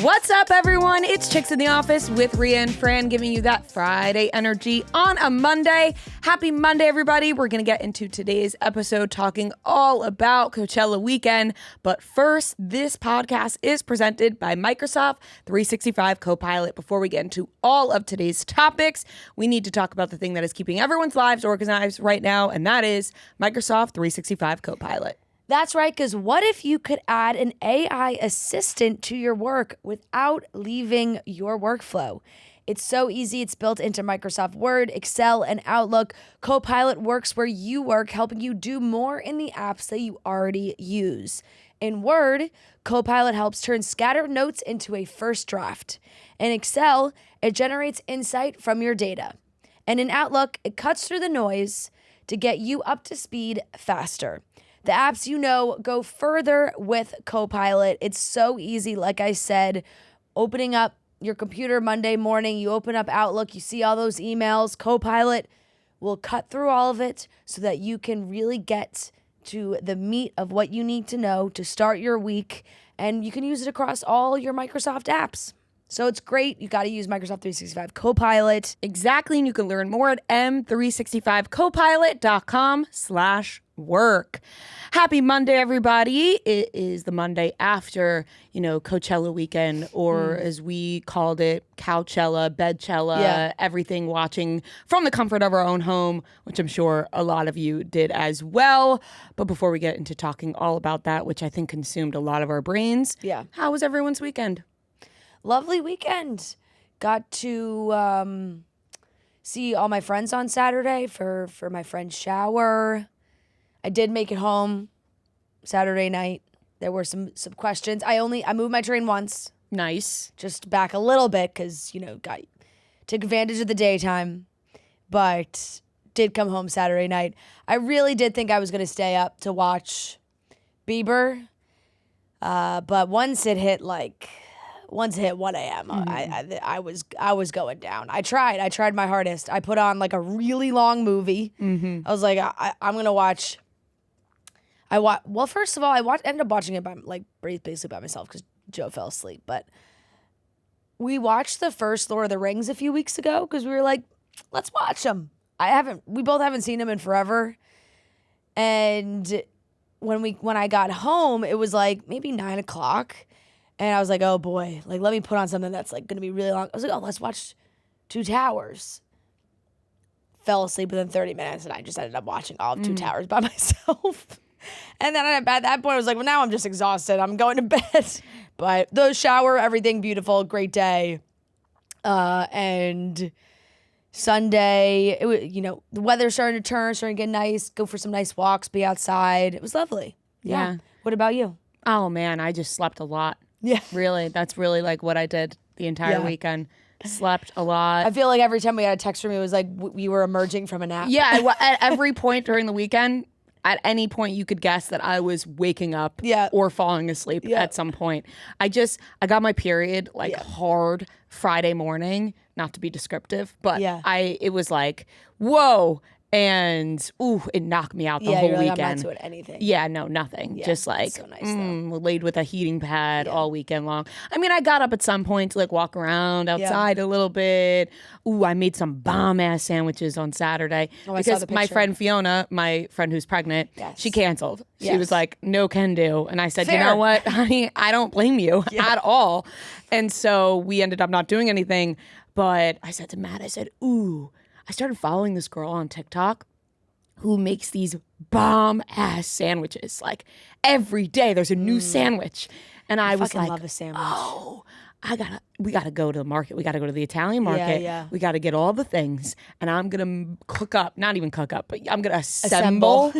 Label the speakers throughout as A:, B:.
A: What's up, everyone? It's Chicks in the Office with Rhea and Fran giving you that Friday energy on a Monday. Happy Monday, everybody. We're going to get into today's episode talking all about Coachella weekend. But first, this podcast is presented by Microsoft 365 Copilot. Before we get into all of today's topics, we need to talk about the thing that is keeping everyone's lives organized right now, and that is Microsoft 365 Copilot.
B: That's right, because what if you could add an AI assistant to your work without leaving your workflow? It's so easy. It's built into Microsoft Word, Excel, and Outlook. Copilot works where you work, helping you do more in the apps that you already use. In Word, Copilot helps turn scattered notes into a first draft. In Excel, it generates insight from your data. And in Outlook, it cuts through the noise to get you up to speed faster. The apps you know go further with Copilot. It's so easy. Like I said, opening up your computer Monday morning, you open up Outlook, you see all those emails. Copilot will cut through all of it so that you can really get to the meat of what you need to know to start your week. And you can use it across all your Microsoft apps. So it's great. You got to use Microsoft 365 Copilot.
A: Exactly. And you can learn more at m365copilot.com/work. Happy Monday, everybody. It is the Monday after, Coachella weekend, or as we called it, Couchella, Bedchella, everything watching from the comfort of our own home, which I'm sure a lot of you did as well. But before we get into talking all about that, which I think consumed a lot of our brains, how was everyone's weekend?
B: Lovely weekend. Got to see all my friends on Saturday for my friend's shower. I did make it home Saturday night. There were some questions. I moved my train once.
A: Nice.
B: Just back a little bit because, took advantage of the daytime. But did come home Saturday night. I really did think I was going to stay up to watch Bieber. But once it hit 1 a.m., I was going down. I tried my hardest. I put on a really long movie. I was like, I'm gonna watch. Well, first of all, ended up watching it basically by myself because Joe fell asleep. But we watched the first Lord of the Rings a few weeks ago because we were like, let's watch them. We both haven't seen them in forever. And when I got home, it was maybe 9:00. And I was like, oh boy, let me put on something that's going to be really long. I was like, oh, let's watch Two Towers. Fell asleep within 30 minutes, and I just ended up watching all of Two Towers by myself. And then at that point, I was like, well, now I'm just exhausted. I'm going to bed. But the shower, everything beautiful, great day. And Sunday, it was, the weather's starting to get nice, go for some nice walks, be outside. It was lovely. Yeah. What about you?
A: Oh, man, I just slept a lot.
B: Yeah.
A: Really. That's really what I did the entire weekend. Slept a lot.
B: I feel like every time we had a text from you, it was like we were emerging from a nap.
A: Yeah. At every point during the weekend, at any point you could guess that I was waking up or falling asleep at some point. I got my period hard Friday morning, not to be descriptive, but it was whoa. And it knocked me out the whole weekend.
B: I'm not doing anything.
A: Yeah, no, nothing.
B: Yeah,
A: just
B: so nice,
A: laid with a heating pad all weekend long. I mean, I got up at some point to walk around outside a little bit. Ooh, I made some bomb ass sandwiches on Saturday because my friend Fiona, my friend who's pregnant, she canceled. She was like, no can do. And I said, you know what, honey, I don't blame you at all. And so we ended up not doing anything. But I said to Matt, I said, ooh, I started following this girl on TikTok who makes these bomb-ass sandwiches. Every day there's a new sandwich. And I was
B: love a sandwich.
A: Oh, we gotta go to the market. We gotta go to the Italian market.
B: Yeah.
A: We gotta get all the things. And I'm gonna not even cook up, but I'm gonna assemble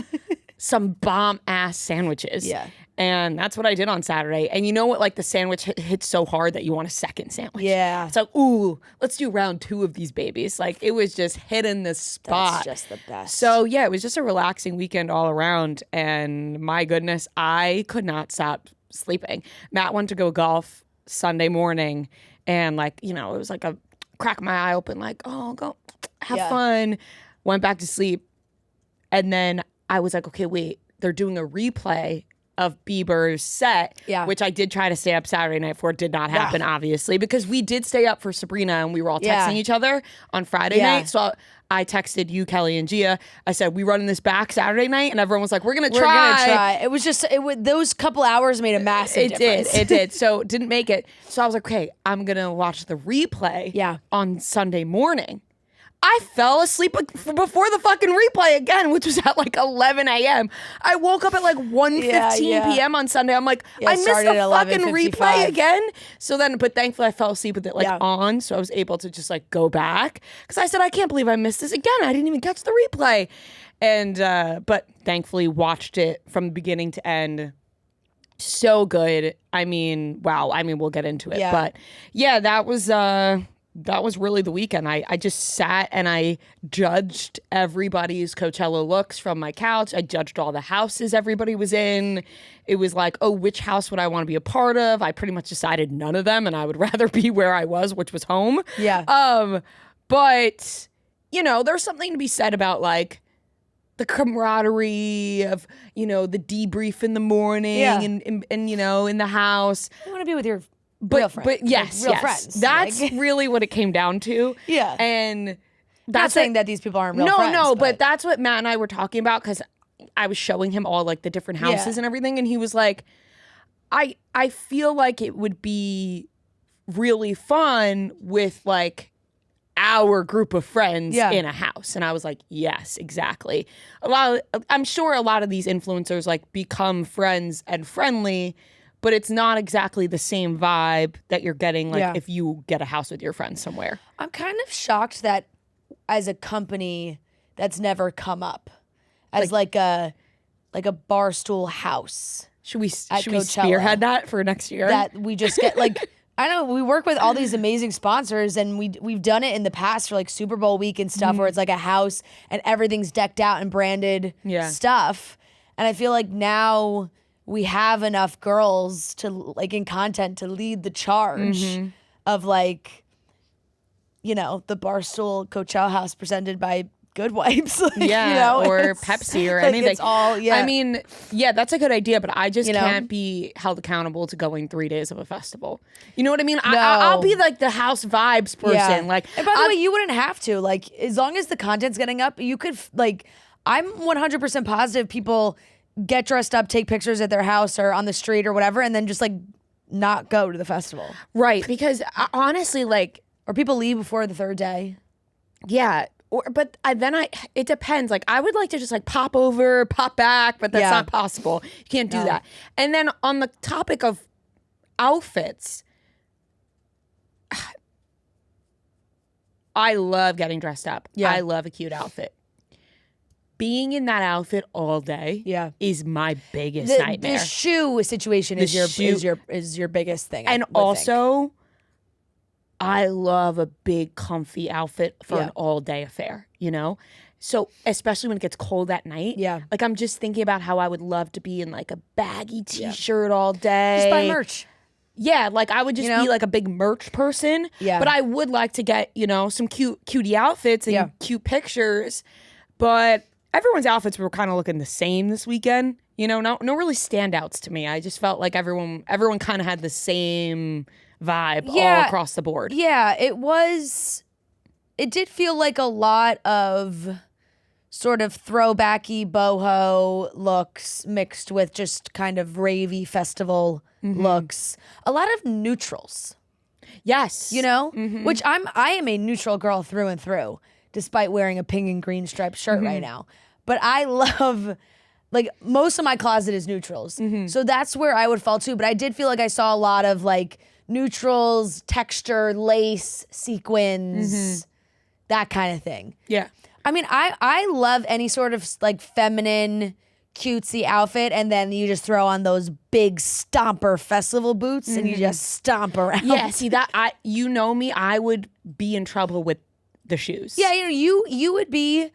A: some bomb-ass sandwiches.
B: Yeah.
A: And that's what I did on Saturday. And you know what? The sandwich hits so hard that you want a second sandwich.
B: Yeah.
A: It's ooh, let's do round 2 of these babies. It was just hitting the spot.
B: That's just the best.
A: So, yeah, it was just a relaxing weekend all around. And my goodness, I could not stop sleeping. Matt went to go golf Sunday morning. And, it was a crack my eye open, oh, go have fun. Went back to sleep. And then I was like, okay, wait, they're doing a replay of Bieber's set,
B: Yeah.
A: which I did try to stay up Saturday night for. It did not happen, obviously, because we did stay up for Sabrina and we were all texting each other on Friday night. So I texted you, Kelly, and Gia. I said, we running this back Saturday night? And everyone was like, we're going to try.
B: It was just, those couple hours made a massive difference.
A: It did. So didn't make it. So I was like, okay, I'm going to watch the replay on Sunday morning. I fell asleep before the fucking replay again, which was at like 11 a.m. I woke up at like 1:15 p.m. on Sunday. I'm like, I missed the fucking replay again. So then, but thankfully I fell asleep with it on, so I was able to just like go back. Because I said, I can't believe I missed this again. I didn't even catch the replay. And, but thankfully watched it from beginning to end. So good. I mean, wow. I mean, we'll get into it. But yeah, that was really the weekend. I just sat and I judged everybody's Coachella looks from my couch. I judged all the houses everybody was in. It was like, oh, which house would I want to be a part of? I pretty much decided none of them, and I would rather be where I was, which was home.
B: Yeah.
A: But, you know, there's something to be said about like the camaraderie of, you know, the debrief in the morning and you know, in the house.
B: You want to be with your real friends.
A: But yes,
B: real friends.
A: That's really what it came down to.
B: Yeah.
A: And that's
B: not saying that these people aren't real friends.
A: No, but that's what Matt and I were talking about, because I was showing him all like the different houses and everything, and he was like, I feel like it would be really fun with like our group of friends in a house. And I was like, yes, exactly. I'm sure a lot of these influencers like become friends and friendly, but it's not exactly the same vibe that you're getting like if you get a house with your friends somewhere. I'm
B: kind of shocked that as a company that's never come up as like a Barstool house.
A: Should we spearhead that for next year?
B: That we just get like I know we work with all these amazing sponsors, and we've done it in the past for like Super Bowl week and stuff where it's like a house and everything's decked out and branded stuff. And I feel like now we have enough girls to like in content to lead the charge of like, you know, the Barstool Coachella house presented by Good Wipes. Like, you know,
A: or Pepsi or anything.
B: It's all,
A: I mean, that's a good idea, but I just can't be held accountable to going 3 days of a festival. You know what I mean? No. I'll be like the house vibes person. Yeah. Like,
B: and by the way, you wouldn't have to. Like, as long as the content's getting up, you could like. I'm 100% positive people get dressed up, take pictures at their house or on the street or whatever, and then just like not go to the festival.
A: Right, because honestly, like,
B: or people leave before the third day.
A: Yeah. But it depends. Like, I would like to just like pop over, pop back, but that's not possible. You can't do that. And then on the topic of outfits, I love getting dressed up. Yeah. I love a cute outfit. Being in that outfit all day is my biggest nightmare.
B: The shoe situation is your biggest thing.
A: And also, I love a big comfy outfit for an all day affair, you know? So especially when it gets cold at night. Yeah. Like, I'm just thinking about how I would love to be in like a baggy t-shirt all day.
B: Just buy merch.
A: Yeah, like I would just be like a big merch person. Yeah. But I would like to get, you know, some cutie outfits and cute pictures. But everyone's outfits were kind of looking the same this weekend. You know, no really standouts to me. I just felt like everyone kind of had the same vibe all across the board.
B: Yeah, it did feel like a lot of sort of throwbacky boho looks mixed with just kind of ravey festival looks. A lot of neutrals.
A: Yes.
B: You know? Which I am a neutral girl through and through, despite wearing a pink and green striped shirt right now. But I love, like, most of my closet is neutrals. So that's where I would fall to. But I did feel like I saw a lot of like neutrals, texture, lace, sequins, that kind of thing. Yeah. I mean, I love any sort of like feminine, cutesy outfit, and then you just throw on those big stomper festival boots and you just stomp around.
A: Yeah, see that you know me, I would be in trouble with the shoes.
B: Yeah, you know, you would be,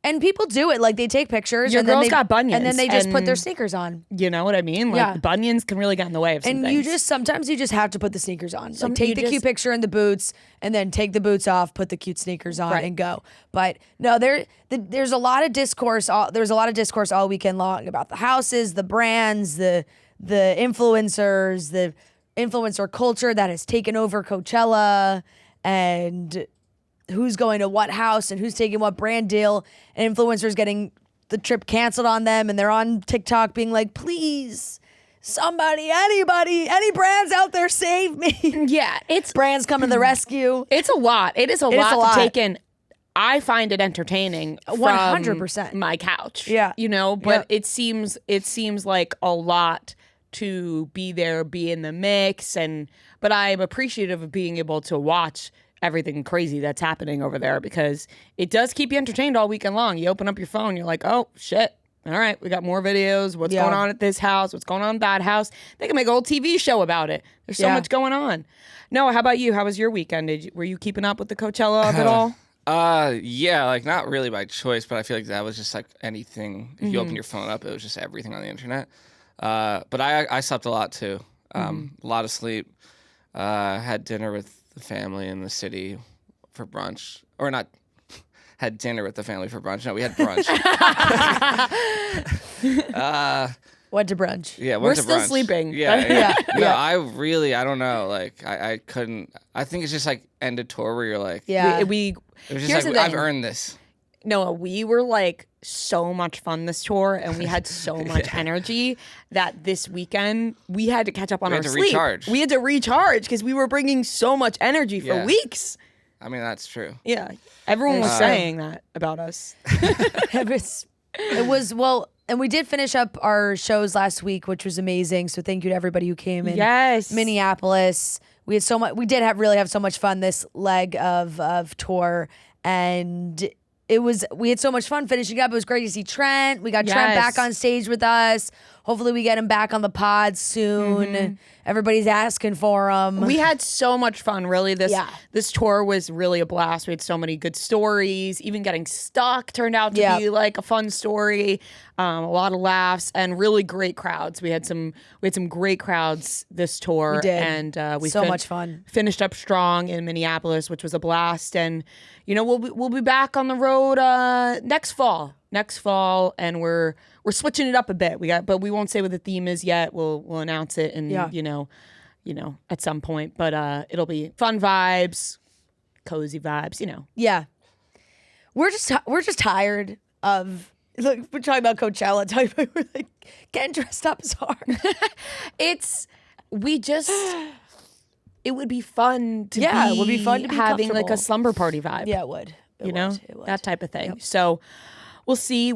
B: And people do it. Like, they take pictures.
A: Your girls got bunions.
B: And then they just put their sneakers on.
A: You know what I mean? Like, bunions can really get in the way of some things.
B: And sometimes you just have to put the sneakers on. Like, take the cute picture in the boots, and then take the boots off, put the cute sneakers on, and go. But no, there's a lot of discourse. There's a lot of discourse all weekend long about the houses, the brands, the influencers, the influencer culture that has taken over Coachella, and who's going to what house and who's taking what brand deal, and influencers getting the trip canceled on them, and they're on TikTok being like, please, somebody, anybody, any brands out there, save me.
A: Yeah, it's
B: brands come to the rescue.
A: It's a lot. It is a lot to take in. I find it entertaining
B: 100%
A: my couch.
B: Yeah.
A: You know, but it seems like a lot to be there, be in the mix, but I'm appreciative of being able to watch everything crazy that's happening over there, because it does keep you entertained all weekend long. You open up your phone, you're like, oh shit, all right, we got more videos. What's going on at this house? What's going on at that house? They can make a whole TV show about it. There's so much going on. Noah, how about you? How was your weekend? Were you keeping up with the Coachella at all?
C: Yeah, like not really by choice, but I feel like that was just like anything. If you open your phone up, it was just everything on the internet. But I slept a lot too. A lot of sleep. Had dinner with the family in the city for brunch, or not. Had dinner with the family for brunch. No, we had brunch.
B: Went to brunch.
C: Yeah,
A: we're
C: to
A: still
C: brunch.
A: sleeping.
C: Yeah. No, I don't know. Like, I couldn't. I think it's just like end of tour where you're like,
A: we
C: it was just like, I've earned this.
A: No, we were like so much fun this tour, and we had so much energy that this weekend we had to catch up on our sleep.
C: Recharge.
A: We had to recharge because we were bringing so much energy for weeks.
C: I mean, that's true.
A: Yeah, everyone was saying that about us.
B: It was well, and we did finish up our shows last week, which was amazing. So thank you to everybody who came in.
A: Yes,
B: Minneapolis. We had so much. We did really have so much fun this leg of tour, and we had so much fun finishing up. It was great to see Trent. We got Trent back on stage with us. Hopefully we get him back on the pod soon. Everybody's asking for him.
A: We had so much fun, really. This tour was really a blast. We had so many good stories. Even getting stuck turned out to be like a fun story. A lot of laughs and really great crowds. We had some great crowds this tour.
B: We did.
A: And we
B: much fun.
A: Finished up strong in Minneapolis, which was a blast. And you know, we'll be back on the road next fall, and we're switching it up a bit. But we won't say what the theme is yet. We'll announce it, and you know, at some point. But it'll be fun vibes, cozy vibes. You know.
B: Yeah, we're just tired of. Look, we're talking about Coachella. We're like, getting dressed up is hard. It would be fun to it would be fun to be
A: having like a slumber party vibe.
B: Yeah, it would. It would.
A: That type of thing. Yep. So we'll see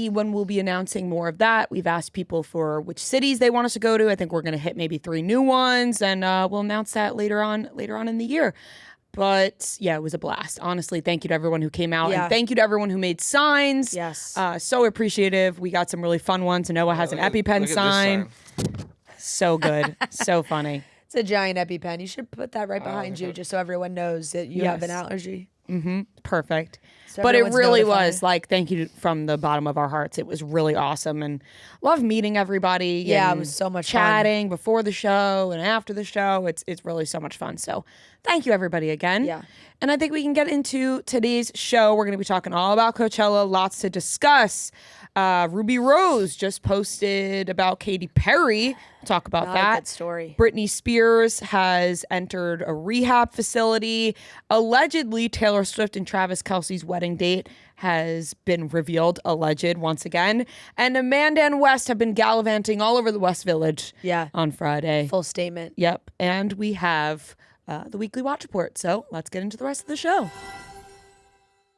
A: when we'll be announcing more of that. We've asked people for which cities they want us to go to. I think we're going to hit maybe 3 new ones, and we'll announce that later on in the year. But yeah, it was a blast. Honestly, thank you to everyone who came out, and thank you to everyone who made signs.
B: Yes.
A: So appreciative. We got some really fun ones. Noah has an EpiPen sign. So good. So funny.
B: It's a giant EpiPen. You should put that right behind you just so everyone knows that you have an allergy.
A: Perfect.
B: So
A: but it really was like, thank you from the bottom of our hearts. It was really awesome, and love meeting everybody.
B: Yeah, it was so much
A: chatting before the show and after the show. It's really so much fun. So thank you everybody again.
B: Yeah.
A: And I think we can get into today's show. We're going to be talking all about Coachella, lots to discuss. Ruby Rose just posted about Katy Perry. We'll talk about that.
B: A good story.
A: Britney Spears has entered a rehab facility. Allegedly, Taylor Swift and Travis Kelce's wedding date has been revealed, alleged once again. And Amanda and West have been gallivanting all over the West Village on Friday.
B: Full statement.
A: Yep. And we have the weekly watch report. So let's get into the rest of the show.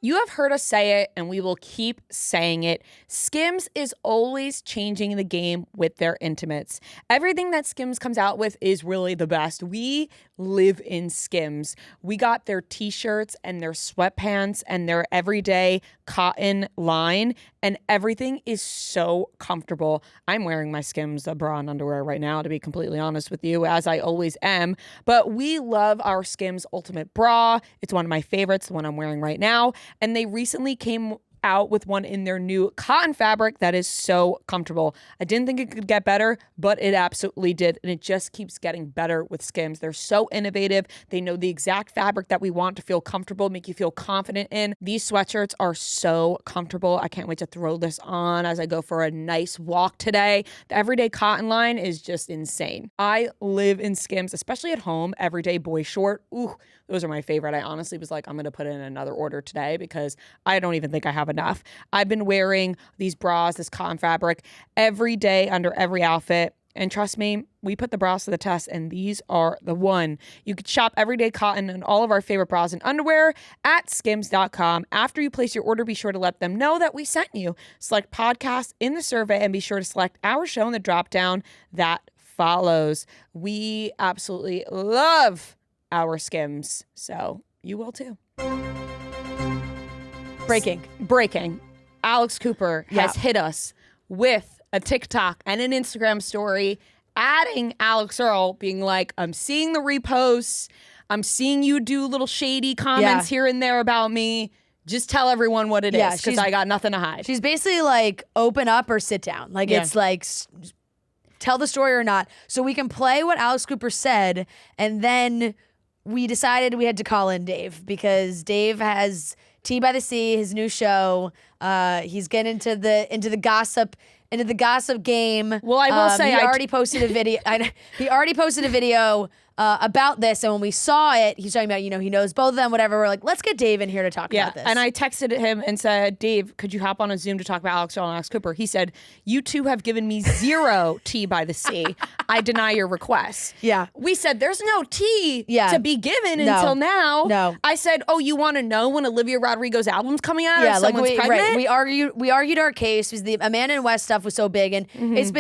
A: You have heard us say it, and we will keep saying it. Skims is always changing the game with their intimates. Everything that Skims comes out with is really the best. We live in Skims. We got their t-shirts and their sweatpants and their everyday cotton line, and everything is so comfortable. I'm wearing my Skims bra and underwear right now, to be completely honest with you, as I always am. But we love our Skims Ultimate Bra. It's one of my favorites, the one I'm wearing right now. And they recently came out with one in their new cotton fabric that is so comfortable. I didn't think it could get better, but it absolutely did. And it just keeps getting better with Skims. They're so innovative. They know the exact fabric that we want to feel comfortable, make you feel confident in. These sweatshirts are so comfortable. I can't wait to throw this on as I go for a nice walk today. The everyday cotton line is just insane. I live in Skims, especially at home. Everyday boy short. Ooh, those are my favorite. I honestly was like, I'm going to put in another order today because I don't even think I have enough. I've been wearing these bras, this cotton fabric, every day under every outfit. And trust me, we put the bras to the test, and these are the one. You could shop everyday cotton and all of our favorite bras and underwear at skims.com. After you place your order, be sure to let them know that we sent you. Select podcast in the survey and be sure to select our show in the drop down that follows. We absolutely love our Skims, so you will too. Breaking. Alex Cooper has hit us with a TikTok and an Instagram story, adding Alix Earle, being like, I'm seeing the reposts. I'm seeing you do little shady comments here and there about me. Just tell everyone what it is, because I got nothing to hide.
B: She's basically like, open up or sit down. Like, it's like, tell the story or not. So we can play what Alex Cooper said, and then we decided we had to call in Dave, because Dave has Tea by the Sea, his new show. He's getting into the gossip game.
A: Well, I will say
B: he already posted a video. He already posted a video about this, and when we saw it, he's talking about, he knows both of them, whatever. We're like, let's get Dave in here to talk about this.
A: And I texted him and said, Dave, could you hop on a Zoom to talk about Alix Earle and Alex Cooper? He said, you two have given me zero tea by the sea. I deny your request.
B: Yeah.
A: We said, there's no tea to be given until now.
B: No.
A: I said, oh, you want to know when Olivia Rodrigo's album's coming out? Yeah, someone's pregnant?
B: Right. We argued our case because the Amanda and West stuff was so big, and it's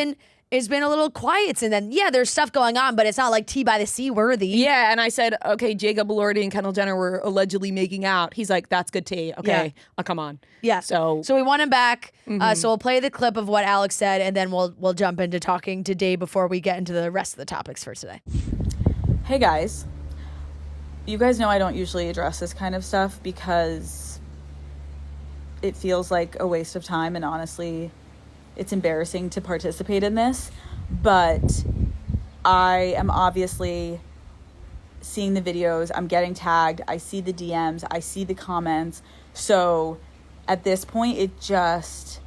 B: been a little quiet, and then there's stuff going on, but it's not like Tea by the Sea worthy.
A: Yeah, and I said, okay, Jacob Elordi and Kendall Jenner were allegedly making out. He's like, that's good tea. Okay, I'll come on.
B: Yeah. So we want him back. So we'll play the clip of what Alex said, and then we'll jump into talking to Dave before we get into the rest of the topics for today.
D: Hey guys, you guys know I don't usually address this kind of stuff because it feels like a waste of time, and honestly, it's embarrassing to participate in this, but I am obviously seeing the videos. I'm getting tagged. I see the DMs. I see the comments. So at this point, it just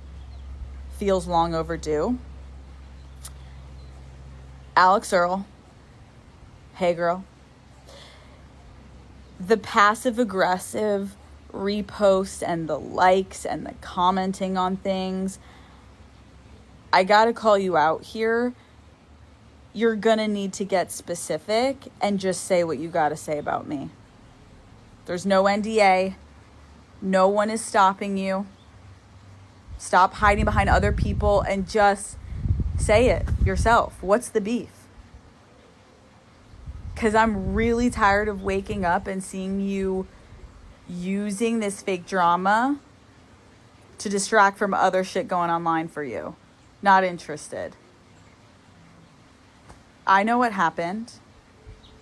D: feels long overdue. Alix Earle, hey girl. The passive-aggressive reposts and the likes and the commenting on things, I gotta call you out here. You're gonna need to get specific and just say what you gotta say about me. There's no NDA. No one is stopping you. Stop hiding behind other people and just say it yourself. What's the beef? Because I'm really tired of waking up and seeing you using this fake drama to distract from other shit going online for you. Not interested. I know what happened,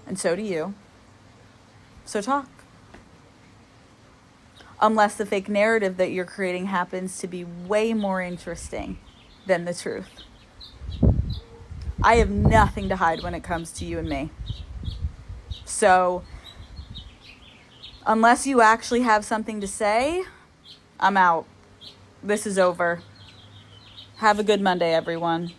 D: and so do you. So talk. Unless the fake narrative that you're creating happens to be way more interesting than the truth. I have nothing to hide when it comes to you and me. So, unless you actually have something to say, I'm out. This is over. Have a good Monday, everyone.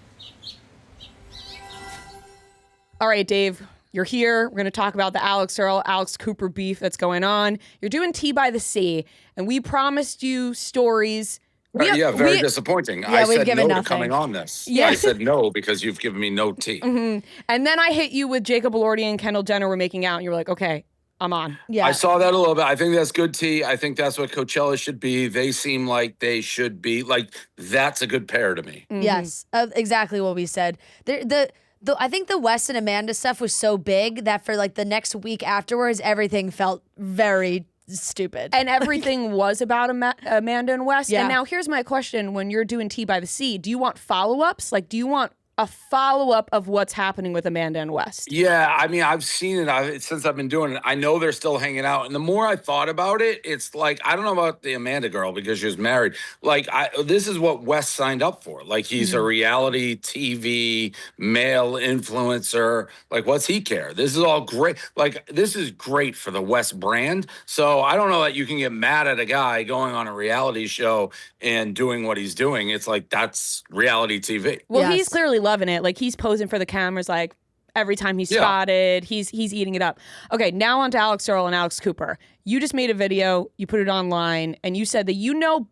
A: All right, Dave, you're here. We're going to talk about the Alix Earle, Alex Cooper beef that's going on. You're doing Tea by the Sea, and we promised you stories.
E: Very disappointing. I said no to coming on this.
A: Yeah.
E: I said no because you've given me no tea.
A: And then I hit you with Jacob Elordi and Kendall Jenner were making out, and you were like, okay, I'm on.
B: Yeah.
E: I saw that a little bit. I think that's good tea. I think that's what Coachella should be. They seem like they should be. Like, that's a good pair to me.
B: Yes, exactly what we said. I think the West and Amanda stuff was so big that for like the next week afterwards, everything felt very stupid.
A: And everything was about Amanda and West. Yeah. And now here's my question. When you're doing Tea by the Sea, do you want follow-ups? Like, do you want a follow-up of what's happening with Amanda and West.
E: Yeah, I mean, I've seen it since I've been doing it. I know they're still hanging out. And the more I thought about it, it's like, I don't know about the Amanda girl because she was married. Like, this is what West signed up for. Like, he's a reality TV male influencer. Like, what's he care? This is all great. Like, this is great for the West brand. So I don't know that you can get mad at a guy going on a reality show and doing what he's doing. It's like, that's reality TV.
A: Well, he's clearly loving it. Like, he's posing for the cameras, like, every time he's spotted, he's eating it up. Okay, now on to Alix Earle and Alex Cooper. You just made a video, you put it online, and you said that you know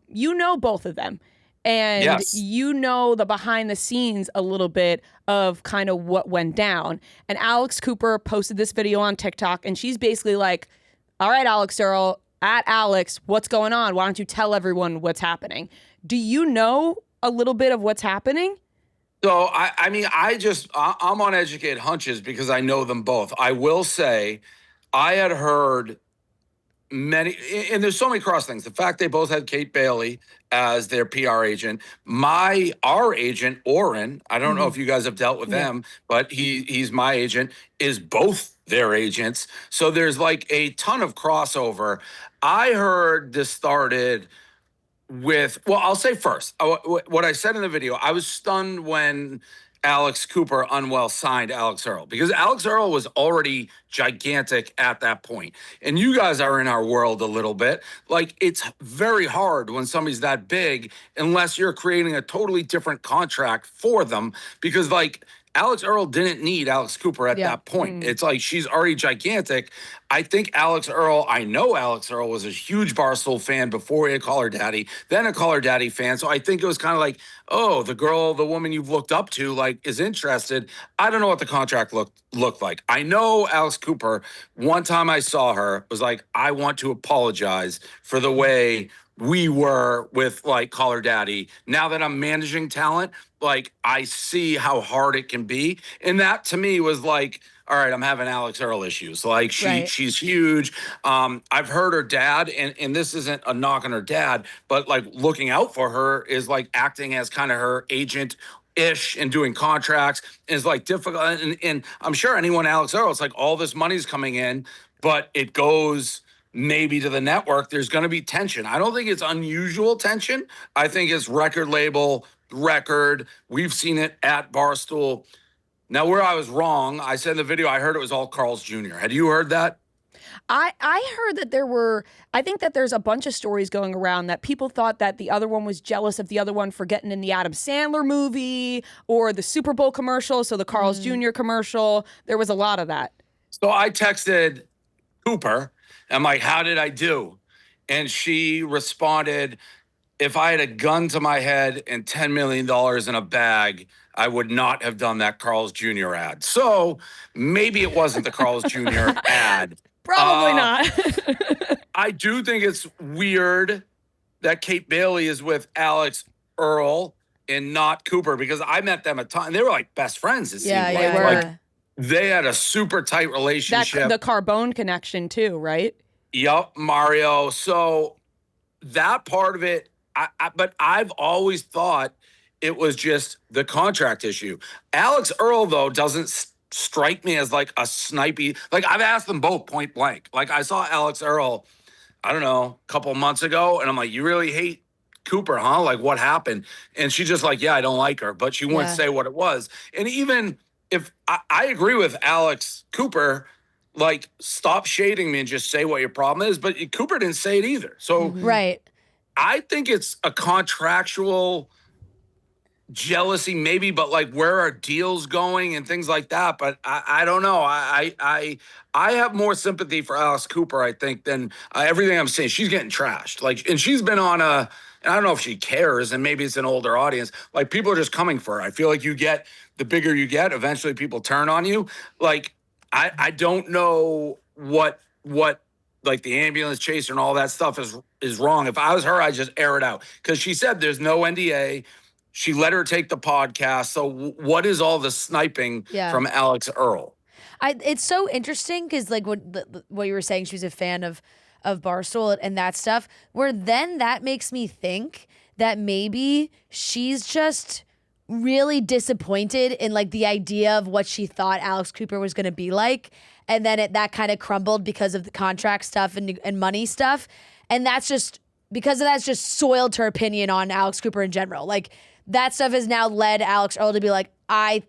A: both of them. And you know the behind the scenes a little bit of kind of what went down. And Alex Cooper posted this video on TikTok, and she's basically like, all right, Alix Earle, at Alex, what's going on? Why don't you tell everyone what's happening? Do you know a little bit of what's happening?
E: So, I mean, I'm on educated hunches because I know them both. I will say I had heard many, and there's so many cross things. The fact they both had Kate Bailey as their PR agent. Our agent, Oren, I don't know if you guys have dealt with them, but he's my agent, is both their agents. So there's like a ton of crossover. I heard this started with, well, I'll say first, what I said in the video, I was stunned when Alex Cooper unwell signed Alix Earle because Alix Earle was already gigantic at that point. And you guys are in our world a little bit. Like, it's very hard when somebody's that big unless you're creating a totally different contract for them because, like, Alix Earle didn't need Alex Cooper at that point. It's like she's already gigantic. I think I know Alix Earle was a huge Barstool fan before he had Call Her Daddy, then a Call Her Daddy fan. So I think it was kind of like, oh, the woman you've looked up to, like, is interested. I don't know what the contract looked like. I know Alex Cooper, one time I saw her, was like, I want to apologize for the way we were with, like, Call Her Daddy. Now that I'm managing talent, like, I see how hard it can be. And that to me was like, all right, I'm having Alix Earle issues. Like, she's huge. I've heard her dad, and this isn't a knock on her dad, but like looking out for her is like acting as kind of her agent-ish and doing contracts is like difficult. And I'm sure anyone Alix Earle, it's like all this money's coming in, but it goes maybe to the network. There's going to be tension. I don't think it's unusual tension. I think it's record label, record. We've seen it at Barstool. Now, where I was wrong, I said in the video, I heard it was all Carl's Jr. Had you heard that?
A: I heard that I think that there's a bunch of stories going around that people thought that the other one was jealous of the other one for getting in the Adam Sandler movie or the Super Bowl commercial, so the Carl's Jr. commercial. There was a lot of that.
E: So I texted Cooper. I'm like, how did I do? And she responded, if I had a gun to my head and $10 million in a bag, I would not have done that Carl's Jr. ad. So maybe it wasn't the Carl's Jr. ad.
A: Probably not.
E: I do think it's weird that Kate Bailey is with Alix Earle and not Cooper because I met them a ton. They were like best friends. It seemed like.
B: They were.
E: Like, they had a super tight relationship.
A: The Carbone connection too, right?
E: Yup, Mario. So that part of it, but I've always thought it was just the contract issue. Alix Earle, though, doesn't strike me as like a snipey. Like, I've asked them both point blank. Like, I saw Alix Earle, I don't know, a couple months ago, and I'm like, you really hate Cooper, huh? Like, what happened? And she's just like, yeah, I don't like her, but she wouldn't say what it was. And even if I agree with Alex Cooper, like, stop shading me and just say what your problem is. But Cooper didn't say it either. So I think it's a contractual jealousy maybe, but like where are deals going and things like that. But I don't know. I have more sympathy for Alex Cooper, I think, than everything I'm saying. She's getting trashed. Like, and she's been on and I don't know if she cares, and maybe it's an older audience. Like, people are just coming for her. I feel like the bigger you get, eventually people turn on you. Like, I don't know what like the ambulance chaser and all that stuff is wrong. If I was her, I'd just air it out. Because she said there's no NDA. She let her take the podcast. So what is all the sniping from Alix Earle?
B: It's so interesting because like what you were saying, she was a fan of Barstool and that stuff, where then that makes me think that maybe she's just really disappointed in like the idea of what she thought Alex Cooper was going to be like. And then that kind of crumbled because of the contract stuff and money stuff. And that's just, because of that's just soiled her opinion on Alex Cooper in general. Like that stuff has now led Alix Earle to be like, I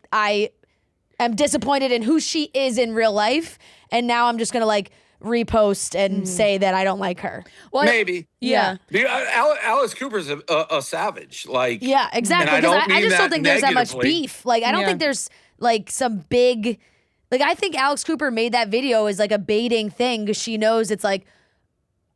B: am disappointed in who she is in real life. And now I'm just going to like repost and say that I don't like her.
E: Well, maybe.
B: Yeah.
E: Alice Cooper's a savage. Like,
B: yeah, exactly. Because I just don't think there's that much beef. Like, I don't think there's like some big, like, I think Alex Cooper made that video as like a baiting thing because she knows it's like,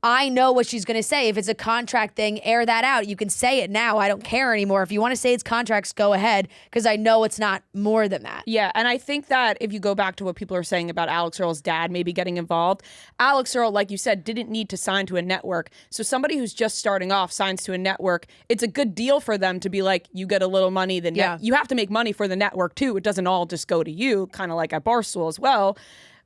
B: I know what she's going to say. If it's a contract thing, air that out. You can say it now. I don't care anymore. If you want to say it's contracts, go ahead, because I know it's not more than that.
A: Yeah, and I think that if you go back to what people are saying about Alix Earle's dad maybe getting involved, Alix Earle, like you said, didn't need to sign to a network. So somebody who's just starting off signs to a network, it's a good deal for them to be like, you get a little money. You have to make money for the network, too. It doesn't all just go to you, kind of like at Barstool as well.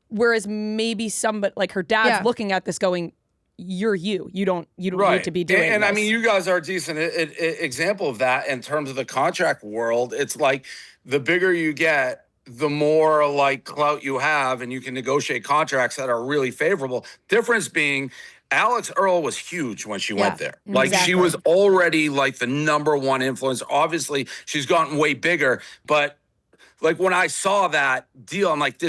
A: Whereas maybe somebody, like her dad's looking at this going, you're you don't need to be doing
E: and
A: this.
E: I mean, you guys are a decent example of that in terms of the contract world. It's like the bigger you get, the more like clout you have, and you can negotiate contracts that are really favorable. Difference being, Alix Earle was huge when she went there. Like she was already like the number one influencer. Obviously, she's gotten way bigger, but like when I saw that deal, I'm like,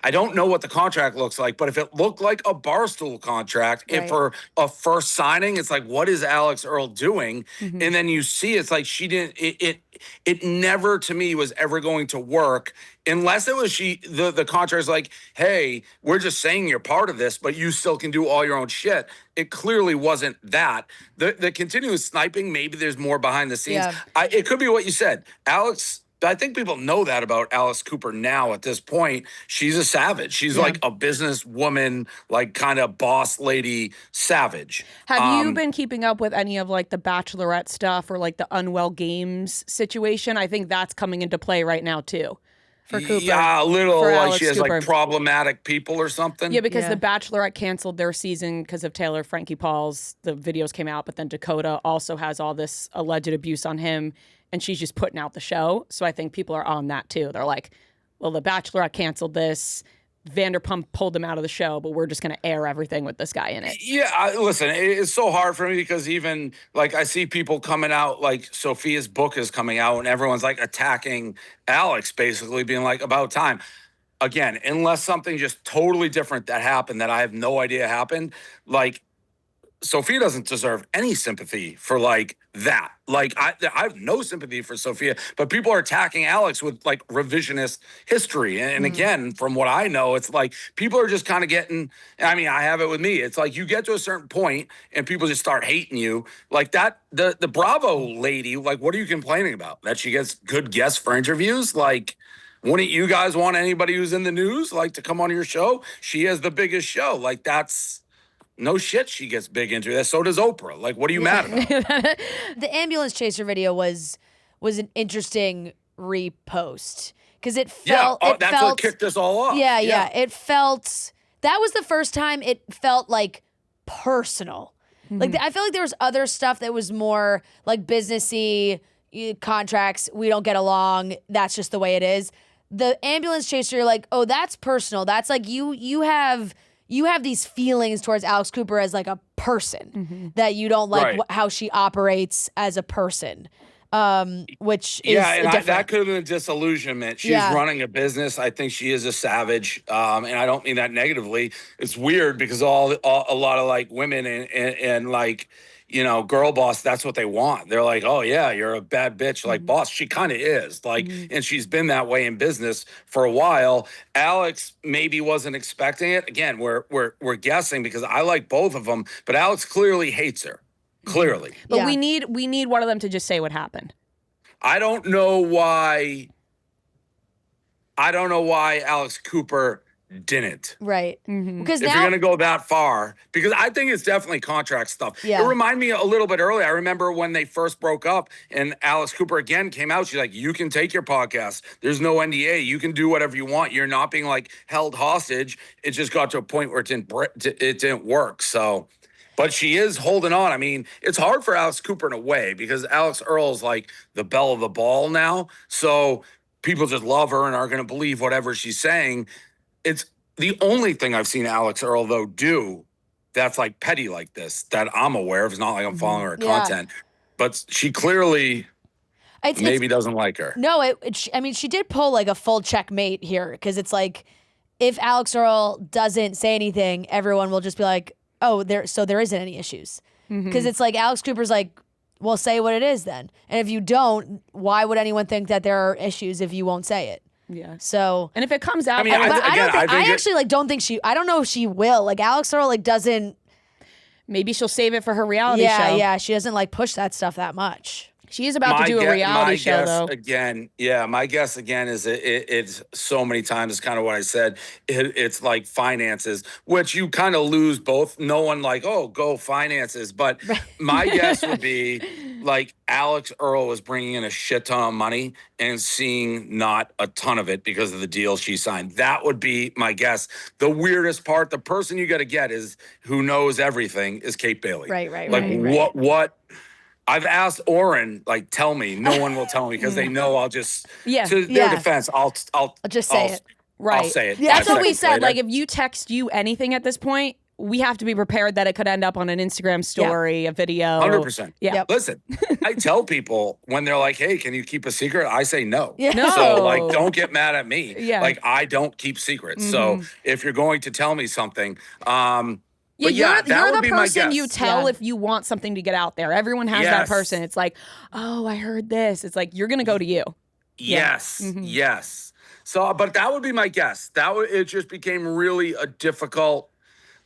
E: I don't know what the contract looks like, but if it looked like a Barstool contract, and for a first signing, it's like, what is Alix Earle doing? And then you see, it's like she didn't, it never to me was ever going to work unless it was the contract's like, hey, we're just saying you're part of this, but you still can do all your own shit. It clearly wasn't that. The continuous sniping, maybe there's more behind the scenes. Yeah. It could be what you said. I think people know that about Alice Cooper now at this point. She's a savage. She's like a businesswoman, like kind of boss lady savage.
A: Have you been keeping up with any of like the Bachelorette stuff or like the Unwell Games situation? I think that's coming into play right now too. For Cooper.
E: Yeah, a little. Like she has
A: Cooper.
E: like problematic people or something.
A: Yeah, because the Bachelorette canceled their season because of Taylor Frankie Paul's. The videos came out, but then Dakota also has all this alleged abuse on him, and she's just putting out the show. So I think people are on that too. They're like, well, the Bachelorette canceled this. Vanderpump pulled them out of the show, but we're just going to air everything with this guy in it.
E: Yeah, listen, it's so hard for me because even like I see people coming out, like Sophia's book is coming out and everyone's like attacking Alex, basically being like, about time. Again, unless something just totally different that happened that I have no idea happened, like Sophia doesn't deserve any sympathy for like that. Like I have no sympathy for Sophia, but people are attacking Alex with like revisionist history. And again, from what I know, it's like people are just kind of getting, I mean, I have it with me. It's like you get to a certain point and people just start hating you like that. The Bravo lady, like, what are you complaining about? That she gets good guests for interviews? Like, wouldn't you guys want anybody who's in the news like to come on your show? She has the biggest show. Like that's, no shit, she gets big into that. So does Oprah. Like, what are you mad about?
B: The ambulance chaser video was an interesting repost because it felt.
E: That's what kicked us all off.
B: Yeah. It felt. That was the first time it felt like personal. Like I feel like there was other stuff that was more like businessy contracts. We don't get along. That's just the way it is. The ambulance chaser, you're like, oh, that's personal. That's like you have these feelings towards Alex Cooper as like a person that you don't like how she operates as a person, which is
E: that could have been a disillusionment. She's running a business. I think she is a savage, and I don't mean that negatively. It's weird because a lot of like women and like, you know, girl boss, that's what they want. They're like, oh yeah, you're a bad bitch, like boss. She kind of is, like, and she's been that way in business for a while. Alex maybe wasn't expecting it. Again, we're guessing because I like both of them, but Alex clearly hates her. Clearly.
A: But we need one of them to just say what happened.
E: I don't know why Alex Cooper didn't.
B: Right.
E: Because if you're going to go that far, because I think it's definitely contract stuff.
B: Yeah.
E: It reminded me a little bit earlier. I remember when they first broke up and Alex Cooper again came out. She's like, you can take your podcast. There's no NDA. You can do whatever you want. You're not being like held hostage. It just got to a point where it didn't work. So But she is holding on. I mean, it's hard for Alex Cooper in a way because Alix Earle is like the belle of the ball now. So people just love her and are going to believe whatever she's saying. It's the only thing I've seen Alix Earle, though, do that's like petty like this that I'm aware of. It's not like I'm following her content. But she clearly maybe doesn't like her.
B: No, I mean, she did pull like a full checkmate here because it's like if Alix Earle doesn't say anything, everyone will just be like, oh, there isn't any issues. Because it's like Alex Cooper's like, well, say what it is then. And if you don't, why would anyone think that there are issues if you won't say it?
A: Yeah.
B: So,
A: and if it comes out,
B: I don't know if she will. Like Alix Earle like doesn't.
A: Maybe she'll save it for her reality show.
B: Yeah, she doesn't like push that stuff that much.
A: She is about to do a reality show, though.
E: My guess again is it's so many times. It's kind of what I said. It's like finances, which you kind of lose both. No one like, oh, go finances. But my guess would be like Alix Earle was bringing in a shit ton of money and seeing not a ton of it because of the deal she signed. That would be my guess. The weirdest part, the person you got to get is who knows everything is Kate Bailey.
B: Right.
E: What? I've asked Oren, like, tell me. No one will tell me because they know I'll just. To their defense, I'll
B: just say it.
A: Right.
E: I'll say it.
A: Yeah, that's what we said. Later. Like, if you text you anything at this point, we have to be prepared that it could end up on an Instagram story, a video.
E: 100%.
A: Yeah.
B: Yep.
E: Listen, I tell people when they're like, hey, can you keep a secret? I say no.
B: Yeah.
A: No.
E: So, like, don't get mad at me.
A: Yeah.
E: Like, I don't keep secrets. So, if you're going to tell me something,
A: you're the person you tell
E: Yeah.
A: if you want something to get out there. Everyone has that person. It's like, oh, I heard this. It's like, you're going to go to you.
E: Yes. Yes. So, but that would be my guess. It just became really a difficult,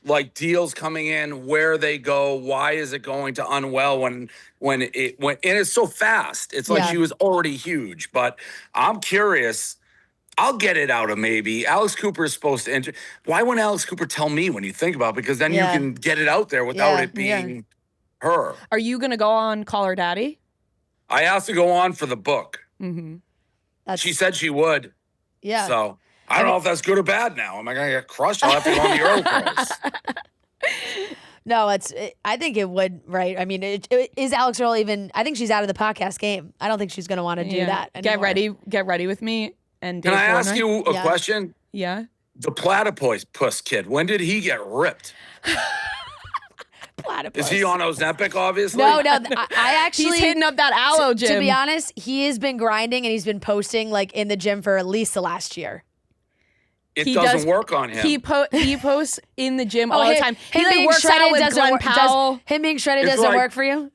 E: like, deals coming in, where they go, why is it going to Unwell when and it's so fast. It's like she was already huge. But I'm curious. I'll get it out of maybe. Alex Cooper is supposed to enter. Why wouldn't Alex Cooper tell me when you think about it? Because then you can get it out there without it being her.
A: Are you going to go on Call Her Daddy?
E: I asked to go on for the book.
B: Mm-hmm.
E: She said she would.
B: Yeah.
E: So I don't know if that's good or bad now. Am I going to get crushed? I'll have to go on the Earl Girls.
B: No, I think it would, right? I mean, is Alix Earle even, I think she's out of the podcast game. I don't think she's going to want to do that anymore.
A: Get ready with me. And
E: Can
A: Dave
E: I ask
A: Portnoy?
E: you a question?
A: Yeah.
E: The platypus kid, when did he get ripped?
B: Platypus.
E: Is he on Ozempic, obviously?
B: No, I actually...
A: He's hitting up that aloe gym.
B: To be honest, he has been grinding and he's been posting like in the gym for at least the last year.
E: It doesn't work on him.
A: He posts in the gym all the time.
B: He
A: like works out with Glenn Powell.
B: Him being shredded
E: It's
B: doesn't
E: like-
B: work for you?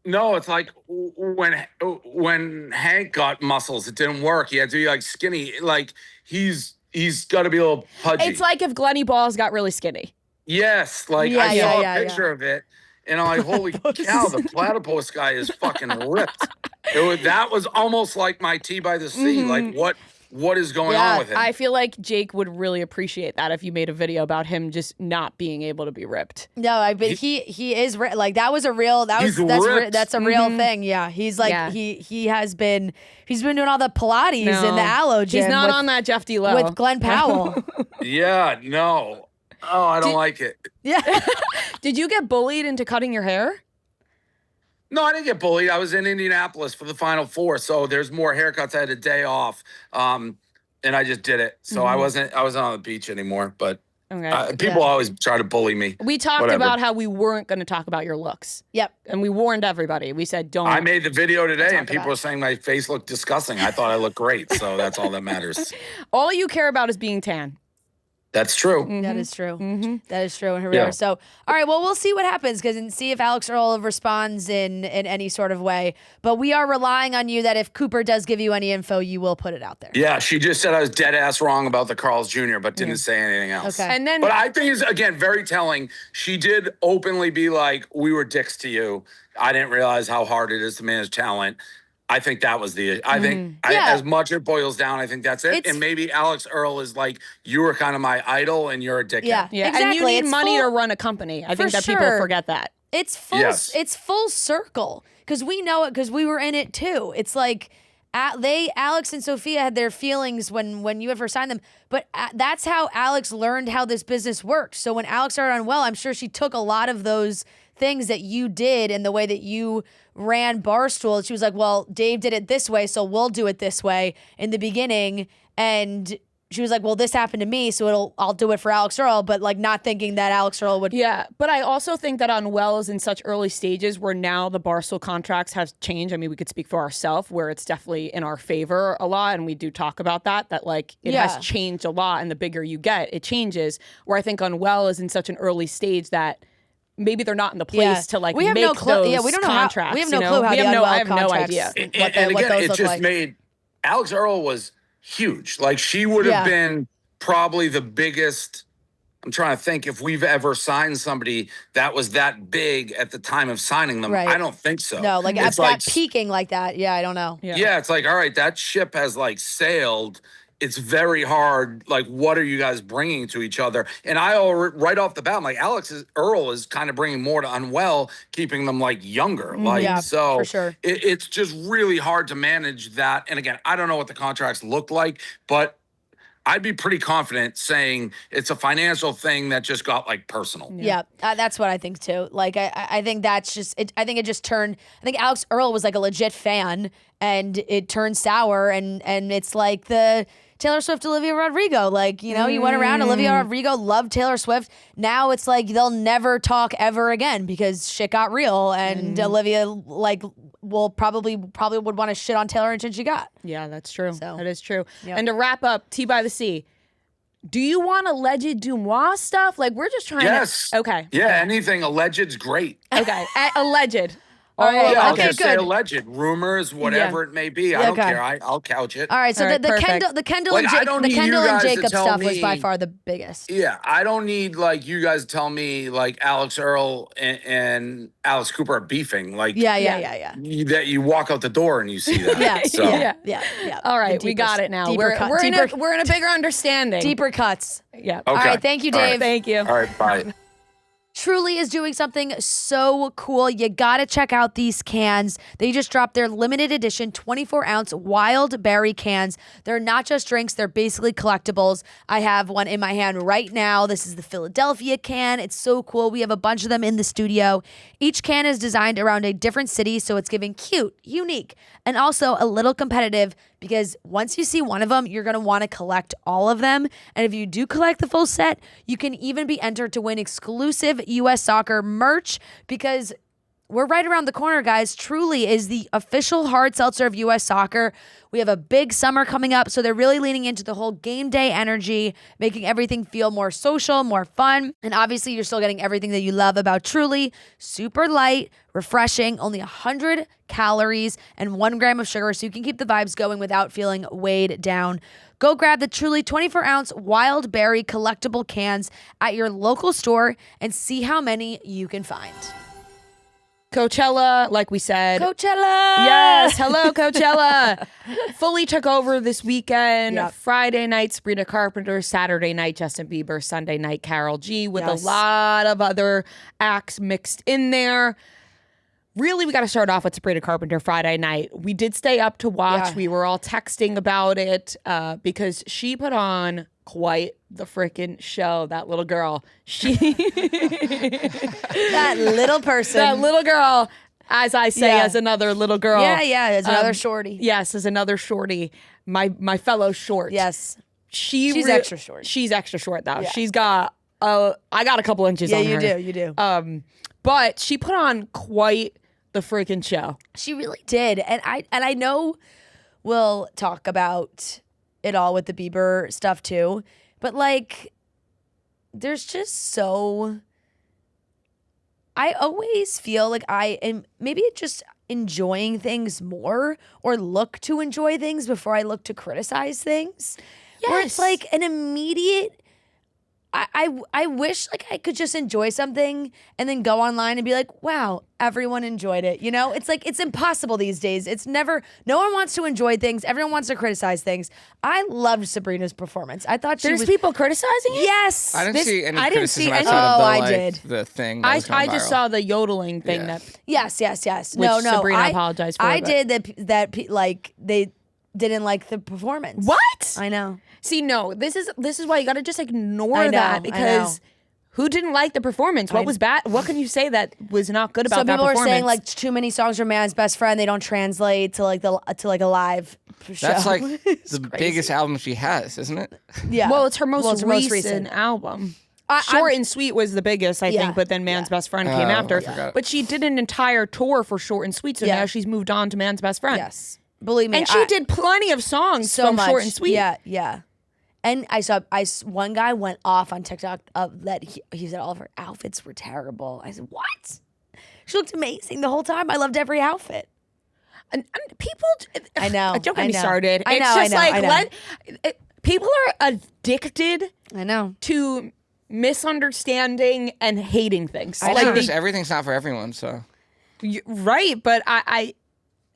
E: No, it's like when Hank got muscles, it didn't work. He had to be like skinny. Like he's got to be a little pudgy.
A: It's like if Glenny Balls got really skinny.
E: Yes, like I saw a picture of it, and I'm like, holy cow, the platypus guy is fucking ripped. That was almost like my Tea by the Sea. Like what is going on with him?
A: I feel like Jake would really appreciate that if you made a video about him just not being able to be ripped.
B: No, but he is like that was a real that's a real thing. Yeah, he's like he's been doing all the Pilates in the aloe gym.
A: He's not on that Jeff D. Lowe
B: with Glenn Powell.
E: Yeah, no. Oh, I don't like it.
B: Yeah.
A: Did you get bullied into cutting your hair?
E: No, I didn't get bullied. I was in Indianapolis for the Final Four, so there's more haircuts. I had a day off, and I just did it. So I wasn't on the beach anymore. But people always try to bully me.
A: We talked about how we weren't going to talk about your looks.
B: Yep.
A: And we warned everybody. We said don't.
E: I made the video today, and people were saying my face looked disgusting. I thought I looked great, so that's all that matters.
A: All you care about is being tan.
E: That's true.
B: That is true. That is true. And here we are. So, all right. Well, we'll see what happens and see if Alix Earle responds in any sort of way. But we are relying on you that if Cooper does give you any info, you will put it out there.
E: Yeah, she just said I was dead ass wrong about the Carl's Jr., but didn't say anything else.
B: Okay.
E: But I think it's, again, very telling. She did openly be like, we were dicks to you. I didn't realize how hard it is to manage talent. I think that was I think as much it boils down, I think that's it. And maybe Alix Earle is like, you were kind of my idol and you're a dickhead.
B: Yeah, exactly.
A: And you need money to run a company. I think that people forget that.
B: It's full circle because we know it because we were in it too. It's like Alix and Sophia had their feelings when you had first signed them, but that's how Alix learned how this business worked. So when Alix started unwell, I'm sure she took a lot of those things that you did and the way that you ran Barstool. She was like, well, Dave did it this way, so we'll do it this way in the beginning. And she was like, well, this happened to me, so I'll do it for Alix Earle, but like not thinking that Alix Earle would.
A: Yeah, but I also think that Unwell is in such early stages where now the Barstool contracts have changed. I mean, we could speak for ourselves where it's definitely in our favor a lot, and we do talk about that like it has changed a lot, and the bigger you get, it changes. Where I think Unwell is in such an early stage that maybe they're not in the place to like
B: we have
A: make
B: no clue.
A: those
B: Yeah, we don't know
A: contracts.
B: We have no clue how the Unwell
A: I have no
B: contracts,
A: idea.
E: And
B: what
E: again,
B: those
E: it
B: look
E: just
B: like.
E: made Alix Earle was huge. Like she would have been probably the biggest. I'm trying to think if we've ever signed somebody that was that big at the time of signing them.
B: Right.
E: I don't think so.
B: No, like
E: it's
B: that peaking like that. Yeah, I don't know.
E: Yeah, it's like, all right, that ship has like sailed. It's very hard. Like, what are you guys bringing to each other? And right off the bat, I'm like, Alix Earle is kind of bringing more to Unwell, keeping them like younger. Like, so
B: for sure.
E: It's just really hard to manage that. And again, I don't know what the contracts look like, but I'd be pretty confident saying it's a financial thing that just got like personal.
B: Yeah, that's what I think too. Like, I think that's just, I think it just turned, I think Alix Earle was like a legit fan and it turned sour and it's like the Taylor Swift, Olivia Rodrigo. Like, you know, you went around, Olivia Rodrigo loved Taylor Swift. Now it's like they'll never talk ever again because shit got real and Olivia like will probably would want to shit on Taylor until she got.
A: Yeah, that's true.
B: So,
A: that is true.
B: Yep.
A: And to wrap up, Tea by the Sea, do you want alleged Dumois stuff? Like, we're just trying to... Okay.
E: Yeah, anything alleged's great.
A: Okay. Alleged.
B: All right.
E: Yeah, I'll
B: Okay,
E: just say
B: good.
E: alleged. Rumors, whatever it may be. I don't care. I'll couch it.
B: All right, so
A: All right,
B: the Kendall
E: Like, I
B: and
E: don't need you
B: Kendall and
E: guys to
B: Jacob
E: tell
B: stuff was
E: me-
B: by far the biggest.
E: Yeah, I don't need like you guys to tell me like Alix Earle and Alice Cooper are beefing. Like
B: Yeah.
E: that you walk out the door and you see that.
B: Yeah,
E: So
B: yeah.
A: All right,
B: The
A: we
B: deeper-
A: got it now.
B: deeper cut- deeper-
A: We're in a bigger understanding.
B: Deeper cuts.
A: Yeah.
E: Okay.
B: All right, thank you,
E: All right.
B: Dave.
A: Thank you.
E: All right, bye.
B: Truly is doing something so cool. You gotta check out these cans. They just dropped their limited edition 24-ounce wild berry cans. They're not just drinks, they're basically collectibles. I have one in my hand right now. This is the Philadelphia can. It's so cool. We have a bunch of them in the studio. Each can is designed around a different city, so it's giving cute, unique, and also a little competitive because once you see one of them, you're going to want to collect all of them. And if you do collect the full set, you can even be entered to win exclusive U.S. Soccer merch because we're right around the corner, guys. Truly is the official hard seltzer of U.S. Soccer. We have a big summer coming up, so they're really leaning into the whole game day energy, making everything feel more social, more fun. And obviously, you're still getting everything that you love about Truly. Super light, refreshing, only 100 calories and 1 gram of sugar, so you can keep the vibes going without feeling weighed down. Go grab the Truly 24-ounce wild berry collectible cans at your local store and see how many you can find.
A: Coachella, like we said.
B: Coachella!
A: Yes, hello, Coachella. Fully took over this weekend.
B: Yep.
A: Friday night, Sabrina Carpenter. Saturday night, Justin Bieber. Sunday night, Karol G. With
B: Yes.
A: a lot of other acts mixed in there. Really, we got to start off with Sabrina Carpenter Friday night. We did stay up to watch.
B: Yeah.
A: We were all texting about it because she put on quite the freaking show. That little girl.
B: That little person.
A: That little girl, as I say,
B: Yeah.
A: as another little girl.
B: Yeah, it's another shorty.
A: Yes, as another shorty. My fellow short.
B: Yes.
A: She's
B: extra short.
A: She's extra short though.
B: Yeah.
A: She's got I got a couple inches
B: Yeah,
A: on her.
B: you do.
A: But she put on quite the freaking show.
B: She really did. And I know we'll talk about it all with the Bieber stuff too. But like there's just so I always feel like I am maybe just enjoying things more or look to enjoy things before I look to criticize things. Where it's
A: Yes.
B: like an immediate I wish like I could just enjoy something and then go online and be like, wow, everyone enjoyed it. You know, it's like it's impossible these days. It's never no one wants to enjoy things. Everyone wants to criticize things. I loved Sabrina's performance. I thought she
A: There's
B: was
A: people criticizing it?
B: Yes.
C: I didn't
A: This-
C: see any
A: I didn't see
C: criticism
A: any-
C: outside of
B: Oh,
C: the,
B: I
C: like,
B: did.
C: the thing that was
A: I
C: going
A: just
C: viral.
A: saw the yodeling thing
C: Yeah.
A: that
B: Yes.
A: Which
B: no.
A: Sabrina apologized for,
B: I
A: but-
B: did that like didn't like the performance.
A: What?
B: I know.
A: See, no, this is why you got to just ignore that, because who didn't like the performance? What was bad? What can you say that was not good about that performance?
B: Some people are saying like too many songs from Man's Best Friend, they don't translate to like a live show.
C: That's like the biggest album she has, isn't it?
B: Yeah.
A: Well, it's her most recent album. Short and Sweet was the biggest, I think, but then Man's Best Friend came after. But she did an entire tour for Short and Sweet, so now she's moved on to Man's Best Friend.
B: Yes. Believe me.
A: And she did plenty of songs from Short and Sweet.
B: Yeah. And I saw one guy went off on TikTok that he said all of her outfits were terrible. I said, what? She looked amazing the whole time. I loved every outfit.
A: And people,
B: I know.
A: Don't get me started.
B: I know.
A: People are addicted.
B: I know.
A: To misunderstanding and hating things.
C: Everything's not for everyone, so.
A: Right, but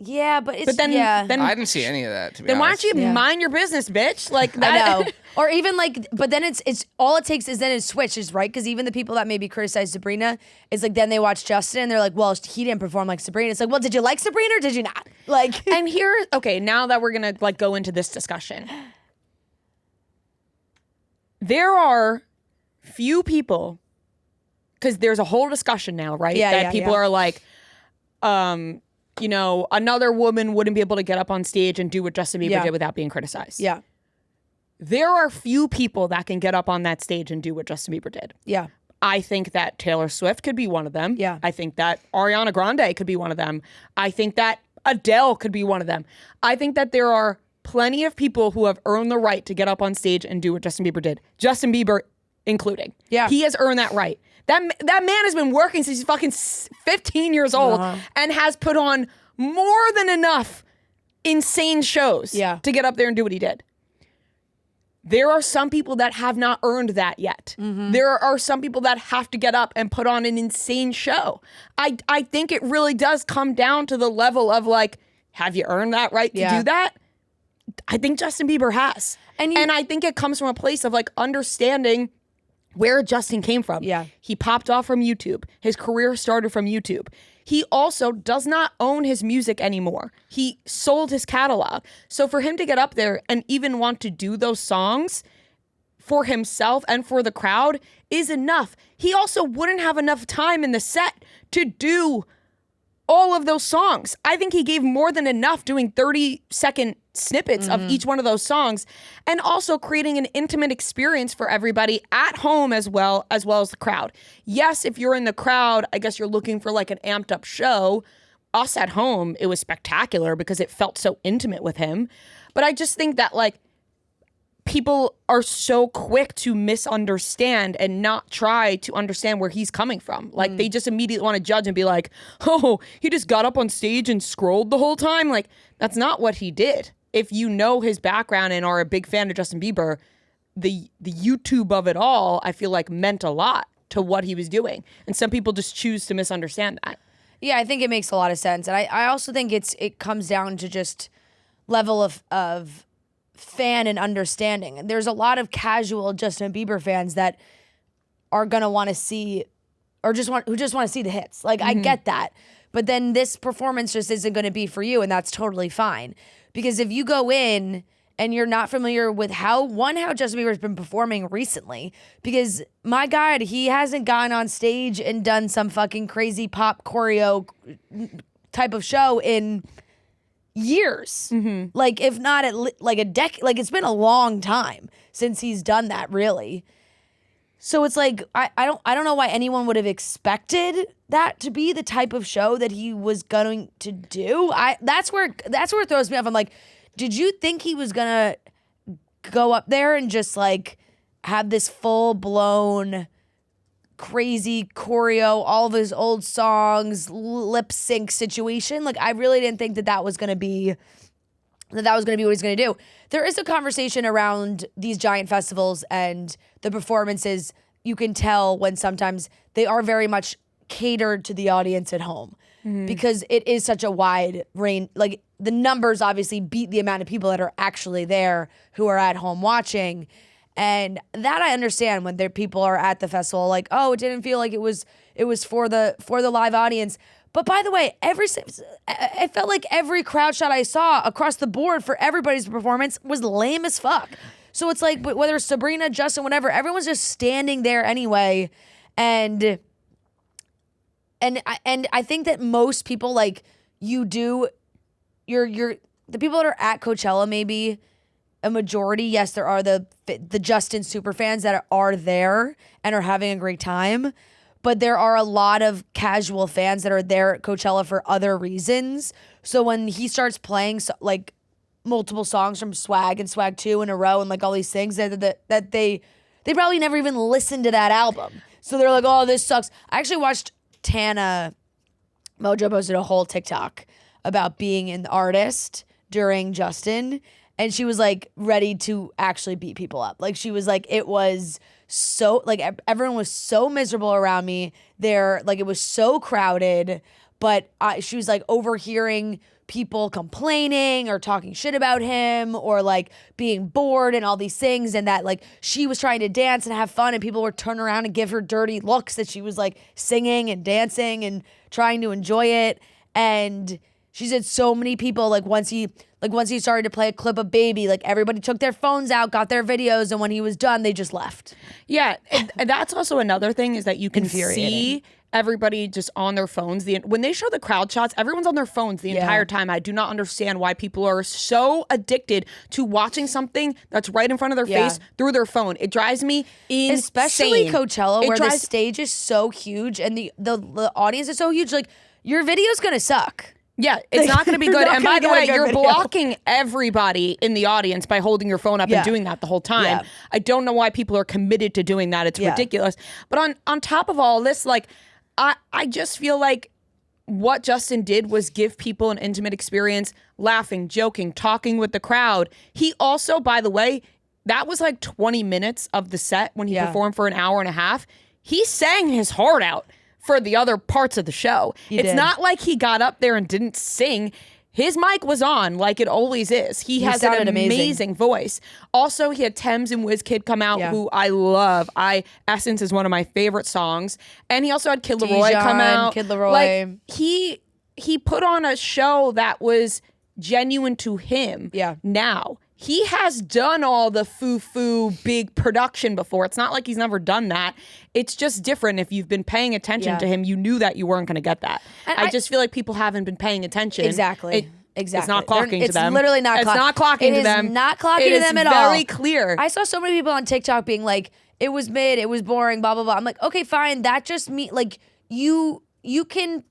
B: yeah, but it's
A: then
C: I didn't see any of that, to be honest.
A: Then why don't you mind your business, bitch? Like that.
B: I know. Or even like, but then it's all it takes is then it switches, right? Because even the people that maybe criticize Sabrina, is like then they watch Justin and they're like, well, he didn't perform like Sabrina. It's like, well, did you like Sabrina or did you not? Like,
A: and here, okay, now that we're gonna like go into this discussion, there are few people, because there's a whole discussion now, right? That people are like, you know, another woman wouldn't be able to get up on stage and do what Justin Bieber did without being criticized.
B: Yeah.
A: There are few people that can get up on that stage and do what Justin Bieber did.
B: Yeah.
A: I think that Taylor Swift could be one of them.
B: Yeah.
A: I think that Ariana Grande could be one of them. I think that Adele could be one of them. I think that there are plenty of people who have earned the right to get up on stage and do what Justin Bieber did. Justin Bieber including.
B: Yeah.
A: He has earned that right. That man has been working since he's fucking 15 years old and has put on more than enough insane shows to get up there and do what he did. There are some people that have not earned that yet. Mm-hmm. There are some people that have to get up and put on an insane show. I think it really does come down to the level of like, have you earned that right to do that? I think Justin Bieber has. And I think it comes from a place of like understanding where Justin came from.
B: Yeah.
A: He popped off from YouTube. His career started from YouTube. He also does not own his music anymore. He sold his catalog. So for him to get up there and even want to do those songs for himself and for the crowd is enough. He also wouldn't have enough time in the set to do all of those songs. I think he gave more than enough doing 30-second snippets of each one of those songs, and also creating an intimate experience for everybody at home as well as the crowd. Yes, if you're in the crowd, I guess you're looking for like an amped up show. Us at home, it was spectacular because it felt so intimate with him. But I just think that like people are so quick to misunderstand and not try to understand where he's coming from. Like they just immediately want to judge and be like, oh, he just got up on stage and scrolled the whole time. Like that's not what he did. If you know his background and are a big fan of Justin Bieber, the YouTube of it all, I feel like meant a lot to what he was doing. And some people just choose to misunderstand that.
B: Yeah, I think it makes a lot of sense. And I also think it comes down to just level of fan and understanding. And there's a lot of casual Justin Bieber fans that are gonna want to see, or who just want to see the hits. Like I get that, but then this performance just isn't going to be for you, and that's totally fine. Because if you go in and you're not familiar with how Justin Bieber's been performing recently, because my God, he hasn't gone on stage and done some fucking crazy pop choreo type of show in years. Like if not like a decade, like it's been a long time since he's done that, really. So it's like I don't know why anyone would have expected that to be the type of show that he was going to do. That's where it throws me off. I'm like, did you think he was gonna go up there and just like have this full blown crazy choreo, all of his old songs, lip sync situation? Like I really didn't think that was gonna be what he's gonna do. There is a conversation around these giant festivals and the performances. You can tell when sometimes they are very much catered to the audience at home because it is such a wide range. Like the numbers obviously beat the amount of people that are actually there who are at home watching. And that I understand when people are at the festival, like, oh, it didn't feel like it was for the live audience. But by the way, it felt like every crowd shot I saw across the board for everybody's performance was lame as fuck. So it's like, whether it's Sabrina, Justin, whatever, everyone's just standing there anyway. And I think that most people, like, the people that are at Coachella, maybe a majority, yes, there are the Justin super fans that are there and are having a great time. But there are a lot of casual fans that are there at Coachella for other reasons. So when he starts playing like multiple songs from Swag and Swag 2 in a row and like all these things that they probably never even listened to that album. So they're like, oh, this sucks. I actually watched Tana Mojo posted a whole TikTok about being an artist during Justin. And she was like ready to actually beat people up. Like she was like, it was so, like, everyone was so miserable around me there. Like, it was so crowded, but she was like overhearing people complaining or talking shit about him or like being bored and all these things. And that like she was trying to dance and have fun and people were turning around and give her dirty looks that she was like singing and dancing and trying to enjoy it. And she said so many people, like once he started to play a clip of Baby, like everybody took their phones out, got their videos, and when he was done, they just left.
A: Yeah, and that's also another thing is that you can see everybody just on their phones. When they show the crowd shots, everyone's on their phones the entire time. I do not understand why people are so addicted to watching something that's right in front of their face through their phone. It drives me insane.
B: Especially Coachella, where the stage is so huge and the audience is so huge. Like, your video's gonna suck.
A: Yeah, it's not going to be good. And by the way, you're blocking everybody in the audience by holding your phone up and doing that the whole time. Yeah. I don't know why people are committed to doing that. It's ridiculous. But on top of all this, like, I just feel like what Justin did was give people an intimate experience, laughing, joking, talking with the crowd. He also, by the way, that was like 20 minutes of the set when he performed for an hour and a half. He sang his heart out for the other parts of the show. It's not like he got up there and didn't sing. His mic was on like it always is. He has an amazing voice. Also, he had Thames and WizKid come out, who I love. Essence is one of my favorite songs. And he also had Kid Laroi come out.
B: Kid Laroi.
A: Like, he put on a show that was genuine to him.
B: Yeah.
A: Now, he has done all the foo-foo big production before. It's not like he's never done that. It's just different. If you've been paying attention to him, you knew that you weren't going to get that. And I just feel like people haven't been paying attention.
B: Exactly.
A: It's not clocking to them.
B: It's literally not.
A: It's not clocking to them.
B: It is not clocking to them at all.
A: It is very clear.
B: I saw so many people on TikTok being like, "It was mid. It was boring. Blah blah blah." I'm like, okay, fine. That just means like you can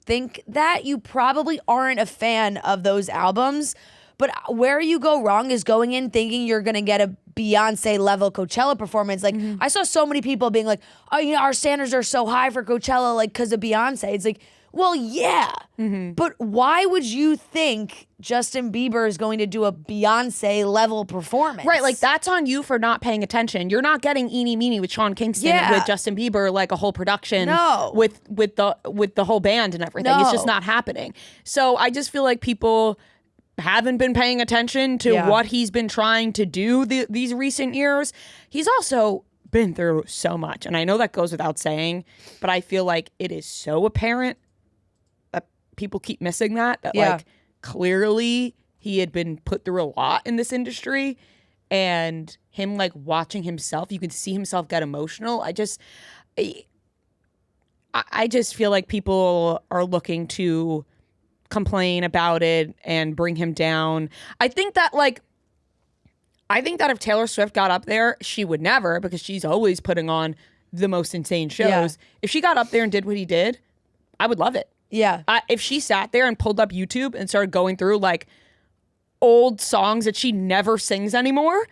B: think that you probably aren't a fan of those albums. But where you go wrong is going in thinking you're going to get a Beyonce level Coachella performance. Like, I saw so many people being like, oh, you know, our standards are so high for Coachella, like, because of Beyonce. It's like, well, yeah. But why would you think Justin Bieber is going to do a Beyonce level performance?
A: Right, like, that's on you for not paying attention. You're not getting Eenie Meenie with Sean Kingston with Justin Bieber, like a whole production with the whole band and everything. It's just not happening. So I just feel like people haven't been paying attention to what he's been trying to do these recent years. He's also been through so much. And I know that goes without saying, but I feel like it is so apparent that people keep missing that like, clearly he had been put through a lot in this industry. And him, like, watching himself, you can see himself get emotional. I just feel like people are looking to complain about it and bring him down. I think that if Taylor Swift got up there, she would never, because she's always putting on the most insane shows. Yeah. If she got up there and did what he did, I would love it.
B: Yeah.
A: If she sat there and pulled up YouTube and started going through like old songs that she never sings anymore,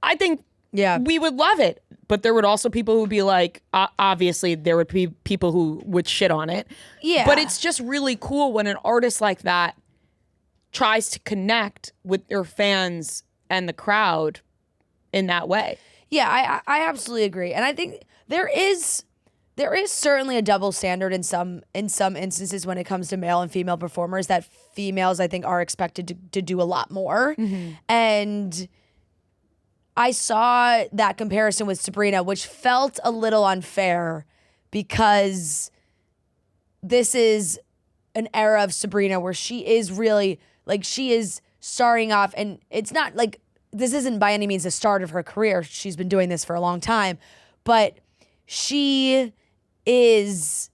A: I think we would love it. But there would also people who would be like, obviously there would be people who would shit on it. Yeah. But it's just really cool when an artist like that tries to connect with their fans and the crowd in that way.
B: Yeah, I absolutely agree. And I think there is certainly a double standard in some instances when it comes to male and female performers, that females, I think, are expected to do a lot more. And I saw that comparison with Sabrina, which felt a little unfair because this is an era of Sabrina where she is really, like, she is starting off, and it's not like, this isn't by any means the start of her career. She's been doing this for a long time, but she is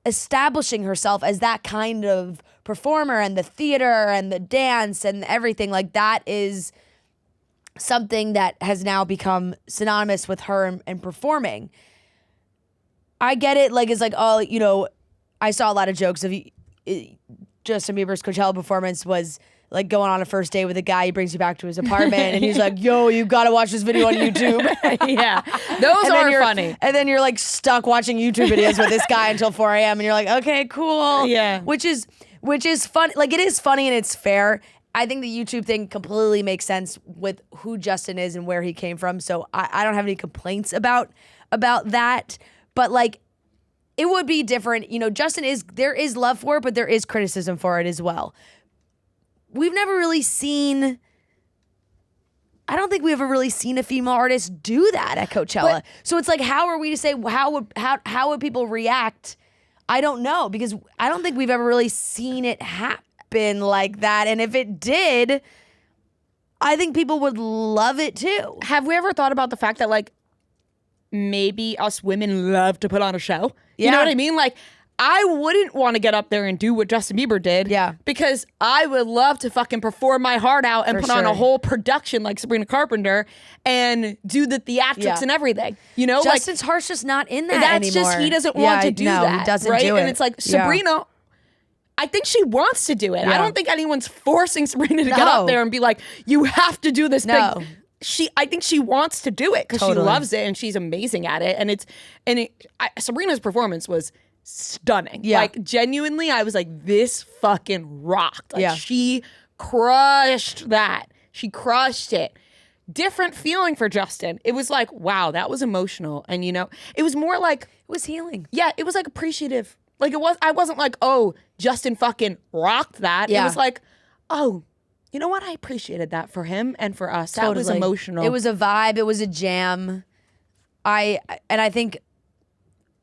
B: establishing herself as that kind of performer, and the theater and the dance and everything. Like, that is something that has now become synonymous with her and performing. I get it. Like, it's like, oh, you know, I saw a lot of jokes of Justin Bieber's Coachella performance was like going on a first date with a guy. He brings you back to his apartment and he's like, yo, you got to watch this video on YouTube.
A: Yeah. Those are funny.
B: And then you're like stuck watching YouTube videos with this guy until 4 a.m. and you're like, okay, cool.
A: Yeah.
B: Which is fun. Like, it is funny and it's fair. I think the YouTube thing completely makes sense with who Justin is and where he came from. So I don't have any complaints about that. But like, it would be different. You know, there is love for it, but there is criticism for it as well. We've never really seen, I don't think we've ever really seen a female artist do that at Coachella. So it's like, how are we to say, how would people react? I don't know, because I don't think we've ever really seen it happen like that. And if it did, I think people would love it too.
A: Have we ever thought about the fact that, like, maybe us women love to put on a show?
B: Yeah.
A: You know what I mean? Like, I wouldn't want to get up there and do what Justin Bieber did.
B: Yeah.
A: Because I would love to fucking perform my heart out and put on a whole production like Sabrina Carpenter and do the theatrics and everything. You know?
B: Justin's heart's just not in that
A: that's
B: anymore.
A: just, he doesn't want to do that.
B: He doesn't
A: right?
B: do it.
A: And it's like, Sabrina, I think she wants to do it.
B: Yeah.
A: I don't think anyone's forcing Sabrina to get up there and be like, you have to do this thing. I think she wants to do it because she loves it and she's amazing at it. And Sabrina's performance was stunning.
B: Yeah.
A: Like, genuinely, I was like, this fucking rocked. Like, she crushed that. She crushed it. Different feeling for Justin. It was like, wow, that was emotional. And, you know, it was more like,
B: it was healing.
A: Yeah, it was like appreciative. Like, I wasn't like, oh, Justin fucking rocked that.
B: Yeah.
A: It was like, oh, you know what? I appreciated that for him and for us. That was emotional.
B: It was a vibe. It was a jam. I think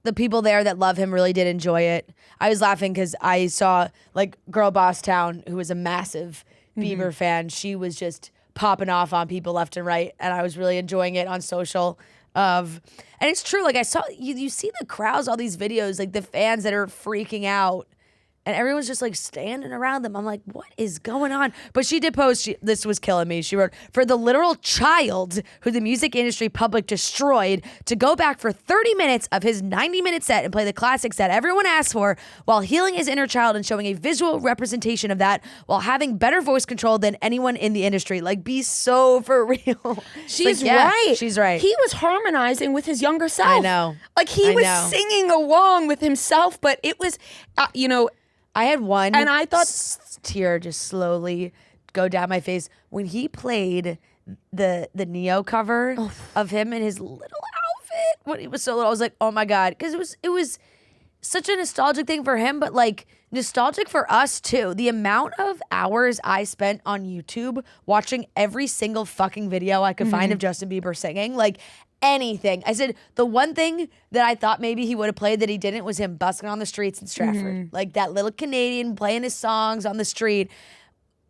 B: the people there that love him really did enjoy it. I was laughing because I saw, like, Girl Boss Town, who was a massive Bieber fan. She was just popping off on people left and right, and I was really enjoying it on social. And it's true. Like, I saw you see the crowds, all these videos, like the fans that are freaking out. And everyone's just like standing around them. I'm like, what is going on? But she did post, this was killing me. She wrote, for the literal child who the music industry public destroyed to go back for 30 minutes of his 90-minute set and play the classics that everyone asked for while healing his inner child and showing a visual representation of that while having better voice control than anyone in the industry. Like, be so for real.
A: She's right.
B: She's right.
A: He was harmonizing with his younger self.
B: I know.
A: Like, he was singing along with himself, but it was, you know,
B: I had one,
A: and I thought
B: tear just slowly go down my face when he played the Neo cover of him in his little outfit when he was so little. I was like, oh my god, because it was such a nostalgic thing for him, but like nostalgic for us too. The amount of hours I spent on YouTube watching every single fucking video I could find of Justin Bieber singing, like. Anything. I said the one thing that I thought maybe he would have played that he didn't was him busking on the streets in Stratford. Like that little Canadian playing his songs on the street.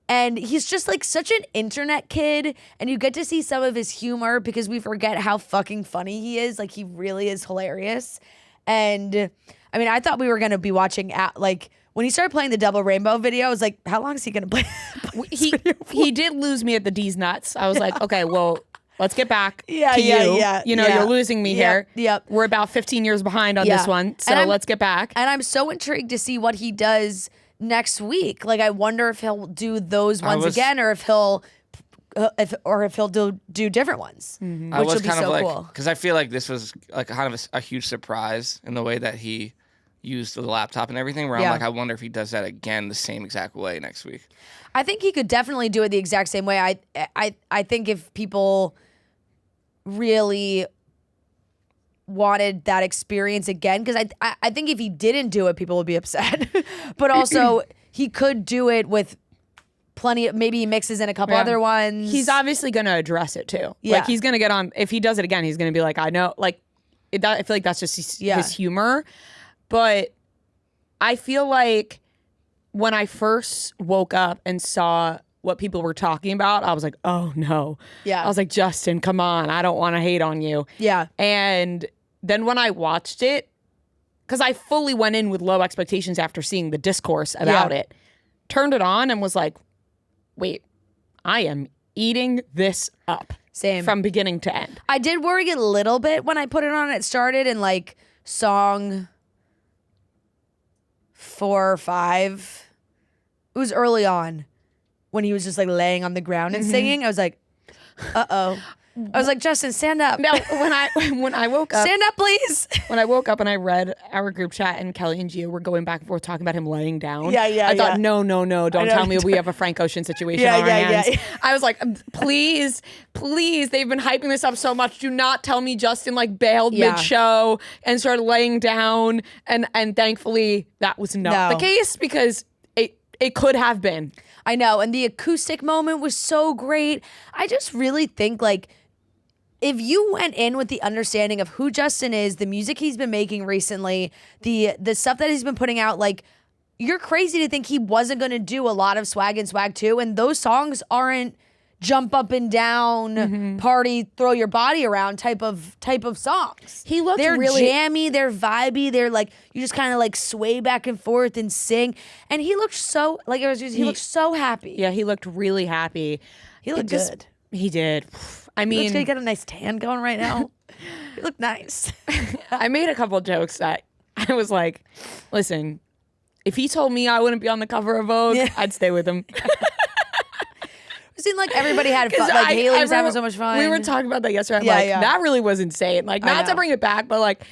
B: And he's just like such an internet kid. And you get to see some of his humor because we forget how fucking funny he is. Like, he really is hilarious. And I mean, I thought we were going to be watching like when he started playing the Double Rainbow video, I was like, how long is he going to play?
A: He did lose me at the D's nuts. I was like, okay, well, let's get back to you. You know, you're losing me here.
B: Yep.
A: We're about 15 years behind on this one, so let's get back.
B: And I'm so intrigued to see what he does next week. Like, I wonder if he'll do those ones again, or if he'll do different ones, which would be so cool.
C: Because I feel like this was like kind of a huge surprise in the way that he used the laptop and everything. Where I'm like, I wonder if he does that again the same exact way next week.
B: I think he could definitely do it the exact same way. I think if people really wanted that experience again, because I think if he didn't do it, people would be upset. But also, he could do it with plenty of, maybe he mixes in a couple other ones.
A: He's obviously going to address it too.
B: Yeah.
A: Like, he's going to get on, if he does it again, he's going to be like, I know, like, I feel like that's just his humor. But I feel like when I first woke up and saw what people were talking about, I was like, oh no.
B: Yeah.
A: I was like, Justin, come on. I don't want to hate on you.
B: Yeah.
A: And then when I watched it, because I fully went in with low expectations after seeing the discourse about it, turned it on and was like, wait, I am eating this up.
B: Same.
A: From beginning to end.
B: I did worry a little bit when I put it on. It started in like song 4 or 5. It was early on when he was just like laying on the ground and singing. I was like, uh-oh. I was like, Justin, stand up.
A: No, when I woke up.
B: Stand up, please.
A: When I woke up and I read our group chat and Kelly and Gio were going back and forth talking about him laying down.
B: Yeah.
A: I thought, no, don't tell me we have a Frank Ocean situation on our hands.
B: Yeah.
A: I was like, please, they've been hyping this up so much. Do not tell me Justin like bailed mid-show and started laying down. And thankfully that was not the case because it could have been.
B: I know. And the acoustic moment was so great. I just really think like, if you went in with the understanding of who Justin is, the music he's been making recently, the stuff that he's been putting out, like, you're crazy to think he wasn't going to do a lot of Swag and Swag 2. And those songs aren't jump up and down, party, throw your body around type of songs. They're
A: really
B: jammy, they're vibey, they're like, you just kind of like sway back and forth and sing. And he looked so, like he looked so happy.
A: Yeah, he looked really happy.
B: He looked good.
A: He did. I mean,
B: looks like he got a nice tan going right now. He looked nice.
A: I made a couple jokes that I was like, listen, if he told me I wouldn't be on the cover of Vogue, I'd stay with him.
B: It seemed like everybody had fun. Like Haley was having so much fun.
A: We were talking about that yesterday. That really was insane. Like, not to bring it back, but like,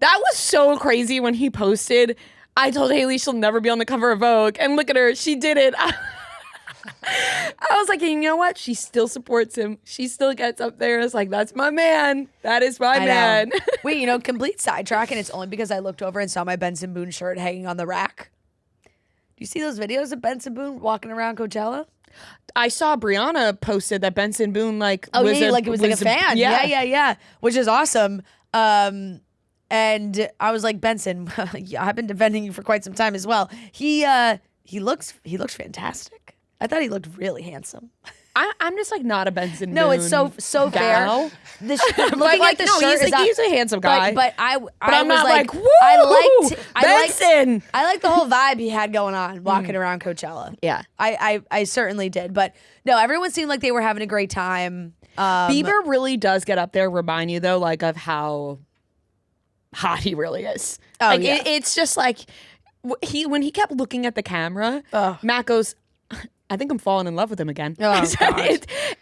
A: that was so crazy when he posted, I told Haley she'll never be on the cover of Vogue. And look at her, she did it. I was like, you know what? She still supports him. She still gets up there. It's like, that's my man. That is my man.
B: Wait, complete sidetrack, and it's only because I looked over and saw my Benson Boone shirt hanging on the rack. Do you see those videos of Benson Boone walking around Coachella?
A: I saw Brianna posted that Benson Boone it
B: was like a fan. Yeah. Which is awesome. And I was like, Benson, I've been defending you for quite some time as well. He looks fantastic. I thought he looked really handsome.
A: I'm just like not a Benson Boone.
B: No, it's so fair. Looking at the shirt,
A: he's a handsome guy.
B: But I'm
A: not like, woo, Benson.
B: I liked the whole vibe he had going on walking around Coachella.
A: Yeah,
B: I certainly did. But no, everyone seemed like they were having a great time.
A: Bieber really does get up there. Remind you though, like of how hot he really is.
B: Oh,
A: like
B: yeah.
A: It's just like when he kept looking at the camera. Matt goes, I think I'm falling in love with him again.
B: Oh,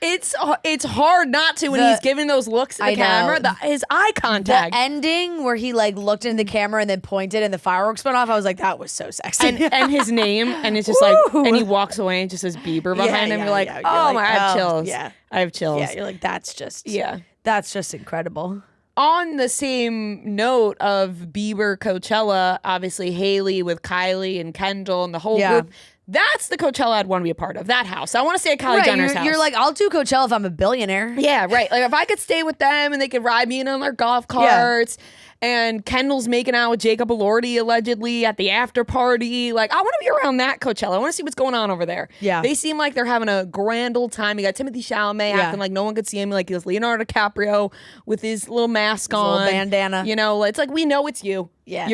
A: it's hard not to when he's giving those looks at the camera. His eye contact.
B: The ending where he like looked into the camera and then pointed and the fireworks went off. I was like, that was so sexy.
A: And his name, and it's just like, and he walks away and just says Bieber behind him. You're like, I have chills.
B: Yeah,
A: I have chills.
B: Yeah, you're like, that's just incredible.
A: On the same note of Bieber Coachella, obviously Haley with Kylie and Kendall and the whole group. That's the Coachella I'd want to be a part of. That house. I want to stay at Kylie Jenner's house.
B: You're like, I'll do Coachella if I'm a billionaire.
A: Yeah, right. Like if I could stay with them and they could ride me in on their golf carts. And Kendall's making out with Jacob Elordi allegedly at the after party. Like, I want to be around that Coachella. I want to see what's going on over there.
B: Yeah.
A: They seem like they're having a grand old time. You got Timothée Chalamet acting like no one could see him. Like, he was Leonardo DiCaprio with his little mask on.
B: Little bandana.
A: It's like, we know it's you.
B: Yeah.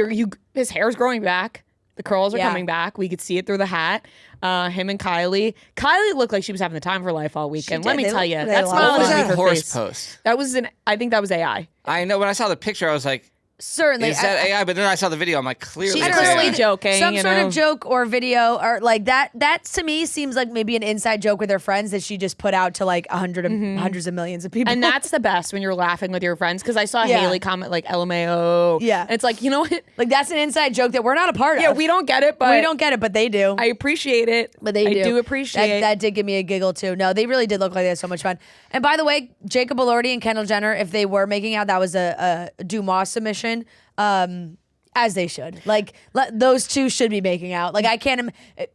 A: His hair's growing back. The curls are coming back. We could see it through the hat. Him and Kylie. Kylie looked like she was having the time of her life all weekend. Let me tell you. That smile
C: was
A: on her
C: that horse
A: face.
C: post?
A: I think that was AI.
C: I know. When I saw the picture, I was like,
B: certainly.
C: Is that AI? But then I saw the video. I'm like, clearly
A: She's
C: it's
A: clearly
C: AI.
A: joking.
B: Some sort of joke or video or like that. That to me seems like maybe an inside joke with her friends that she just put out to like hundreds of millions of people.
A: And that's the best when you're laughing with your friends. Because I saw Haley comment like LMAO.
B: Yeah.
A: And it's like, you know what?
B: Like that's an inside joke that we're not a part of.
A: Yeah, we don't get it, but
B: they do.
A: I appreciate it.
B: But they do.
A: I do appreciate
B: that did give me a giggle too. No, they really did look like they had so much fun. And by the way, Jacob Elordi and Kendall Jenner, if they were making out, that was a Dumas submission. As they should. Like, those two should be making out. Like, I can't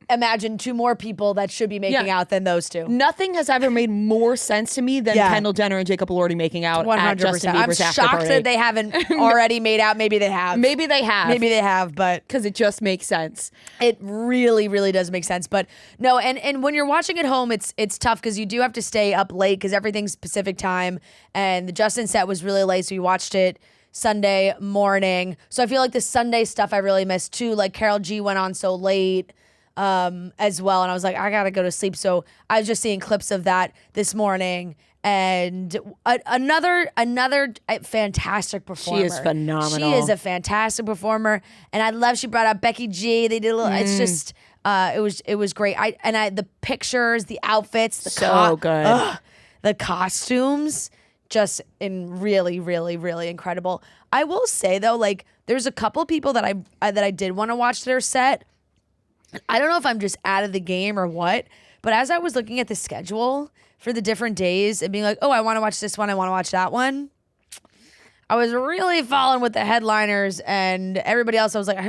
B: imagine two more people that should be making out than those two.
A: Nothing has ever made more sense to me than Kendall Jenner and Jacob Elordi making out 100%. At Justin Bieber's after party.
B: I'm shocked that they haven't already made out. Maybe they have.
A: Maybe they have,
B: but
A: because it just makes sense.
B: It really, really does make sense. But no, and when you're watching at home, it's tough because you do have to stay up late because everything's Pacific time. And the Justin set was really late, so we watched it Sunday morning. So I feel like the Sunday stuff I really missed too. Like Karol G went on so late as well. And I was like, I gotta go to sleep. So I was just seeing clips of that this morning. And another fantastic performer.
A: She is phenomenal.
B: She is a fantastic performer. And I love she brought out Becky G. They did a little, it's just, it was great. The pictures, the outfits, the costumes, just really, really, really incredible. I will say though, like there's a couple of people that I did want to watch their set. I don't know if I'm just out of the game or what, but as I was looking at the schedule for the different days and being like, oh, I want to watch this one, I want to watch that one, I was really following with the headliners and everybody else. I was like, I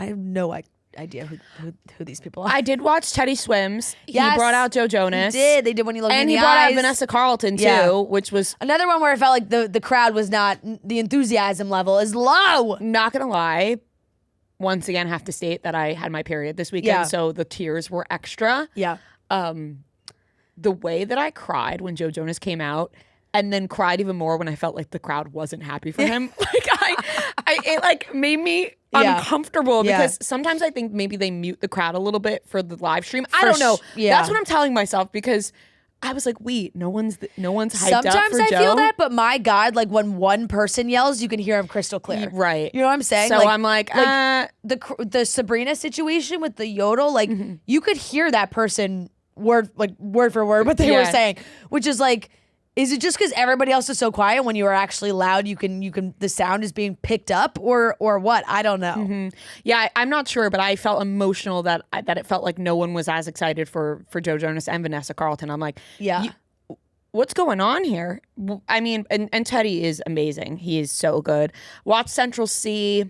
B: have no idea who these people are.
A: I did watch Teddy Swims.
B: Yes,
A: he brought out Joe Jonas.
B: He did. They did When You Look in the Eyes.
A: And he brought out Vanessa Carlton too, which was
B: another one where I felt like the crowd was not, the enthusiasm level is low.
A: Not gonna lie, once again have to state that I had my period this weekend, so the tears were extra.
B: Yeah.
A: The way that I cried when Joe Jonas came out, and then cried even more when I felt like the crowd wasn't happy for him. It like made me uncomfortable because sometimes I think maybe they mute the crowd a little bit for the live stream. I don't know. That's what I'm telling myself because I was like, wait, no one's hyped up for
B: Sometimes I
A: Joe?
B: feel that, but my God, like when one person yells, you can hear him crystal clear.
A: Right.
B: You know what I'm saying?
A: So I'm like
B: the Sabrina situation with the yodel, like you could hear that person word for word what they were saying, which is like, is it just because everybody else is so quiet when you are actually loud, you can the sound is being picked up or what? I don't know.
A: Mm-hmm. Yeah, I'm not sure, but I felt emotional that it felt like no one was as excited for Joe Jonas and Vanessa Carlton. I'm like, what's going on here? I mean, and Teddy is amazing. He is so good. Watch Central C.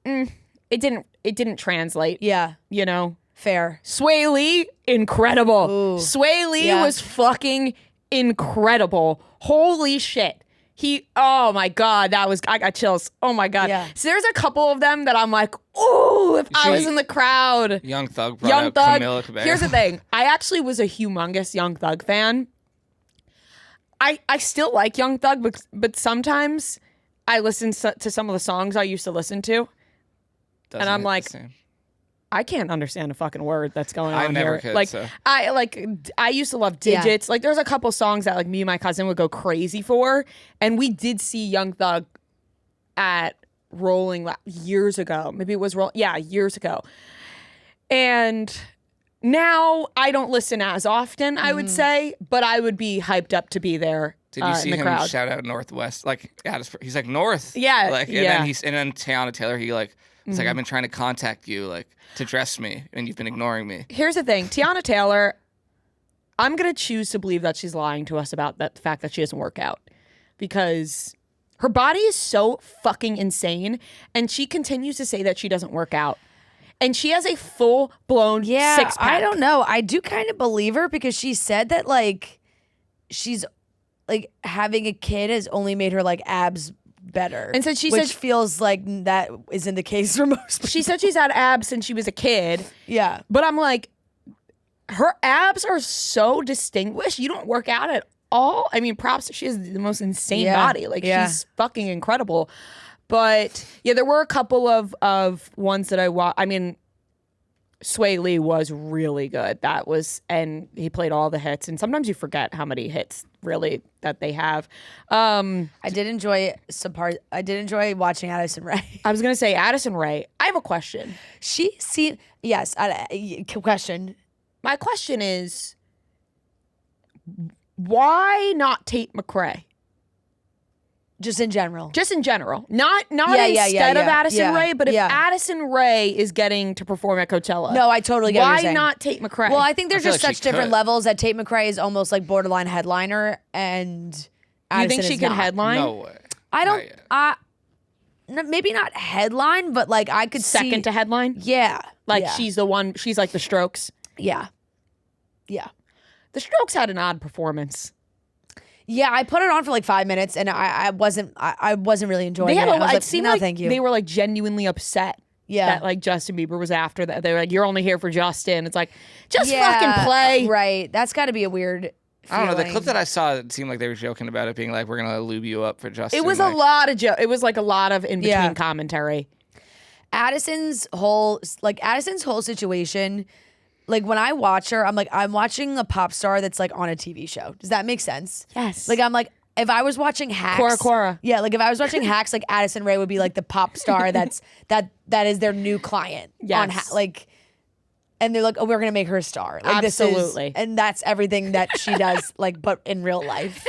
A: It didn't translate.
B: Yeah.
A: You know?
B: Fair.
A: Sway Lee, incredible.
B: Ooh.
A: Sway Lee was fucking incredible. Holy shit. Oh my God, I got chills. Oh my God. Yeah. So there's a couple of them that I'm like, ooh, if I was in the crowd.
C: Young Thug brought out Camila Cabello.
A: Here's the thing. I actually was a humongous Young Thug fan. I still like Young Thug, but sometimes I listen to some of the songs I used to listen to. And I'm like, I can't understand a fucking word that's going on
C: never
A: here.
C: could,
A: like,
C: so.
A: I used to love Digits. Like, there's a couple songs that like me and my cousin would go crazy for, and we did see Young Thug at Rolling years ago. Maybe it was years ago. And now I don't listen as often, I would say, but I would be hyped up to be there.
C: Did you see
A: in the
C: him
A: crowd.
C: shout out Northwest? Like, he's like North.
A: Yeah,
C: like, and then Tiana Taylor, he like. It's like, I've been trying to contact you, like, to dress me, and you've been ignoring me.
A: Here's the thing. Tiana Taylor, I'm going to choose to believe that she's lying to us about the fact that she doesn't work out. Because her body is so fucking insane, and she continues to say that she doesn't work out. And she has a full-blown six-pack.
B: I don't know. I do kind of believe her because she said that, like, she's, like, having a kid has only made her, like, abs better.
A: And so she
B: which
A: said,
B: feels like that isn't the case for most people.
A: She said she's had abs since she was a kid.
B: Yeah.
A: But I'm like, her abs are so distinguished. You don't work out at all. I mean, props. She has the most insane body. Like, she's fucking incredible. But yeah, there were a couple of ones that I watched. I mean, Sway Lee was really good. And he played all the hits. And sometimes you forget how many hits really that they have.
B: I did enjoy some part. I did enjoy watching Addison Rae.
A: I was gonna say Addison Rae. I have a question.
B: Question.
A: My question is, why not Tate McRae?
B: Just in general.
A: Not instead of Addison Rae, but if Addison Rae is getting to perform at Coachella.
B: No, I totally get what you're saying.
A: Why not Tate McRae?
B: Well, I think there's just such different levels that Tate McRae is almost like borderline headliner and Addison
A: you think she
B: is
A: could
B: not.
A: headline?
C: No way.
B: I don't. maybe not headline, but like I could see
A: second to headline.
B: Yeah,
A: Like
B: yeah.
A: she's the one. She's like the Strokes.
B: Yeah.
A: The Strokes had an odd performance.
B: Yeah, I put it on for like 5 minutes, and I wasn't really enjoying
A: They
B: it.
A: had
B: I was
A: it
B: like,
A: seemed
B: no,
A: like
B: thank you.
A: they were like genuinely upset.
B: Yeah.
A: That like Justin Bieber was after that. They were like, "You're only here for Justin." It's like, just fucking play.
B: Right. That's got to be a weird.
C: I don't know. The
B: feeling.
C: clip that I saw, it seemed like they were joking about it being like, "We're gonna lube you up for Justin."
A: It was
C: like,
A: a lot of it was like a lot of in between
B: Yeah.
A: commentary.
B: Addison's whole situation. Like when I watch her, I'm like, I'm watching a pop star that's like on a TV show. Does that make sense?
A: Yes.
B: Like I'm like, if I was watching Hacks,
A: Cora.
B: Yeah, like if I was watching Hacks, like Addison Rae would be like the pop star that is their new client.
A: Yes.
B: And they're like, oh, we're gonna make her a star. Like,
A: Absolutely.
B: and that's everything that she does, like, but in real life.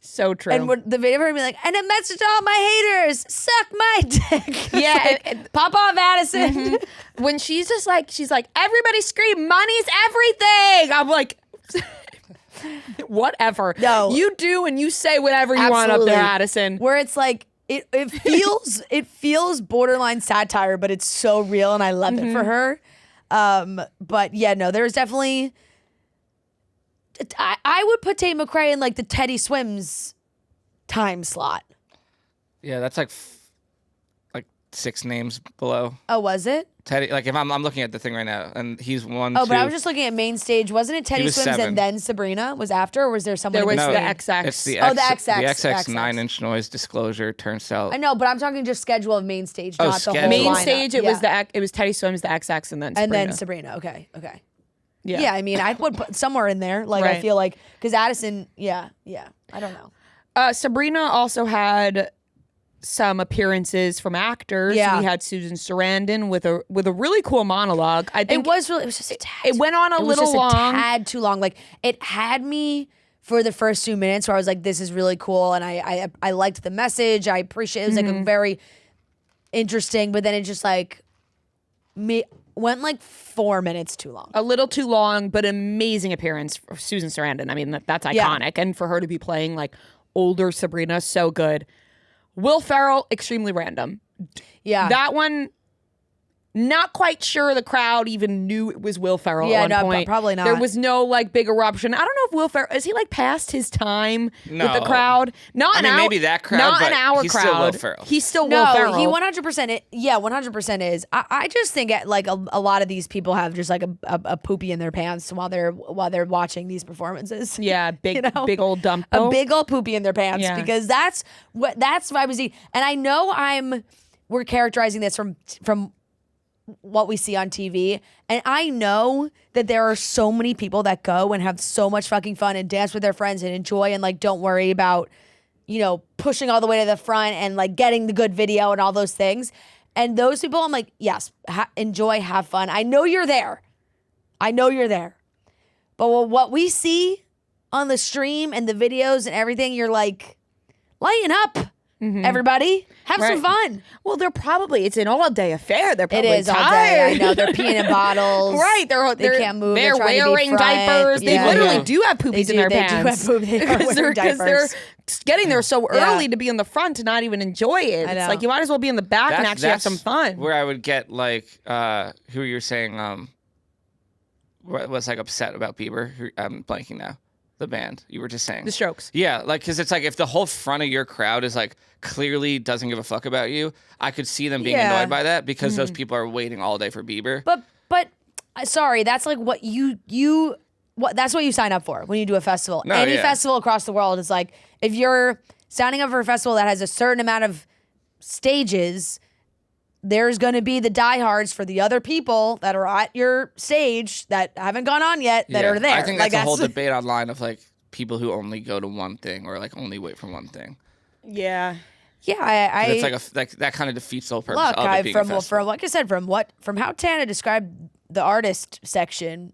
A: So true.
B: And the video of her being like, and a message to all my haters, suck my dick.
A: Yeah,
B: Like, pop off, Addison.
A: Mm-hmm. When she's like, everybody scream, money's everything. I'm like, whatever.
B: No.
A: You do and you say whatever you want up
B: Absolutely.
A: there, Addison.
B: Where it's like, it feels borderline satire, but it's so real, and I love it for her. But yeah, no, there's definitely. I would put Tate McRae in like the Teddy Swims time slot.
C: Yeah, that's like 6 names below
B: Oh, was it?
C: Teddy. Like if I'm looking at the thing right now, and he's 1,
B: Oh,
C: 2.
B: but I was just looking at main stage. Wasn't it Teddy
C: was
B: Swims
C: 7.
B: and then Sabrina was after, or was there someone?
A: There
B: in
A: was
B: between?
A: the XX.
C: It's the
B: Oh, the
C: XX.
B: XX.
C: The XX
B: XX.
C: 9-inch noise disclosure turnstile.
B: I know, but I'm talking just schedule of main stage,
C: Oh,
B: not the
C: schedule.
B: whole
A: Main
B: lineup.
A: stage, it was
B: Yeah.
A: it was Teddy Swims, the XX, and then Sabrina.
B: and then Sabrina. Okay.
A: Yeah.
B: Yeah, I mean, I would put somewhere in there. Like I
A: Right.
B: feel like because Addison, yeah, I don't know.
A: Sabrina also had some appearances from actors.
B: Yeah.
A: We had Susan Sarandon with a really cool monologue. I think
B: It was just a tad.
A: it went on a
B: It was
A: little
B: just
A: long.
B: a tad too long. Like it had me for the first 2 minutes where I was like, "This is really cool," and I liked the message. I appreciate it. It was like a very interesting, but then it just like went like 4 minutes too long.
A: A little too long, but amazing appearance for Susan Sarandon. I mean, that's
B: Yeah.
A: iconic. And for her to be playing like older Sabrina, so good. Will Ferrell, extremely random.
B: Yeah,
A: That one, not quite sure the crowd even knew it was Will Ferrell
B: Yeah,
A: at one
B: no,
A: point.
B: probably not.
A: There was no like big eruption. I don't know if Will Ferrell, is he like past his time with the
C: No.
A: crowd? Not
C: I mean,
A: an
C: maybe that crowd,
A: Not
C: but
A: an our
C: he's
A: crowd.
C: still Will Ferrell.
A: He's still
B: no,
A: Will Ferrell.
B: he 100%. Yeah, 100% is. I just think like a lot of these people have just like a poopy in their pants while they're watching these performances.
A: Yeah, big
B: You know?
A: big old dump.
B: A big old poopy in their pants
A: Yeah.
B: because that's what I was eating. And I know we're characterizing this from what we see on TV. And I know that there are so many people that go and have so much fucking fun and dance with their friends and enjoy and like don't worry about, pushing all the way to the front and like getting the good video and all those things. And those people, I'm like, yes, enjoy, have fun. I know you're there. But what we see on the stream and the videos and everything, you're like, lighten up, everybody. Have some
A: Right.
B: fun.
A: Well, it's an all day affair. They're
B: It
A: probably
B: is all
A: tired.
B: day. I know. They're peeing in bottels.
A: Right,
B: They can't move.
A: They're
B: trying to be
A: wearing
B: front.
A: diapers.
B: Yeah.
A: They literally
C: Yeah.
A: do have poopies in their
B: They
A: pants.
B: do have poop. They are wearing
A: Because they're
B: diapers.
A: getting there so
B: Yeah.
A: early to be in the front to not even enjoy it.
B: I
A: It's
B: know.
A: like you might as well be in the back and actually have some fun.
C: Where I would get like who you were saying was like upset about Bieber. I'm blanking now. The band you were just saying.
A: The Strokes.
C: Yeah, like because it's like if the whole front of your crowd is like clearly doesn't give a fuck about you, I could see them being
B: Yeah.
C: annoyed by that because those people are waiting all day for Bieber.
B: But sorry, that's like what that's what you sign up for when you do a festival.
C: No,
B: Any
C: yeah.
B: festival across the world is like if you're signing up for a festival that has a certain amount of stages, there's going to be the diehards for the other people that are at your stage that haven't gone on yet that
C: Yeah,
B: are there.
C: I think
B: Like,
C: that's a whole debate online of like people who only go to one thing or like only wait for one thing.
A: Yeah.
B: Yeah,
C: It's like that kind of defeats the whole purpose
B: look.
C: of it being a festival.
B: From like I said, from how Tana described the artist section,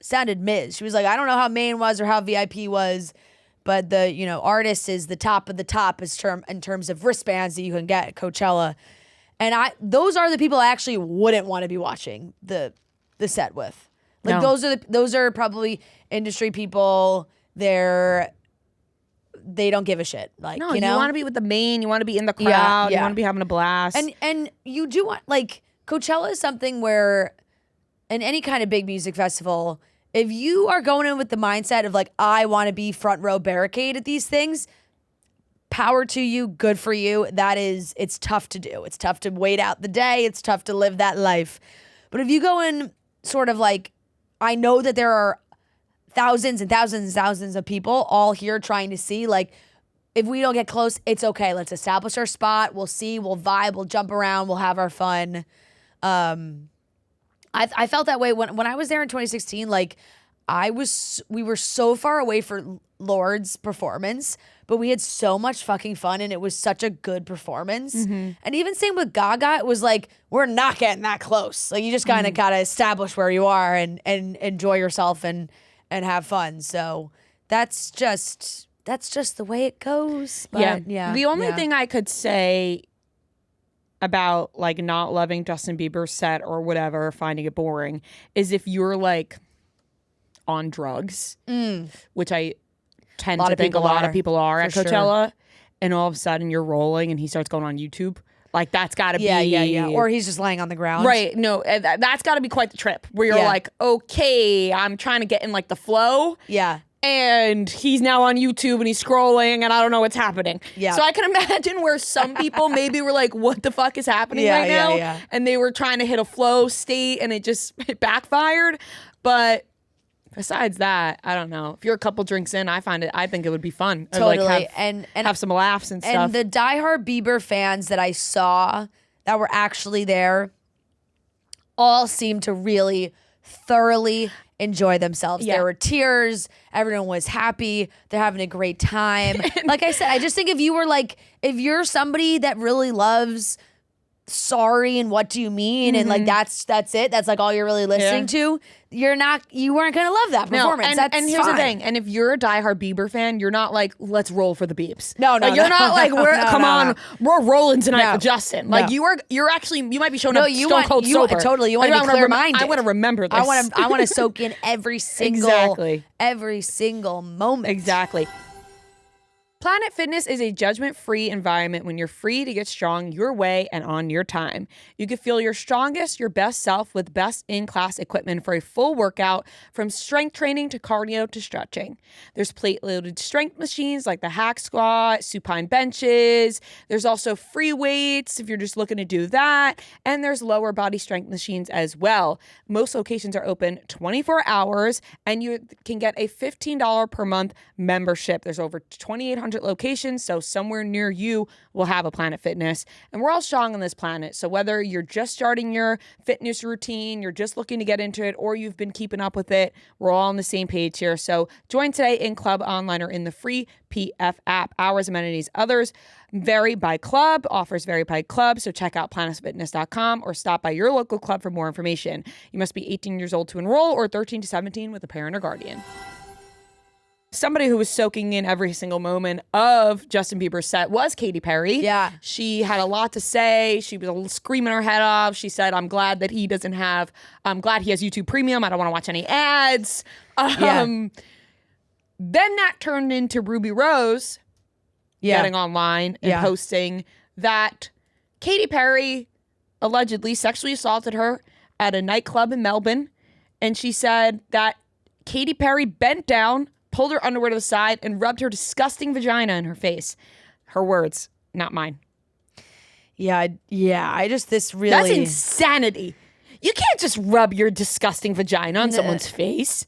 B: sounded Ms. She was like, I don't know how main was or how VIP was, but the artist is the top of the top in terms of wristbands that you can get at Coachella. And those are the people I actually wouldn't want to be watching the set with. Like
A: No.
B: those are probably industry people. They're they don't give a shit. Like,
A: No,
B: you know,
A: want to be with the main. You want to be in the crowd.
B: Yeah.
A: You want to be having a blast.
B: And you do want, like, Coachella is something where, in any kind of big music festival, if you are going in with the mindset of like, I want to be front row barricade at these things, power to you, good for you. It's tough to do. It's tough to wait out the day. It's tough to live that life. But if you go in sort of like, I know that there are thousands and thousands and thousands of people all here trying to see, like, if we don't get close, it's okay. Let's establish our spot. We'll see, we'll vibe, we'll jump around, we'll have our fun. I felt that way when I was there in 2016. Like, we were so far away for Lord's performance, but we had so much fucking fun, and it was such a good performance. Mm-hmm. And even same with Gaga, it was like, we're not getting that close. Like, you just kind of gotta establish where you are and enjoy yourself and have fun. So that's just the way it goes. But yeah.
A: The only thing I could say about like not loving Justin Bieber's set or whatever, finding it boring, is if you're like on drugs, which I tend to think a lot of people are at Coachella, and all of a sudden you're rolling and he starts going on YouTube. Like, that's got to be...
B: Yeah. Or he's just laying on the ground.
A: Right. No, that's got to be quite the trip where you're like, okay, I'm trying to get in like the flow.
B: Yeah.
A: And he's now on YouTube and he's scrolling and I don't know what's happening. Yeah. So I can imagine where some people maybe were like, what the fuck is happening right now? Yeah. And they were trying to hit a flow state and it backfired. But besides that, I don't know. If you're a couple drinks in, I think it would be fun.
B: Totally.
A: Like and have some laughs and stuff.
B: And the diehard Bieber fans that I saw that were actually there all seemed to really thoroughly enjoy themselves. There were tears. Everyone was happy. They're having a great time. Like I said, I just think if you're somebody that really loves Sorry and What Do You Mean, and like that's it. That's like all you're really listening to. You weren't gonna love that performance.
A: And here's the thing. And if you're a diehard Bieber fan, you're not like, let's roll for the Biebs.
B: No.
A: You're not like, we're rolling tonight with Justin. Like you're actually, you might be showing up stone cold sober.
B: Totally. You want to be clear minded.
A: I want to remember this.
B: I want to soak in every single moment.
A: Exactly. Planet Fitness is a judgment-free environment when you're free to get strong your way and on your time. You can feel your strongest, your best self with best in-class equipment for a full workout, from strength training to cardio to stretching. There's plate-loaded strength machines like the hack squat, supine benches. There's also free weights if you're just looking to do that. And there's lower body strength machines as well. Most locations are open 24 hours, and you can get a $15 per month membership. There's over 2,800 locations, so somewhere near you will have a Planet Fitness. And we're all strong on this planet, so whether you're just starting your fitness routine, you're just looking to get into it, or you've been keeping up with it, we're all on the same page here. So join today in club, online, or in the free PF app. Hours, amenities, others vary by club. Offers vary by club, so check out planetfitness.com or stop by your local club for more information. You must be 18 years old to enroll or 13 to 17 with a parent or guardian. Somebody who was soaking in every single moment of Justin Bieber's set was Katy Perry.
B: Yeah.
A: She had a lot to say. She was screaming her head off. She said, I'm glad he has YouTube Premium. I don't want to watch any ads. Then that turned into Ruby Rose getting online and posting that Katy Perry allegedly sexually assaulted her at a nightclub in Melbourne. And she said that Katy Perry bent down, pulled her underwear to the side, and rubbed her disgusting vagina in her face. Her words, not mine.
B: Yeah. That's
A: insanity. You can't just rub your disgusting vagina on someone's face.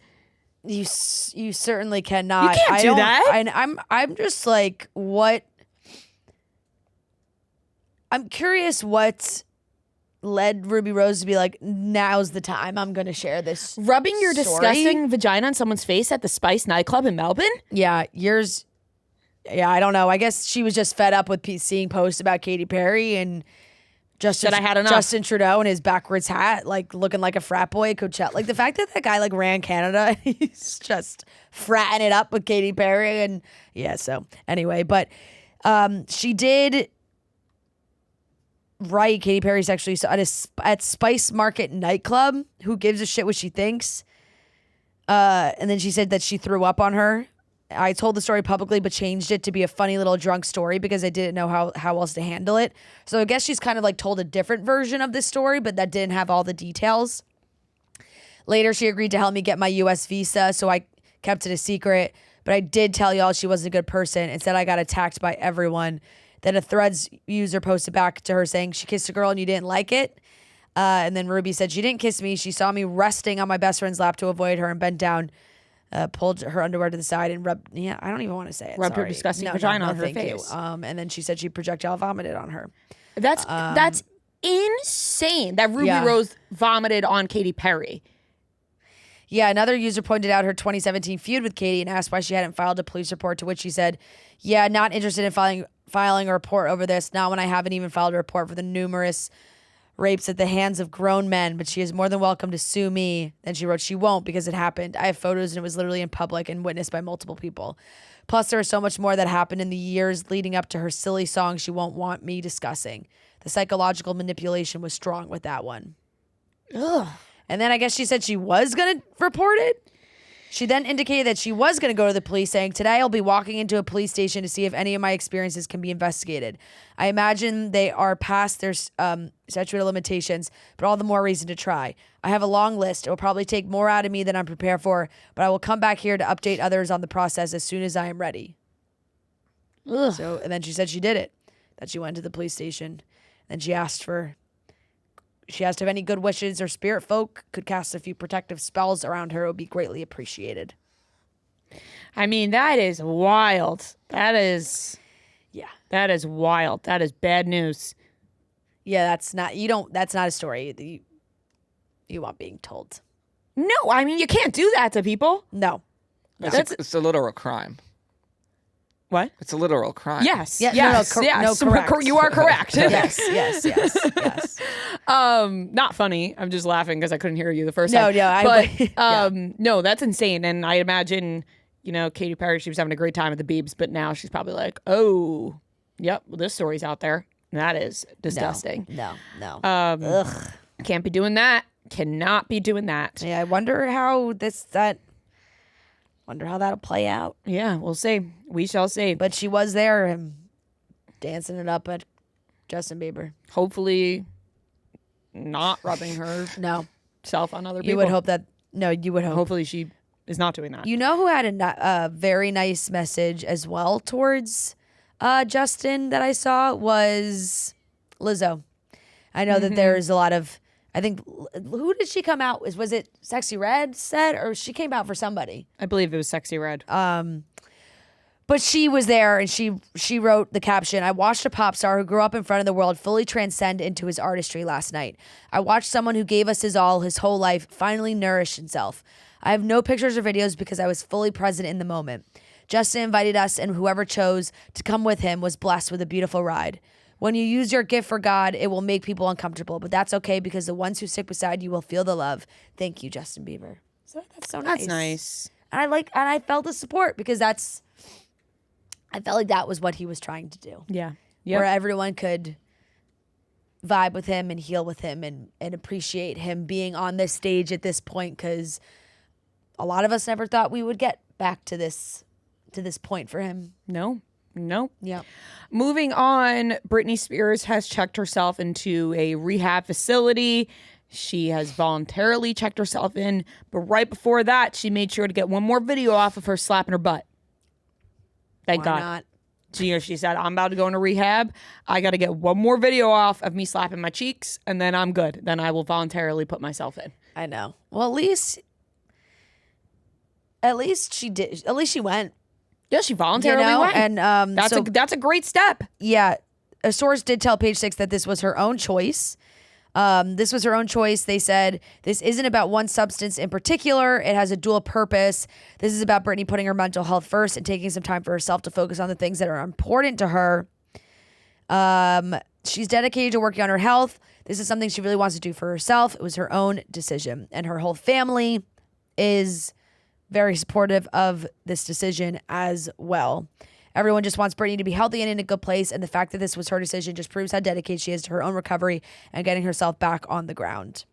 B: You certainly cannot.
A: You can't do that.
B: And I'm just like, what? I'm curious what led Ruby Rose to be like, now's the time, I'm gonna share this.
A: Rubbing your disgusting vagina on someone's face at the Spice nightclub in Melbourne?
B: Yeah, I don't know. I guess she was just fed up with seeing posts about Katy Perry and Justin Trudeau in his backwards hat, like looking like a frat boy at Coachella. Like the fact that guy like ran Canada, he's just fratting it up with Katy Perry. And so anyway, but she did write Katy Perry sexually at Spice Market nightclub. Who gives a shit what she thinks? And then she said that she threw up on her I told the story publicly, but changed it to be a funny little drunk story because I didn't know how else to handle it. So I guess she's kind of like told a different version of this story, but that didn't have all the details. Later, she agreed to help me get my U.S. visa, so I kept it a secret. But I did tell y'all she wasn't a good person and said I got attacked by everyone. Then a Threads user posted back to her saying she kissed a girl and you didn't like it. And then Ruby said she didn't kiss me. She saw me resting on my best friend's lap to avoid her and bent down. Pulled her underwear to the side and rubbed. Yeah, I don't even want to say it.
A: Rubbed her disgusting vagina on her face.
B: And then she said she projectile vomited on her.
A: That's insane. That Ruby Rose vomited on Katy Perry.
B: Yeah, another user pointed out her 2017 feud with Katy and asked why she hadn't filed a police report. To which she said, "Yeah, not interested in filing a report over this. Not when I haven't even filed a report for the numerous rapes at the hands of grown men, but she is more than welcome to sue me." Then she wrote, "She won't because it happened. I have photos and it was literally in public and witnessed by multiple people. Plus, there is so much more that happened in the years leading up to her silly song she won't want me discussing. The psychological manipulation was strong with that one." Ugh. And then I guess she said she was going to report it. She then indicated that she was going to go to the police, saying, "Today I'll be walking into a police station to see if any of my experiences can be investigated. I imagine they are past their statute of limitations, but all the more reason to try. I have a long list. It will probably take more out of me than I'm prepared for, but I will come back here to update others on the process as soon as I am ready." Ugh. So, and then she said she did it, that she went to the police station. Then she asked if any good wishes or spirit folk could cast a few protective spells around her. It would be greatly appreciated.
A: I mean, that is wild. That is wild. That is bad news.
B: Yeah, that's not a story you want being told.
A: No, I mean, you can't do that to people.
B: No.
C: It's a literal crime.
A: What?
C: It's a literal crime.
A: Yes.
B: Yeah,
A: yes.
B: No, correct.
A: You are correct.
B: yes.
A: Not funny. I'm just laughing because I couldn't hear you the first time. No, that's insane. And I imagine, Katy Perry, she was having a great time at the Biebs, but now she's probably like, oh, yep, well, this story's out there. That is disgusting.
B: No.
A: Ugh. Can't be doing that. Cannot be doing that.
B: Yeah, I wonder how that'll play out.
A: Yeah, we'll see. We shall see.
B: But she was there dancing it up at Justin Bieber.
A: Hopefully not rubbing her self on other people.
B: You would hope that. No, you would hope.
A: Hopefully she is not doing that.
B: You know who had a very nice message as well towards Justin that I saw was Lizzo. I know that there's a lot of, I think, who did she come out? Was it Sexy Red said, or she came out for somebody?
A: I believe it was Sexy Red.
B: But she was there and she wrote the caption, "I watched a pop star who grew up in front of the world fully transcend into his artistry last night. I watched someone who gave us his all, his whole life, finally nourish himself. I have no pictures or videos because I was fully present in the moment. Justin invited us and whoever chose to come with him was blessed with a beautiful ride. When you use your gift for God, it will make people uncomfortable, but that's okay because the ones who stick beside you will feel the love. Thank you, Justin Bieber." So that's so nice.
A: That's nice.
B: And I felt the support because I felt like that was what he was trying to do.
A: Yeah.
B: Where everyone could vibe with him and heal with him and appreciate him being on this stage at this point, because a lot of us never thought we would get back to this point for him.
A: No.
B: Yeah.
A: Moving on, Britney Spears has checked herself into a rehab facility. She has voluntarily checked herself in, but right before that, she made sure to get one more video off of her slapping her butt. Thank God.
B: Not?
A: She said, "I'm about to go into rehab. I got to get one more video off of me slapping my cheeks, and then I'm good. Then I will voluntarily put myself in."
B: I know. Well, at least she did. At least she went.
A: Yeah, she voluntarily went.
B: And
A: that's a great step.
B: Yeah. A source did tell Page Six that this was her own choice. They said, "This isn't about one substance in particular. It has a dual purpose. This is about Britney putting her mental health first and taking some time for herself to focus on the things that are important to her. She's dedicated to working on her health. This is something she really wants to do for herself. It was her own decision. And her whole family is very supportive of this decision as well. Everyone just wants Britney to be healthy and in a good place, and the fact that this was her decision just proves how dedicated she is to her own recovery and getting herself back on the ground."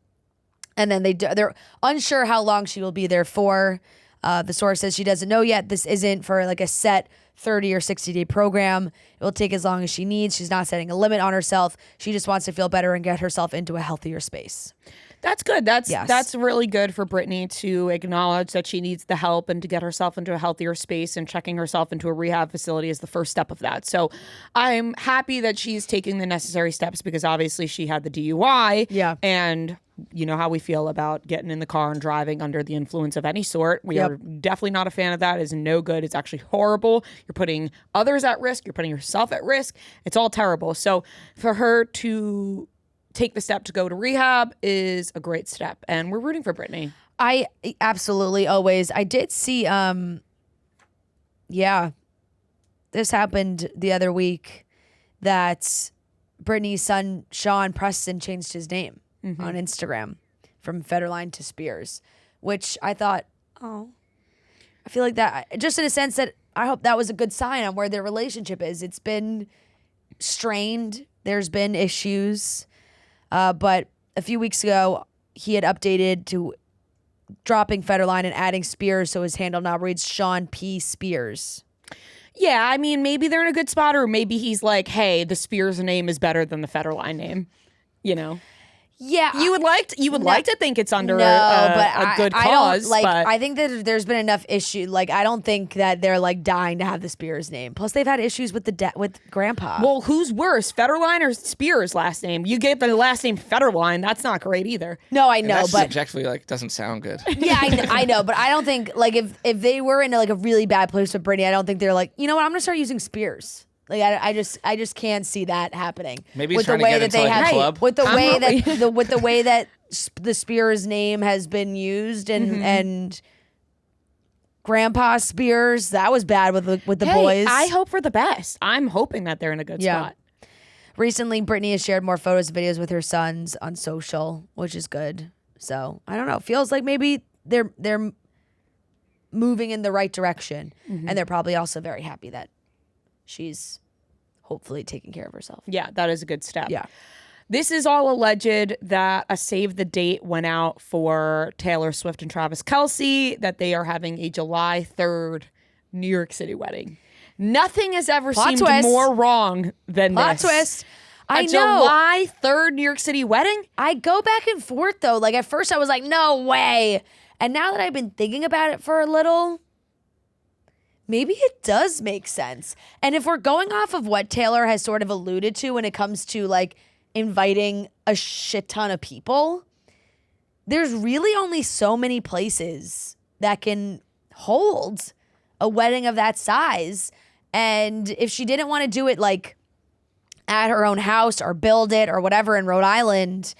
B: And then they're unsure how long she will be there for. The source says she doesn't know yet. This isn't for like a set 30 or 60-day program. It will take as long as she needs. She's not setting a limit on herself. She just wants to feel better and get herself into a healthier space.
A: That's good. That's really good for Britney to acknowledge that she needs the help and to get herself into a healthier space, and checking herself into a rehab facility is the first step of that. So I'm happy that she's taking the necessary steps, because obviously she had the DUI.
B: Yeah.
A: And you know how we feel about getting in the car and driving under the influence of any sort. We are definitely not a fan of that. It is no good. It's actually horrible. You're putting others at risk. You're putting yourself at risk. It's all terrible. So for her to take the step to go to rehab is a great step, and we're rooting for Britney.
B: I absolutely always. I did see this happened the other week, that Britney's son Sean Preston changed his name on Instagram from Federline to Spears, which I thought, I feel like that, just in a sense that I hope that was a good sign on where their relationship is. It's been strained. There's been issues. But a few weeks ago, he had updated to dropping Federline and adding Spears, so his handle now reads Sean P. Spears.
A: Yeah, I mean, maybe they're in a good spot, or maybe he's like, hey, the Spears name is better than the Federline name, you know?
B: Yeah,
A: you would like to think it's under
B: but
A: a good cause.
B: But
A: I
B: think that there's been enough issue. Like, I don't think that they're like dying to have the Spears name. Plus, they've had issues with with Grandpa.
A: Well, who's worse, Federline or Spears' last name? You gave the last name Federline. That's not great either.
B: No, I know, but
C: subjectively, like, doesn't sound good.
B: Yeah, I know, but I don't think, like, if they were in like a really bad place with Britney, I don't think they're like, you know what, I'm gonna start using Spears. Like, I just can't see that happening.
C: Maybe he's trying to get into like a club.
B: With the way that with the way that the Spears name has been used, and Grandpa Spears, that was bad with the boys.
A: I hope for the best. I'm hoping that they're in a good spot.
B: Recently, Britney has shared more photos and videos with her sons on social, which is good. So I don't know. It feels like maybe they're moving in the right direction, and they're probably also very happy that she's hopefully taking care of herself.
A: Yeah, that is a good step.
B: Yeah.
A: This is all alleged that a save the date went out for Taylor Swift and Travis Kelce, that they are having a July 3rd New York City wedding. Nothing has ever seemed more wrong than
B: Plot
A: this.
B: twist. I know.
A: July 3rd New York City wedding?
B: I go back and forth, though. Like, at first I was like, no way. And now that I've been thinking about it for a little, maybe it does make sense. And if we're going off of what Taylor has sort of alluded to when it comes to like inviting a shit ton of people, there's really only so many places that can hold a wedding of that size. And if she didn't want to do it like at her own house or build it or whatever in Rhode Island,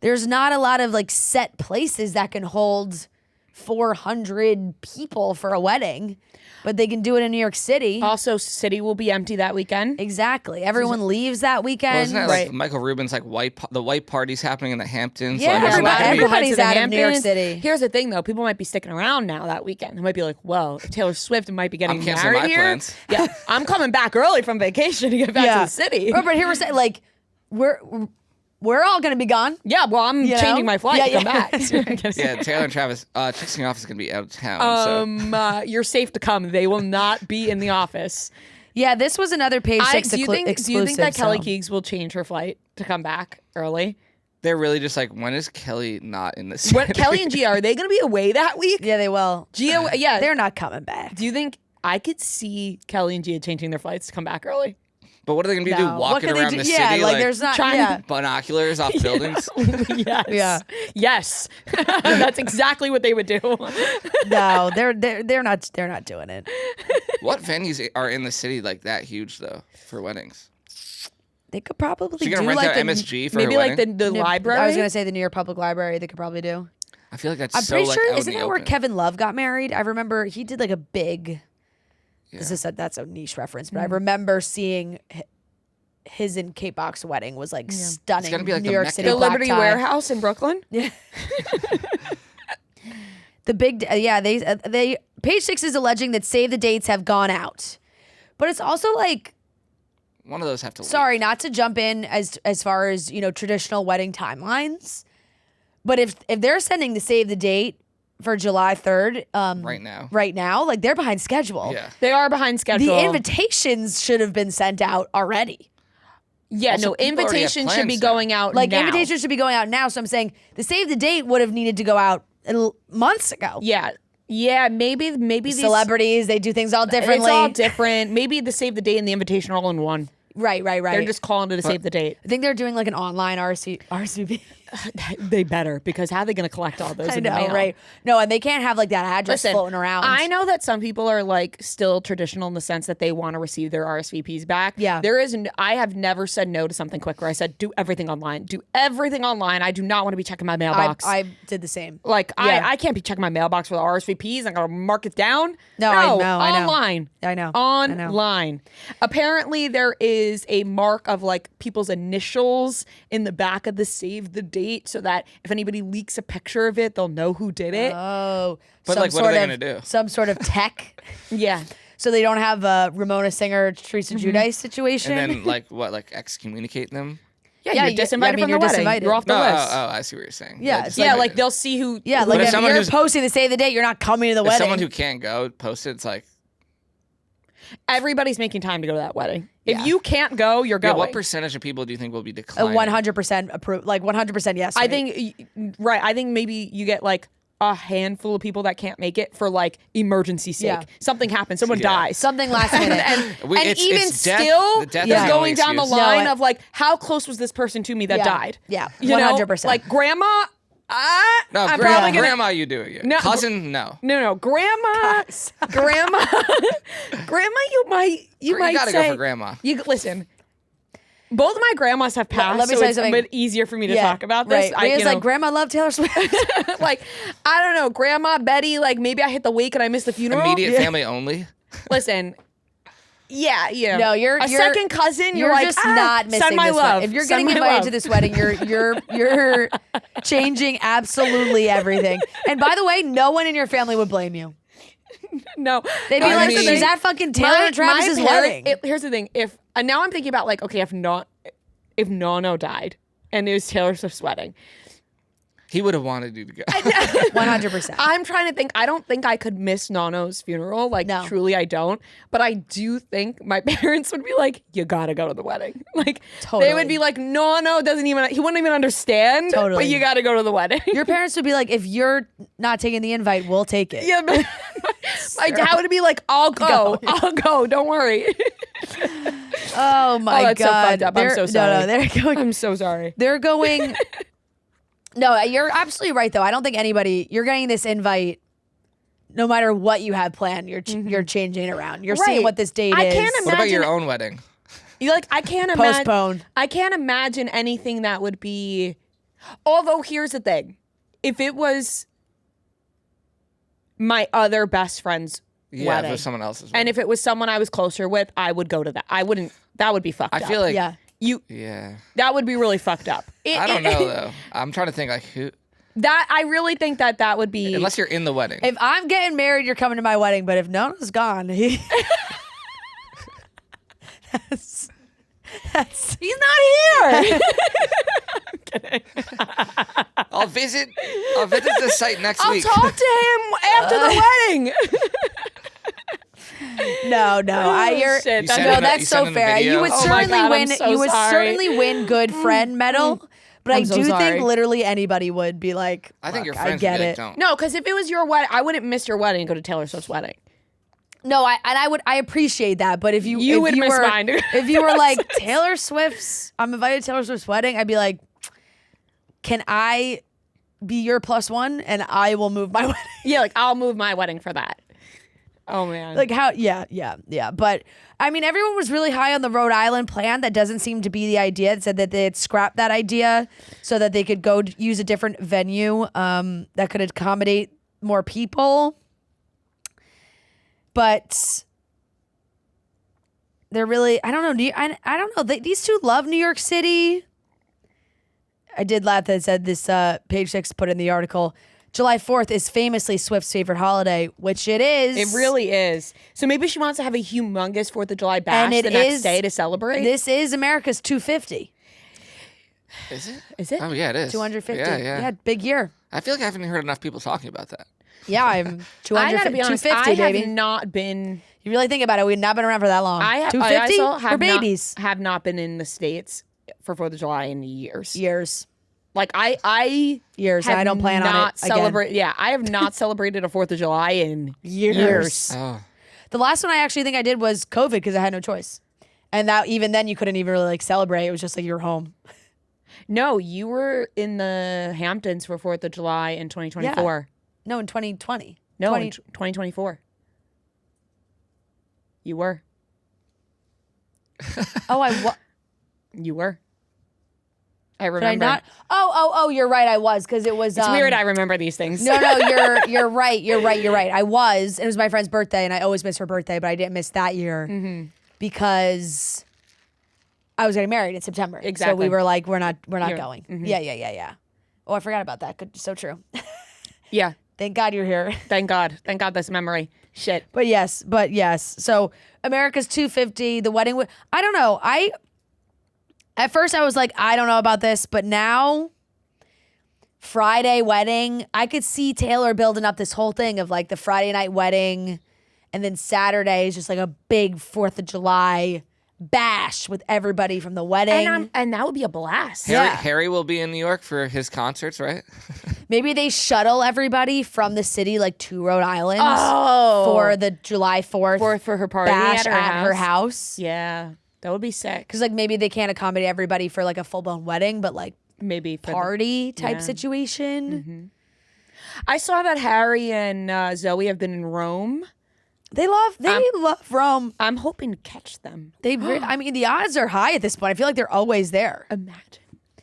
B: there's not a lot of like set places that can hold 400 people for a wedding, but they can do it in New York City.
A: Also, city will be empty that weekend.
B: Exactly. Everyone leaves that weekend.
C: Well, isn't that like Michael Rubin's like the white party's happening in the Hamptons?
B: Yeah,
C: like,
B: everybody's out of New York City.
A: Here's the thing, though. People might be sticking around now that weekend. They might be like, well, Taylor Swift might be getting married
C: my
A: here.
C: Plans.
A: Yeah, I'm coming back early from vacation to get back to the city.
B: But here we're saying, like, we're all going to be gone.
A: Yeah, well, I'm changing my flight to come back.
C: Yeah, Taylor and Travis, Trixie office is going to be out of town.
A: You're safe to come. They will not be in the office.
B: Yeah, this was another Page Six exclusive.
A: Do you think that Kelly Keegs will change her flight to come back early?
C: They're really just like, when is Kelly not in the city?
A: When Kelly and Gia, are they going to be away that week?
B: Yeah, they will.
A: Gia, yeah.
B: They're not coming back.
A: Do you think I could see Kelly and Gia changing their flights to come back early?
C: But what are they going to do? Walking around the city?
B: Yeah, like there's not
C: binoculars off buildings?
A: Yes.
B: Yeah.
A: Yes. That's exactly what they would do.
B: No, they're not doing it.
C: What venues are in the city like that huge though for weddings?
B: They could probably
C: She's
B: do
C: gonna rent
B: like
C: out MSG for
A: maybe
C: her
A: like
C: wedding?
A: the library.
B: I was gonna say the New York Public Library. They could probably do.
C: I feel like that's
B: I'm
C: so
B: pretty
C: like
B: sure.
C: out
B: Isn't
C: in the
B: that where
C: open.
B: Kevin Love got married? I remember he did like a big.
C: Yeah.
B: That's a niche reference, but I remember seeing his and Kate Bach's wedding was like stunning.
C: It's gonna be like
B: New
C: the
B: York
C: Mecca.
B: City
A: the
B: black
A: Liberty
B: tie.
A: Warehouse in Brooklyn.
B: Yeah. They Page Six is alleging that save the dates have gone out, but it's also like
C: one of those have to leave.
B: Sorry, not to jump in as far as traditional wedding timelines, but if they're sending the save the date, for July 3rd.
C: Right now.
B: Like they're behind schedule.
C: Yeah.
A: They are behind schedule.
B: The invitations should have been sent out already.
A: Yeah,
C: Also,
A: no,
C: people already have
A: invitations should be
C: plans now.
A: going out
B: Like
A: now.
B: invitations should be going out now. So I'm saying the save the date would have needed to go out months ago.
A: Yeah. Yeah, maybe these
B: Celebrities, they do things all differently.
A: It's all different. Maybe the save the date and the invitation are all in one.
B: Right.
A: They're just calling it a save the date.
B: I think they're doing like an online RSVP.
A: They better, because how are they going to collect all those
B: I
A: in
B: know,
A: the mail?
B: right? No, and they can't have like that address floating around.
A: I know that some people are like still traditional in the sense that they want to receive their RSVPs back.
B: Yeah.
A: I have never said no to something quick where I said, do everything online. Do everything online. I do not want to be checking my mailbox.
B: I did the same.
A: Like,
B: Yeah.
A: I can't be checking my mailbox for the RSVPs. I'm going to mark it down.
B: No, I know.
A: Online.
B: I know.
A: Online. Apparently, there is a mark of like people's initials in the back of the save the date so that if anybody leaks a picture of it, they'll know who did it.
B: Oh,
C: But like, what are they going to do?
B: Some sort of tech.
A: Yeah.
B: So they don't have a Ramona Singer, Teresa Giudice situation.
C: And then like excommunicate them?
A: Yeah, you're disinvited from the
B: you're
A: wedding.
B: disinvited.
A: You're off the
C: No,
A: list.
C: I see what you're saying.
B: Yeah,
C: Just
B: yeah,
A: Like they'll see who.
B: Yeah,
C: But
B: like
C: if
B: if
C: someone
B: you're
C: who's-
B: posting to save the date, you're not coming to the
C: if
B: wedding.
C: someone who can't go post it, it's like,
A: Everybody's making time to go to that wedding.
B: Yeah.
A: If you can't go, you're
C: yeah,
A: going.
C: what percentage of people do you think will be declining?
B: 100% approve, like 100% yes.
A: I
B: for me.
A: think I think maybe you get like a handful of people that can't make it for like emergency sake.
B: Yeah.
A: Something happens, someone
C: Yeah.
A: dies.
B: something last minute.
A: And even
C: it's death.
A: still,
C: The death
A: is
C: is the only
A: going down the
C: excuse.
A: line
B: No,
A: of like, how close was this person to me that
B: Yeah.
A: died?
B: Yeah,
A: You know?
B: 100%.
A: Like grandma,
C: No,
A: I'm
C: grandma,
A: probably gonna.
C: grandma, you do it.
A: No,
C: Cousin, no.
A: No, grandma, grandma, You might
C: You gotta
A: say,
C: go for grandma.
A: You listen. Both of my grandmas have passed,
B: let me
A: so
B: tell you
A: it's a
B: something.
A: bit easier for me to talk about this.
B: Right. Rhea's
A: you
B: like,
A: know,
B: Grandma loved Taylor Swift.
A: like, I don't know, Grandma Betty. Like, maybe I hit the wake and I missed the funeral.
C: Immediate family only.
A: Listen. Yeah, you know.
B: No, you're
A: a second cousin.
B: You're
A: like,
B: just not missing
A: send my
B: this
A: love.
B: wedding. If you're
A: Send
B: getting
A: my
B: invited
A: love.
B: to this wedding, you're changing absolutely everything. And by the way, no one in your family would blame you.
A: No,
B: They'd be
C: I
B: like,
C: mean-
B: "Is that fucking Taylor Travis's wedding?"
A: Here's the thing. If now I'm thinking about like, okay, if Nono died and it was Taylor Swift's wedding,
C: He would have wanted you to go.
B: 100%.
A: I'm trying to think. I don't think I could miss Nono's funeral. Like,
B: No.
A: truly, I don't. But I do think my parents would be like, "You gotta go to the wedding." Like, they
B: Totally.
A: would be like, "Nono doesn't even. He wouldn't even understand.
B: Totally.
A: But you gotta go to the wedding."
B: Your parents would be like, "If you're not taking the invite, we'll take it."
A: Yeah, but my dad would be like, "I'll go. I'll go. Don't worry."
B: Oh my
A: that's so
B: god.
A: fucked up. I'm
B: They're-
A: so sorry.
B: No, they're going.
A: I'm so sorry.
B: They're going. No, you're absolutely right though. I don't think you're getting this invite. No matter what you have planned, you're changing it around. You're seeing
A: Right.
B: what this date
A: I
B: is.
A: can't
C: What about your
A: Imagine-
C: own wedding?
A: You like I can't imagine.
B: Postpone.
A: I can't imagine anything that would be. Although here's the thing, if it was my other best friend's
C: Yeah,
A: wedding,
C: for someone else's.
A: and if it was someone I was closer with, I would go to that. I wouldn't. That would be fucked
C: I
A: up.
C: feel like,
B: Yeah.
C: yeah.
A: That would be really fucked up.
C: I don't know though. I'm trying to think like who,
A: That I really think that would be.
C: unless you're in the wedding.
B: If I'm getting married, you're coming to my wedding. But if Nona's gone, that's
A: He's not here.
C: I'll visit the site next
A: I'll
C: week.
A: talk to him after the wedding.
B: no. You're
A: shit,
C: You
A: that's-
C: send
B: no.
C: him a-
B: That's
C: you
B: so
C: send him a
B: fair.
C: video?
B: You would
C: Oh
A: my
B: certainly
A: God, I'm
B: win.
A: so
B: You would
A: sorry.
B: certainly win good friend medal. But I
A: I'm so
B: do
A: sorry.
B: think literally anybody would be like,
C: I think your
B: "Fuck,
C: friends
B: I
C: would
B: get
C: be like,
B: it.
C: don't.
A: No, because if it was your wedding, I wouldn't miss your wedding and go to Taylor Swift's wedding.
B: No, I appreciate that, but if you
A: would miss
B: were,
A: mine.
B: if you were like I'm invited to Taylor Swift's wedding, I'd be like, can I be your +1 and I will move my wedding?
A: Yeah, like I'll move my wedding for that. Oh man.
B: Like how? Yeah. But I mean, everyone was really high on the Rhode Island plan. That doesn't seem to be the idea. It said that they had scrapped that idea so that they could go use a different venue that could accommodate more people. But they're really, I don't know. I don't know. These two love New York City. I did laugh that it said this, Page 6 put in the article, July 4th is famously Swift's favorite holiday, which it is.
A: it really is. So maybe she wants to have a humongous 4th of July bash
B: And it
A: the next
B: is-
A: day to celebrate.
B: This is America's 250.
C: Is it?
A: Is it?
C: Oh yeah, it is.
B: 250.
C: Yeah.
B: Yeah, big year.
C: I feel like I haven't heard enough people talking about that.
B: Yeah, I'm 200,
A: I gotta be honest.
B: 250,
A: I
B: baby.
A: have not been.
B: You really think about it, we've not been around for that long.
A: I have
B: 250?
A: I also
B: We're babies.
A: have not been in the States for 4th of July in years.
B: Years.
A: Like I
B: Years.
A: have
B: I don't plan on it
A: celebrate. Yeah, I have not celebrated a 4th of July in years.
C: Oh.
B: The last one I actually think I did was COVID because I had no choice. And that even then you couldn't even really like celebrate. It was just like you were home.
A: No, you were in the Hamptons for 4th of July in 2024.
B: No, in 2020.
A: No, in 2024. You were.
B: Oh,
A: You were. I
B: Did
A: remember.
B: I not? Oh, you're right. I was because it was.
A: It's weird. I remember these things.
B: No, you're right. You're right. I was. It was my friend's birthday, and I always miss her birthday, but I didn't miss that year because I was getting married in September.
A: Exactly.
B: So we were like, we're not going.
A: Mm-hmm.
B: Yeah. Oh, I forgot about that. Good, so true.
A: Yeah.
B: Thank God you're here.
A: Thank God this memory. Shit.
B: But yes. So America's 250. The wedding. I don't know. At first I was like, I don't know about this, but now Friday wedding, I could see Taylor building up this whole thing of like the Friday night wedding, and then Saturday is just like a big 4th of July bash with everybody from the wedding.
A: And that would be a blast.
C: Harry will be in New York for his concerts, right?
B: Maybe they shuttle everybody from the city like to Rhode Island for the July 4th
A: for her party
B: bash
A: at
B: her house.
A: Yeah. That would be sick.
B: Because like maybe they can't accommodate everybody for like a full blown wedding, but like
A: maybe for
B: party type situation.
A: Mm-hmm. I saw that Harry and Zoe have been in Rome.
B: They love Rome.
A: I'm hoping to catch them.
B: I mean, the odds are high at this point. I feel like they're always there.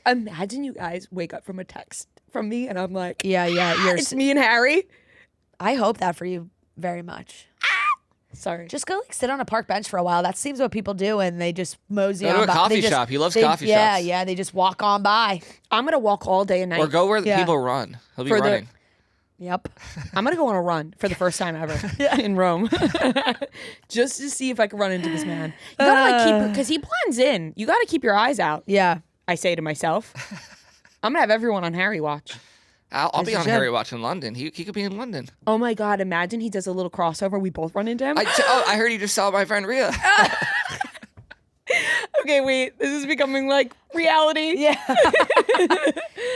A: Imagine you guys wake up from a text from me and I'm like,
B: yeah,
A: it's me and Harry.
B: I hope that for you very much.
A: Sorry.
B: Just go like sit on a park bench for a while. That seems what people do, and they just mosey
C: Go
B: on
C: to a
B: by.
C: coffee shop. He loves coffee shops.
B: Yeah. They just walk on by.
A: I'm gonna walk all day and night.
C: Or go where the people run. He'll be running.
B: Yep.
A: I'm gonna go on a run for the first time ever in Rome, just to see if I can run into this man. You gotta keep because he blends in. You gotta keep your eyes out.
B: Yeah.
A: I say to myself, I'm gonna have everyone on Harry watch.
C: I'll be on Harry Watch in London. He could be in London.
A: Oh my God! Imagine he does a little crossover. We both run into him.
C: I heard he just saw my friend Rhea.
A: Okay, wait. This is becoming like reality.
B: Yeah.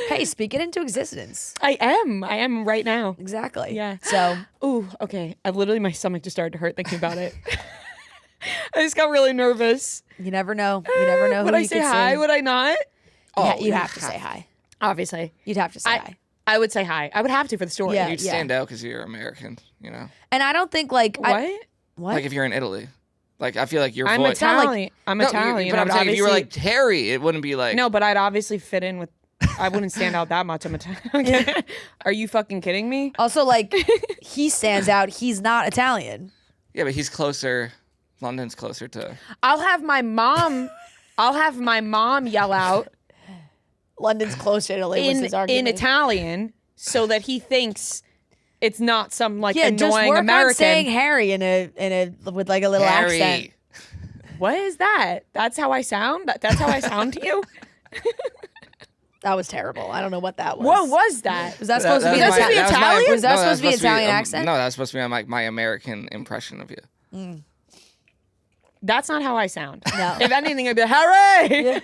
B: Hey, speak it into existence.
A: I am right now.
B: Exactly.
A: Yeah.
B: So.
A: Ooh. Okay. My stomach just started to hurt thinking about it. I just got really nervous.
B: You never know. You never know.
A: Would
B: who
A: I
B: you
A: say
B: could
A: hi?
B: see.
A: Would I not?
B: You have to say hi.
A: Obviously.
B: You'd have to say hi.
A: I would say hi. I would have to for the story.
B: Yeah.
C: You'd stand out because you're American, you know?
B: And I don't think like
A: What?
B: What?
C: Like if you're in Italy. Like I feel like your
A: I'm
C: voice.
A: Italian. I'm Italian.
C: But I'm saying if you were
A: obviously-
C: like Harry, it wouldn't be like.
A: No, but I'd obviously fit in with. I wouldn't stand out that much. I'm Italian. Are you fucking kidding me?
B: Also, like, he stands out. He's not Italian.
C: Yeah, but he's closer. London's closer to.
A: I'll have my mom yell out
B: London's closer to Italy. was his argument.
A: in Italian so that he thinks it's not some like
B: Yeah, just
A: annoying
B: work
A: American.
B: on saying Harry in a with like a little
C: Harry.
B: accent.
A: What is that? That's how I sound? That's how I sound to you?
B: That was terrible. I don't know what that was.
A: What was that?
B: Was that supposed to be
A: That's supposed to be Italian?
B: Was that supposed to be Italian accent?
C: No, that's supposed to be my American impression of you.
A: That's not how I sound.
B: No.
A: If anything, I'd be like, Harry!
B: Yeah.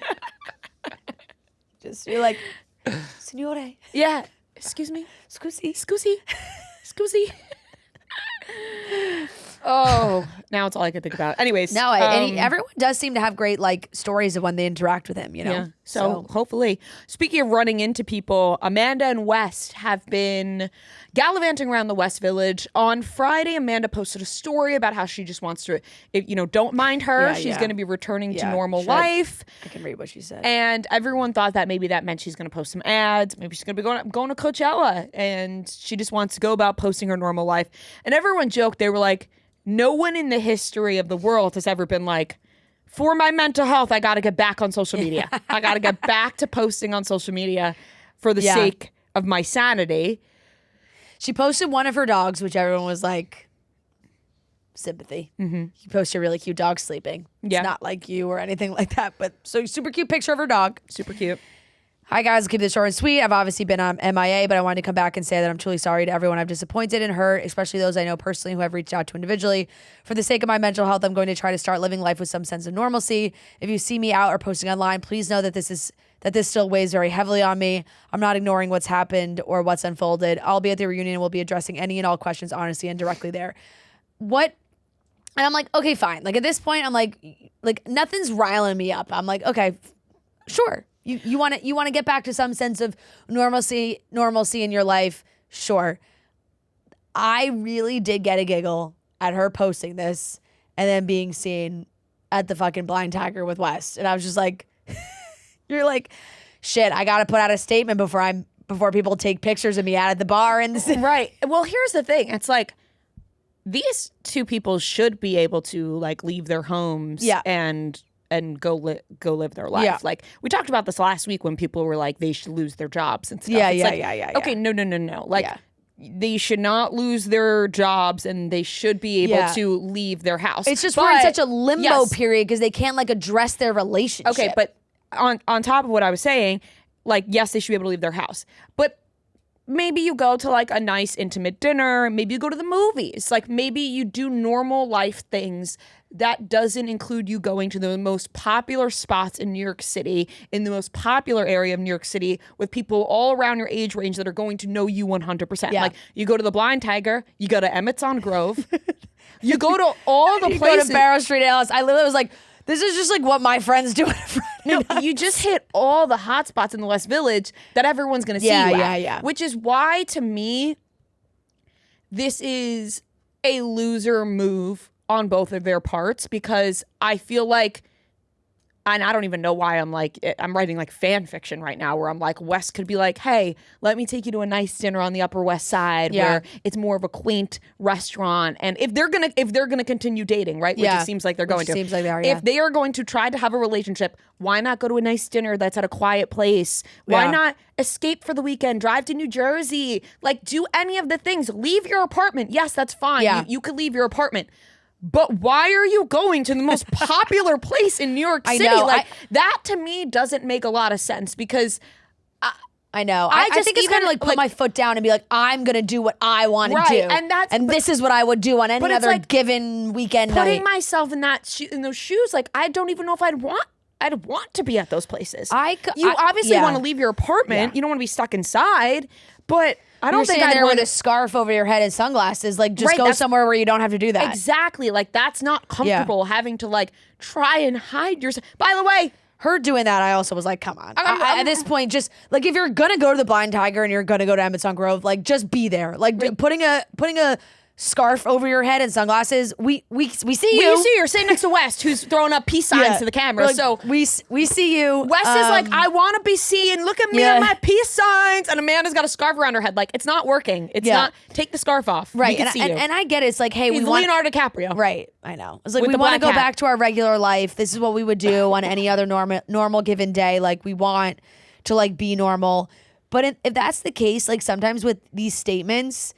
B: Just you're like, Signore,
A: Yeah. Excuse me?
B: scusi.
A: Scusi? Oh, now it's all I can think about. Anyways.
B: No, and everyone does seem to have great like stories of when they interact with him, you know?
A: Yeah. So hopefully, speaking of running into people, Amanda and West have been gallivanting around the West Village. On Friday, Amanda posted a story about how she just wants to, don't mind her.
B: Yeah,
A: She's
B: yeah.
A: going to be returning to
B: Yeah,
A: normal
B: should.
A: life.
B: I can read what she said.
A: And everyone thought that maybe that meant she's going to post some ads. Maybe she's going to be going to Coachella. And she just wants to go about posting her normal life. And everyone joked. They were like, no one in the history of the world has ever been like, for my mental health, I got to get back on social media. I got to get back to posting on social media for the sake of my sanity.
B: She posted one of her dogs, which everyone was like, sympathy. Mm-hmm. You posted a really cute dog sleeping.
A: Yeah.
B: It's not like you or anything like that, but so super cute picture of her dog.
A: Super cute.
B: Hi guys, I'll keep this short and sweet. I've obviously been on MIA, but I wanted to come back and say that I'm truly sorry to everyone I've disappointed and hurt, especially those I know personally who I've reached out to individually. For the sake of my mental health, I'm going to try to start living life with some sense of normalcy. If you see me out or posting online, please know that this still weighs very heavily on me. I'm not ignoring what's happened or what's unfolded. I'll be at the reunion and we'll be addressing any and all questions honestly and directly there. And I'm like, okay, fine. Like at this point, I'm like nothing's riling me up. I'm like, okay, sure. You want to get back to some sense of normalcy in your life. Sure. I really did get a giggle at her posting this and then being seen at the fucking Blind Tiger with West. And I was just like, you're like, shit, I got to put out a statement before people take pictures of me out at the bar. And
A: right. Well, here's the thing. It's like, these two people should be able to like leave their homes and go live their life.
B: Yeah.
A: Like we talked about this last week when people were like they should lose their jobs and stuff.
B: Yeah.
A: Okay, no. Like they should not lose their jobs and they should be able to leave their house.
B: It's just we're in such a limbo period because they can't like address their relationship.
A: Okay, but on top of what I was saying, like yes, they should be able to leave their house. But maybe you go to like a nice intimate dinner, maybe you go to the movies. Like maybe you do normal life things that doesn't include you going to the most popular spots in New York City, in the most popular area of New York City, with people all around your age range that are going to know you 100%. Yeah. Like, you go to the Blind Tiger, you go to Emmett's on Grove, you go to all the places.
B: Go to Barrow Street, Alice. I literally was like, this is just like what my friends do on a Friday night.
A: You just hit all the hot spots in the West Village that everyone's going to see you at.
B: Yeah.
A: Which is why, to me, this is a loser move on both of their parts, because I feel like, and I don't even know why I'm writing like fan fiction right now where I'm like, Wes could be like, hey, let me take you to a nice dinner on the Upper West Side where it's more of a quaint restaurant. And if they're gonna continue dating, right? Which it seems like they're going to.
B: Seems like they are,
A: If they are going to try to have a relationship, why not go to a nice dinner that's at a quiet place? Why not escape for the weekend, drive to New Jersey, like do any of the things, leave your apartment. Yes, that's fine.
B: Yeah.
A: You could leave your apartment. But why are you going to the most popular place in New York City?
B: I know.
A: That to me doesn't make a lot of sense because
B: I know. I think it's kind of like put my foot down and be like, I'm going to do what I want to do. And this is what I would do on any other given weekend night.
A: Putting myself in those shoes, like I don't even know if I'd want to be at those places. You obviously want to leave your apartment. You don't want to be stuck inside, but I don't think
B: I'd want with a scarf over your head and sunglasses. Like, just go somewhere where you don't have to do that.
A: Exactly. Like, that's not comfortable having to like try and hide yourself. By the way,
B: her doing that, I also was like, come on. At this point, just like if you're gonna go to the Blind Tiger and you're gonna go to Emmett's on Grove, like just be there. Like putting a scarf over your head and sunglasses. We see you.
A: We see you. You're sitting next to West, who's throwing up peace signs to the camera.
B: Like,
A: so
B: we see you.
A: West is like, I want to be seen. Look at me and my peace signs. And Amanda's got a scarf around her head. Like, it's not working. It's not. Take the scarf off.
B: Right.
A: We can see you.
B: And I get it. It's like, hey,
A: we want Leonardo DiCaprio.
B: Right. I know. It's like we want to go back to our regular life. This is what we would do on any other normal given day. Like we want to like be normal. But if that's the case, like sometimes with these statements,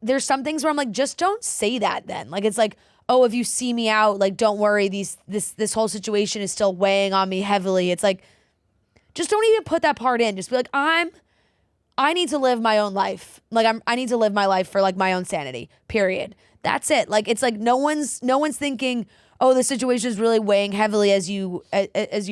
B: there's some things where I'm like, just don't say that then. Like, it's like, oh, if you see me out, like, don't worry. This whole situation is still weighing on me heavily. It's like, just don't even put that part in. Just be like, I need to live my own life. Like, I need to live my life for like my own sanity, period. That's it. Like, it's like no one's thinking, oh, the situation is really weighing heavily as you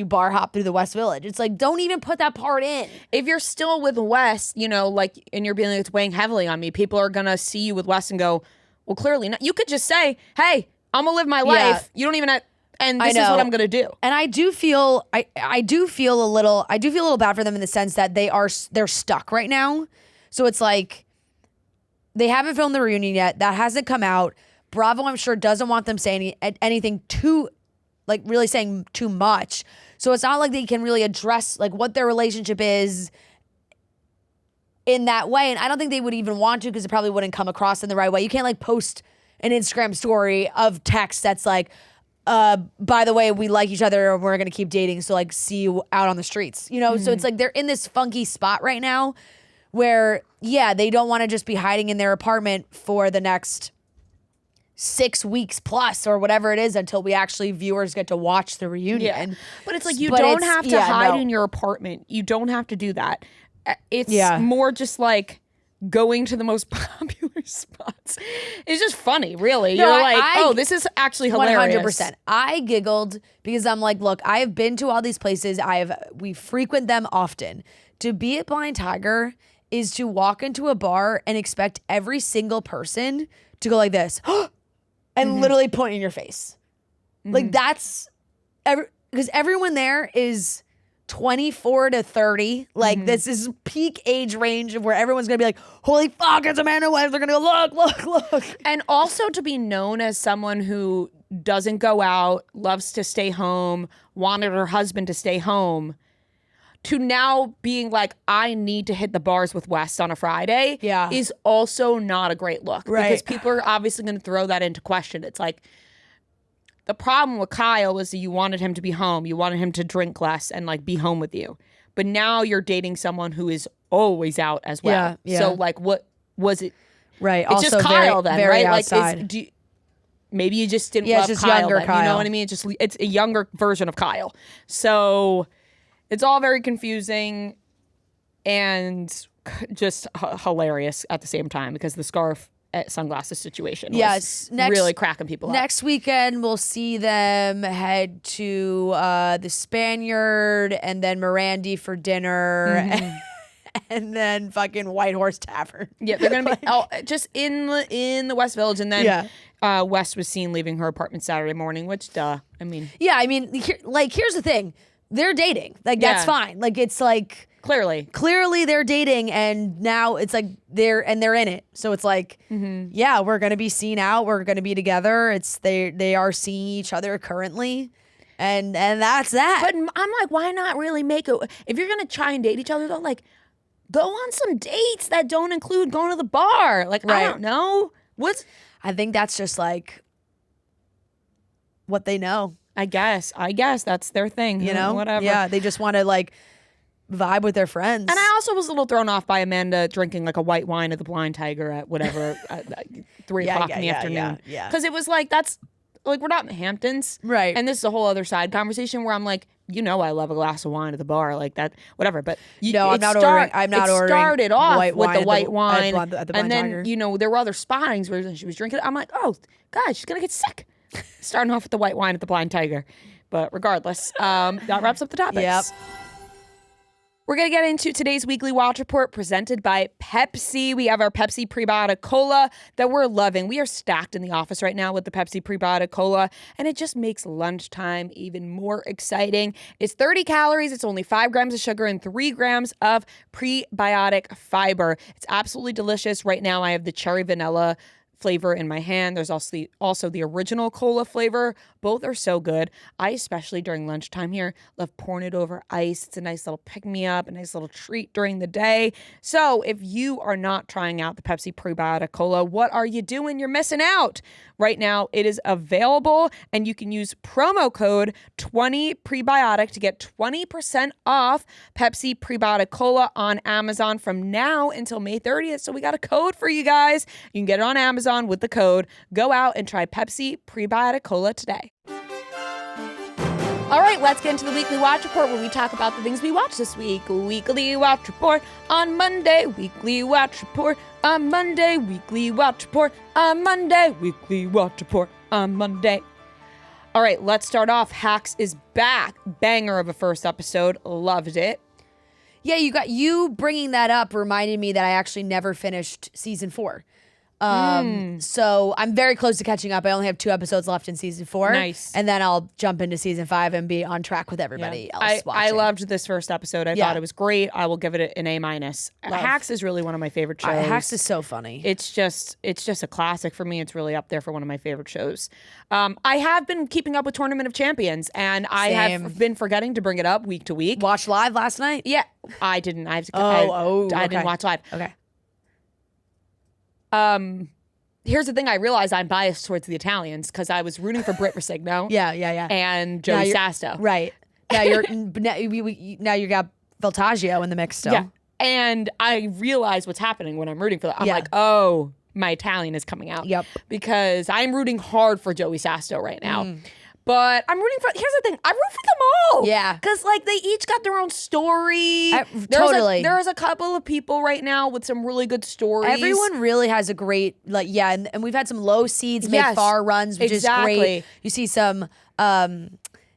B: bar hop through the West Village. It's like, don't even put that part in.
A: If you're still with West, like, and you're being like, it's weighing heavily on me, people are gonna see you with West and go, well, clearly not. You could just say, hey, I'm gonna live my life. You don't even have, and this is what I'm gonna do.
B: And I do feel a little bad for them in the sense that they're stuck right now. So it's like they haven't filmed the reunion yet. That hasn't come out. Bravo, I'm sure, doesn't want them saying anything too, like, really saying too much. So it's not like they can really address, like, what their relationship is in that way. And I don't think they would even want to because it probably wouldn't come across in the right way. You can't, like, post an Instagram story of text that's like, by the way, we like each other and we're going to keep dating, so, like, see you out on the streets. So it's like they're in this funky spot right now where, they don't want to just be hiding in their apartment for the next 6 weeks plus or whatever it is until viewers get to watch the reunion.
A: Yeah. But it's like you don't have to hide in your apartment. You don't have to do that. It's more just like going to the most popular spots. It's just funny, really. You're like, this is actually hilarious.
B: 100%. I giggled because I'm like, look, I have been to all these places. We frequent them often. To be at Blind Tiger is to walk into a bar and expect every single person to go like this and literally point in your face. Like that's because everyone there is 24 to 30. Like this is peak age range of where everyone's gonna be like, holy fuck, it's Amanda West. They're gonna go, look.
A: And also to be known as someone who doesn't go out, loves to stay home, wanted her husband to stay home, to now being like, I need to hit the bars with West on a Friday is also not a great look.
B: Right.
A: Because people are obviously going to throw that into question. It's like, the problem with Kyle was that you wanted him to be home. You wanted him to drink less and like be home with you. But now you're dating someone who is always out as well.
B: Yeah.
A: So like, what was it?
B: Right.
A: It's
B: also
A: just Kyle then,
B: very
A: right?
B: Outside.
A: Like, maybe you just didn't
B: it's
A: love
B: just
A: Kyle
B: younger
A: then.
B: Kyle.
A: You know what I mean? It's a younger version of Kyle. So it's all very confusing and just hilarious at the same time because the scarf sunglasses situation was really cracking people up.
B: Next weekend, we'll see them head to the Spaniard and then Mirandy for dinner and then fucking White Horse Tavern.
A: Yeah, they're going to be just in the West Village. And then West was seen leaving her apartment Saturday morning, which, here's
B: the thing. They're dating. Like, that's fine. Like, it's like... Clearly they're dating, and now it's like they're in it. So it's like, we're going to be seen out. We're going to be together. They are seeing each other currently. And that's that.
A: But I'm like, why not really make it? If you're going to try and date each other, though, like, go on some dates that don't include going to the bar. Like, I don't know.
B: I think that's just like what they know.
A: I guess that's their thing,
B: you know?
A: Whatever.
B: Yeah, they just want to like vibe with their friends.
A: And I also was a little thrown off by Amanda drinking like a white wine at the Blind Tiger at whatever, at 3 o'clock in the afternoon.
B: Yeah.
A: Because it was like, that's like, we're not in the Hamptons.
B: Right.
A: And this is a whole other side conversation where I'm like, I love a glass of wine at the bar, like that, whatever. But
B: I'm not ordering. It
A: started off with the white wine,
B: at the
A: and then
B: Tiger.
A: There were other spottings where she was drinking. I'm like, oh God, she's gonna get sick. Starting off with the white wine at the Blind Tiger, but regardless, that wraps up the topics.
B: Yep.
A: We're going to get into today's weekly watch report presented by Pepsi. We have our Pepsi Prebiotic Cola that we're loving. We are stacked in the office right now with the Pepsi Prebiotic Cola, and it just makes lunchtime even more exciting. It's 30 calories. It's only 5 grams of sugar and 3 grams of prebiotic fiber. It's absolutely delicious. Right now, I have the cherry vanilla flavor in my hand. There's also the original cola flavor. Both are so good. I, especially during lunchtime here, love pouring it over ice. It's a nice little pick-me-up, a nice little treat during the day. So if you are not trying out the Pepsi Prebiotic Cola, what are you doing? You're missing out. Right now, it is available, and you can use promo code 20prebiotic to get 20% off Pepsi Prebiotic Cola on Amazon from now until May 30th. So we got a code for you guys. You can get it on Amazon with the code. Go out and try Pepsi Prebiotic Cola today. All right, let's get into the weekly watch report where we talk about the things we watched this week. Weekly watch report on Monday. Weekly watch report on Monday. Weekly watch report on Monday. Weekly watch report on Monday. All right, let's start off. Hacks is back. Banger of a first episode. Loved it.
B: Yeah, you bringing that up reminded me that I actually never finished season 4. So I'm very close to catching up. I only have 2 episodes left in season 4.
A: Nice.
B: And then I'll jump into season 5 and be on track with everybody else watching.
A: I loved this first episode. I thought it was great. I will give it an A-. Hacks is really one of my favorite shows.
B: Hacks is so funny.
A: It's just a classic for me. It's really up there for one of my favorite shows. I have been keeping up with Tournament of Champions, and I have been forgetting to bring it up week to week.
B: Watched live last night?
A: Yeah. I didn't. I didn't watch live.
B: Okay.
A: Here's the thing. I realized I'm biased towards the Italians because I was rooting for Britt Rosigno.
B: Yeah.
A: And Joey Sasto.
B: Right. Now you got Voltaggio in the mix still.
A: Yeah. And I realize what's happening when I'm rooting for them. I'm like, oh, my Italian is coming out.
B: Yep.
A: Because I'm rooting hard for Joey Sasto right now. But I'm rooting for, here's the thing, I root for them all.
B: Yeah.
A: Because, like, they each got their own story.
B: Totally.
A: There's a couple of people right now with some really good stories.
B: Everyone really has a great, like, yeah, and we've had some low seeds make far runs, which is great. You see some,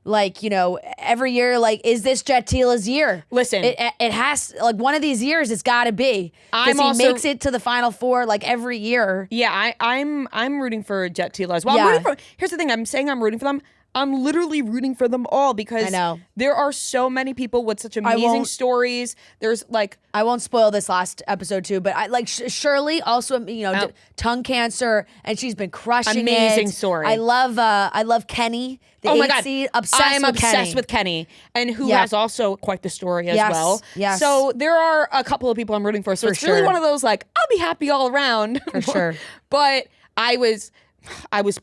B: like, you know, every year, like, is this Jet Tila's year?
A: Listen.
B: It has, like, one of these years, it's got to be. Because he makes it to the Final Four, like, every year.
A: Yeah, I'm rooting for Jet Tila as well.
B: Yeah.
A: Here's the thing, I'm saying I'm rooting for them. I'm literally rooting for them all because
B: I know.
A: There are so many people with such amazing stories. There's like,
B: I won't spoil this last episode too, but I like Shirley also, you know, tongue cancer, and she's been crushing
A: amazing
B: it.
A: story.
B: I love Kenny.
A: Oh my God,
B: I'm
A: obsessed with Kenny, and who has also quite the story as well.
B: Yes.
A: So there are a couple of people I'm rooting for. So it's really one of those like, I'll be happy all around.
B: For sure.
A: But I was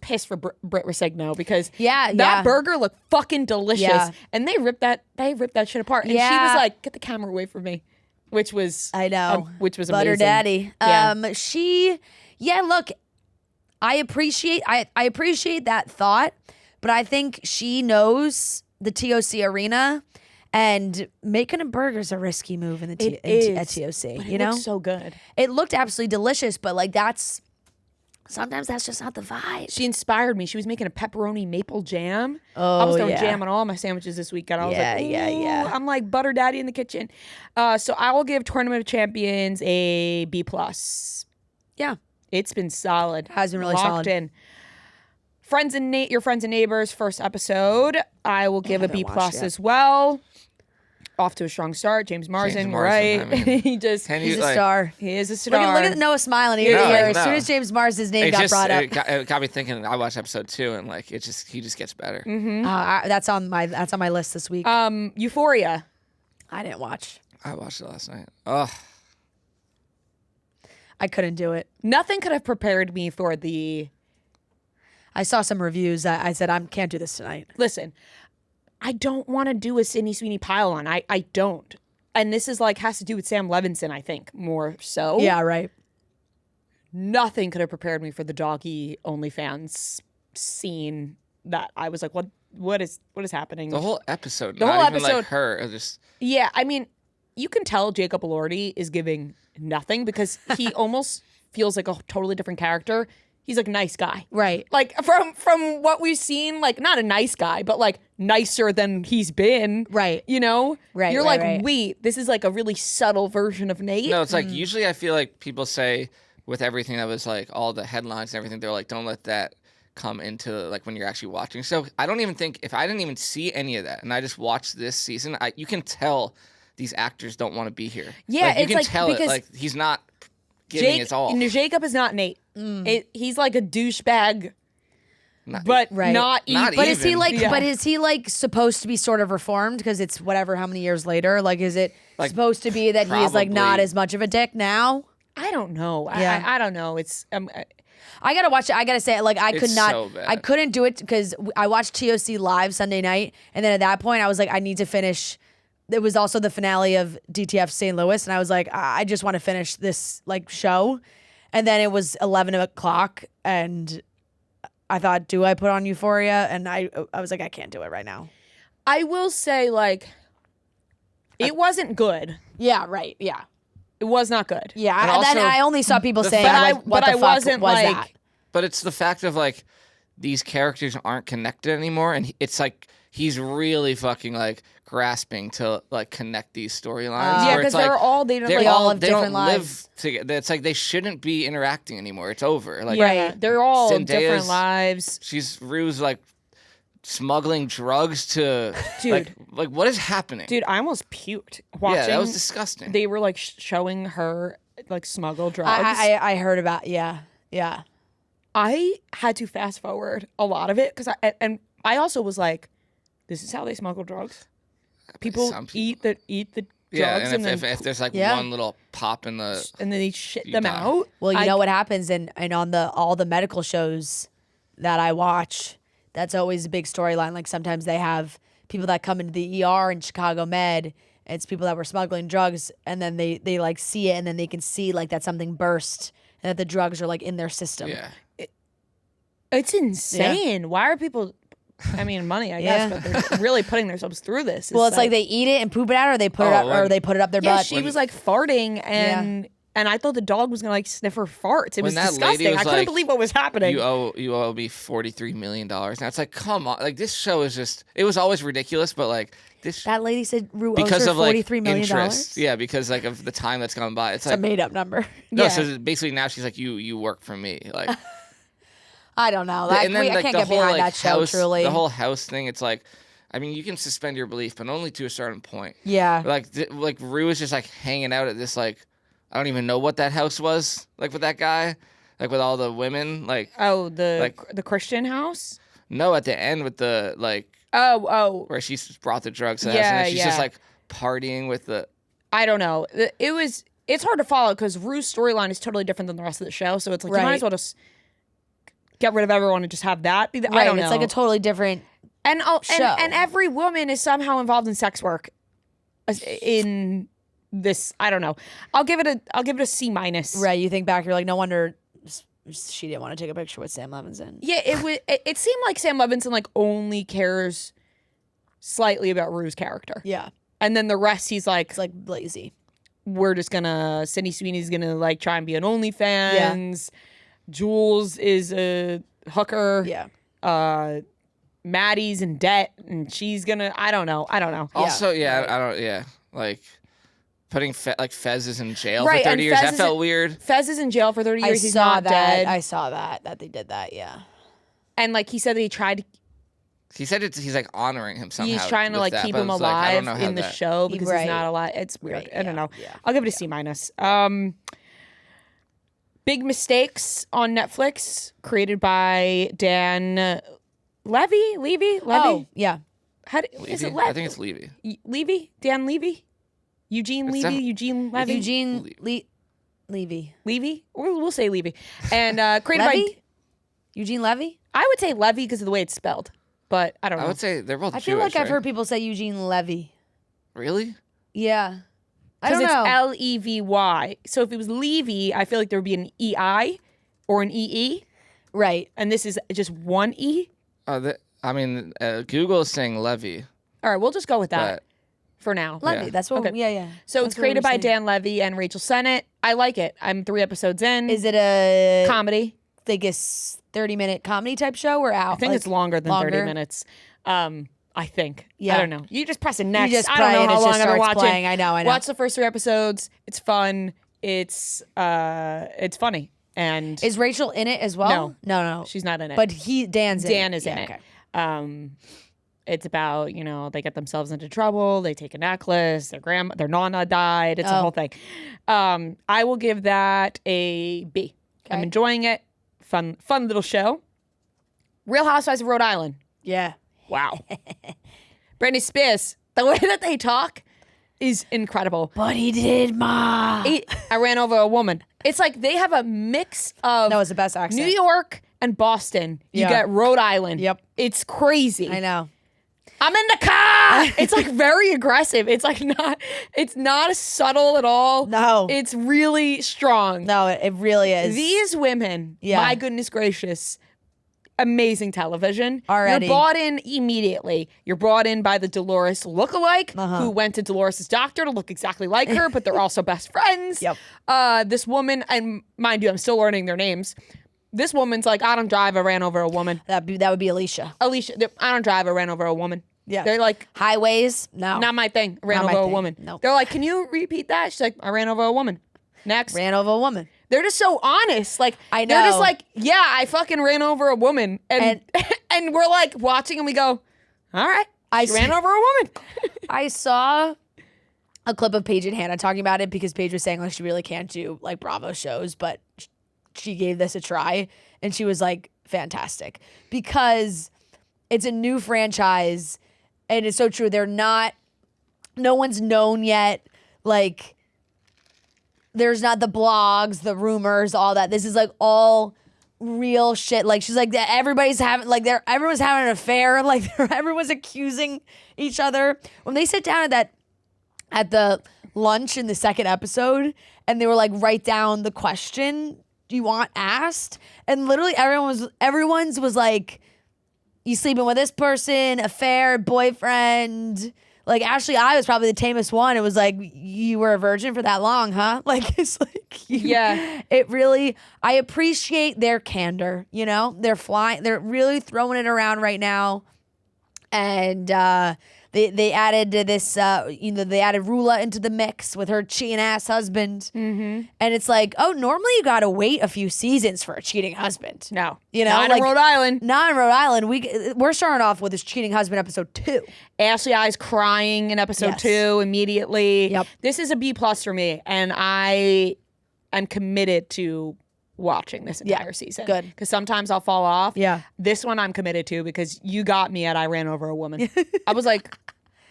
A: pissed for Britt Rosigno because
B: that
A: burger looked fucking delicious, and they ripped that shit apart. And she was like, "Get the camera away from me," which was which was
B: Butter
A: amazing.
B: Daddy.
A: Yeah.
B: Look, I appreciate that thought, but I think she knows the TOC arena, and making a burger is a risky move in the at TOC.
A: But
B: you know,
A: looked so good.
B: It looked absolutely delicious, but like sometimes that's just not the vibe.
A: She inspired me. She was making a pepperoni maple jam.
B: Oh,
A: I was throwing jam on all my sandwiches this weekend. I was like, yeah. I'm like Butter Daddy in the kitchen. So I will give Tournament of Champions a B+.
B: Yeah.
A: It's been solid.
B: Has been really
A: Locked
B: solid.
A: in. Your Friends and Neighbors first episode, I will give a B+ as well. Off to a strong start. James Marsden, right? I mean, he's
B: a star.
A: He is a star.
B: Look at Noah smiling ear to ear. As soon as James Marsden's name got brought up,
C: it got me thinking. I watched episode 2, and like he just gets better.
A: Mm-hmm.
B: That's on my list this week.
A: Euphoria.
B: I didn't watch.
C: I watched it last night. Ugh.
B: I couldn't do it.
A: Nothing could have prepared me for the.
B: I saw some reviews. I said I can't do this tonight.
A: Listen, I don't want to do a Sydney Sweeney pile on. I don't. And this is like has to do with Sam Levinson, I think, more so.
B: Yeah, right.
A: Nothing could have prepared me for the doggy OnlyFans scene that I was like, what is happening?
C: The whole episode.
A: The whole episode.
C: Like her. Just.
A: Yeah, I mean, you can tell Jacob Elordi is giving nothing because he almost feels like a totally different character. He's like a nice guy.
B: Right.
A: Like from what we've seen, like not a nice guy, but like nicer than he's been.
B: Right.
A: You know?
B: Right.
A: You're
B: right,
A: like,
B: right.
A: wait, this is like a really subtle version of Nate.
C: No, it's like usually I feel like people say with everything that was like all the headlines and everything, they're like, don't let that come into like when you're actually watching. So I don't even think if I didn't even see any of that and I just watched this season, you can tell these actors don't want to be here.
A: Yeah,
B: it's
C: you can tell it. Like he's not giving his all.
A: Jacob is not Nate. He's like a douchebag, but not even.
B: But is he like? Yeah. But is he like supposed to be sort of reformed because it's whatever how many years later? Like, is it like, supposed to be that he's like not as much of a dick now?
A: I don't know.
B: Yeah.
A: I don't know. It's
B: I gotta watch it. I gotta say, like, I could not.
C: So bad.
B: I couldn't do it because I watched TOC live Sunday night, and then at that point, I was like, I need to finish. It was also the finale of DTF St. Louis, and I was like, I just want to finish this like show. And then it was 11 o'clock, and I thought, do I put on Euphoria? And I was like, I can't do it right now.
A: I will say, like, it wasn't good.
B: Yeah, right. Yeah,
A: it was not good.
B: Yeah,
C: and
B: then I only saw people saying, like, what the fuck
A: wasn't
B: was
A: like,
B: that?
C: But it's the fact of like these characters aren't connected anymore, and it's like he's really fucking like grasping to like connect these storylines.
A: Yeah, because they're all
B: they all have different lives.
C: Live together. It's like they shouldn't be interacting anymore. It's over. Like
A: they're all
C: Zendaya's,
A: different lives.
C: Rue's like smuggling drugs to
A: dude.
C: Like what is happening?
A: Dude, I almost puked watching.
C: Yeah, that was disgusting.
A: They were like showing her like smuggle drugs.
B: I heard about yeah.
A: I had to fast forward a lot of it because I also was like, this is how they smuggle drugs. People eat the drugs,
C: and if there's like one little pop in the
A: and then they shit them out.
B: Well, you know what happens, and on all the medical shows that I watch, that's always a big storyline. Like sometimes they have people that come into the ER in Chicago Med. It's people that were smuggling drugs, and then they like see it, and then they can see like that something burst, and and that the drugs are like in their system.
C: Yeah.
A: It's insane. Why are people? I mean, money, I guess, but they're really putting themselves through this.
B: Well, it's like they eat it and poop it out, or they put it up, or they put it up their butt.
A: She was like farting, and I thought the dog was gonna like sniff her farts. It was disgusting. I couldn't believe what was happening.
C: You owe me $43 million. Now it's like, come on, like this show is just. It was always ridiculous, but like this.
B: That lady said Rue owes
C: because
B: her
C: of like
B: $43 million.
C: interest. Yeah, because like of the time that's gone by. It's like
B: a made up number.
C: No, so basically now she's like, you work for me, like.
B: I don't know. I can't get behind that show, truly.
C: The whole house thing, it's like, I mean, you can suspend your belief, but only to a certain point.
B: Yeah.
C: Like Rue is just like hanging out at this, like, I don't even know what that house was, like with that guy, like with all the women, like.
A: Oh, the Christian house?
C: No, at the end with the, like.
A: Oh.
C: Where she brought the drugs to the house, and then she's just like partying with the.
A: I don't know. It's hard to follow because Rue's storyline is totally different than the rest of the show, so it's like, you might as well just get rid of everyone and just have that be the.
B: Right,
A: I don't know.
B: It's like a totally different show.
A: And every woman is somehow involved in sex work. In this, I don't know. I'll give it a C-.
B: Right, you think back, you're like, no wonder she didn't want to take a picture with Sam Levinson.
A: Yeah, it seemed like Sam Levinson like only cares slightly about Rue's character.
B: Yeah,
A: and then the rest he's like,
B: it's like lazy.
A: We're just gonna Sydney Sweeney's gonna like try and be an OnlyFans. Yeah. Jules is a hooker.
B: Yeah.
A: Maddie's in debt, and she's gonna. I don't know.
C: Also, like putting Fez is in jail for 30 years. That felt weird.
A: Fez is in jail for 30 years. He's not dead.
B: I saw that they did that. Yeah.
A: And like he said that he tried.
C: He said he's like honoring him somehow.
A: He's trying to like keep him alive in the show because he's not alive. It's weird.
B: Right,
A: I don't know. Yeah. I'll give it a C-. Big Mistakes on Netflix, created by Dan Levy.
B: Oh, yeah.
A: Is it Levy?
C: I think it's Levy.
A: Levy? Dan Levy? Eugene Levy? Eugene Levy?
B: Eugene Levy.
A: Levy? We'll say Levy. And created
B: Levy?
A: by
B: Eugene Levy?
A: I would say Levy because of the way it's spelled, but I don't know.
C: I would say they're both
B: I
C: Jewish,
B: feel like I've
C: right?
B: heard people say Eugene Levy.
C: Really?
B: Yeah. I don't know.
A: Because it's Levy. So if it was Levy, I feel like there would be an EI or an EE.
B: Right.
A: And this is just one E.
C: Google is saying Levy.
A: All right, we'll just go with that for now.
B: Levy. Yeah. That's what. Okay. Yeah.
A: So it's created by Dan Levy and Rachel Sennett. I like it. I'm 3 episodes in.
B: Is it a
A: comedy?
B: Like a 30-minute comedy type show or out?
A: I think it's longer than 30 minutes. I think.
B: Yeah.
A: I don't know. You just press it next.
B: You just
A: I don't know how long I've been watching.
B: Playing. I know.
A: Watch the first 3 episodes. It's fun. It's funny. And
B: is Rachel in it as well? No.
A: She's not in it.
B: But Dan is in
A: it. Okay. It's about, they get themselves into trouble. They take a necklace. Their nonna died. It's a whole thing. I will give that a B. Okay. I'm enjoying it. Fun little show. Real Housewives of Rhode Island.
B: Yeah.
A: Wow. Britney Spears, the way that they talk is incredible.
B: But he did, Ma.
A: I ran over a woman. It's like they have a mix of
B: it's the best accent.
A: New York and Boston. You get Rhode Island.
B: Yep.
A: It's crazy.
B: I know.
A: I'm in the car. It's like very aggressive. It's like it's not subtle at all.
B: No.
A: It's really strong.
B: No, it really is.
A: These women, my goodness gracious, amazing television.
B: Already.
A: You're bought in immediately. You're brought in by the Dolores lookalike who went to Dolores' doctor to look exactly like her, but they're also best friends.
B: Yep.
A: This woman, and mind you, I'm still learning their names. This woman's like, I don't drive, I ran over a woman.
B: That would be Alicia.
A: I don't drive, I ran over a woman.
B: Yeah.
A: They're like,
B: highways? No.
A: Not my thing. Ran over a woman.
B: No.
A: They're like, can you repeat that? She's like, I ran over a woman. Next.
B: Ran over a woman.
A: They're just so honest. Like,
B: I know.
A: They're just like, yeah, I fucking ran over a woman. And and we're like watching and we go, all right, I ran over a woman.
B: I saw a clip of Paige and Hannah talking about it because Paige was saying like she really can't do like Bravo shows, but she gave this a try and she was like fantastic because it's a new franchise and it's so true. No one's known yet. Like, there's not the blogs, the rumors, all that. This is like all real shit. Like, she's like, everyone's having an affair. Like, everyone's accusing each other. When they sit down at the lunch in the second episode and they were like, write down the question you want asked, and literally everyone's was like, you sleeping with this person, affair, boyfriend. Like, Ashley I was probably the tamest one. It was like, you were a virgin for that long, huh? Like, it's like, it really, I appreciate their candor, you know? They're really throwing it around right now. And they added this, they added Rula into the mix with her cheating ass husband. Mm-hmm. And it's like, oh, normally you got to wait a few seasons for a cheating husband.
A: No.
B: You know,
A: not in Rhode Island.
B: Not in Rhode Island. We're starting off with his cheating husband episode 2.
A: Ashley I's crying in episode 2 immediately.
B: Yep.
A: This is a B+ for me, and I am committed to watching this entire season.
B: Good.
A: Because sometimes I'll fall off.
B: Yeah.
A: This one I'm committed to because you got me at I ran over a woman. I was like,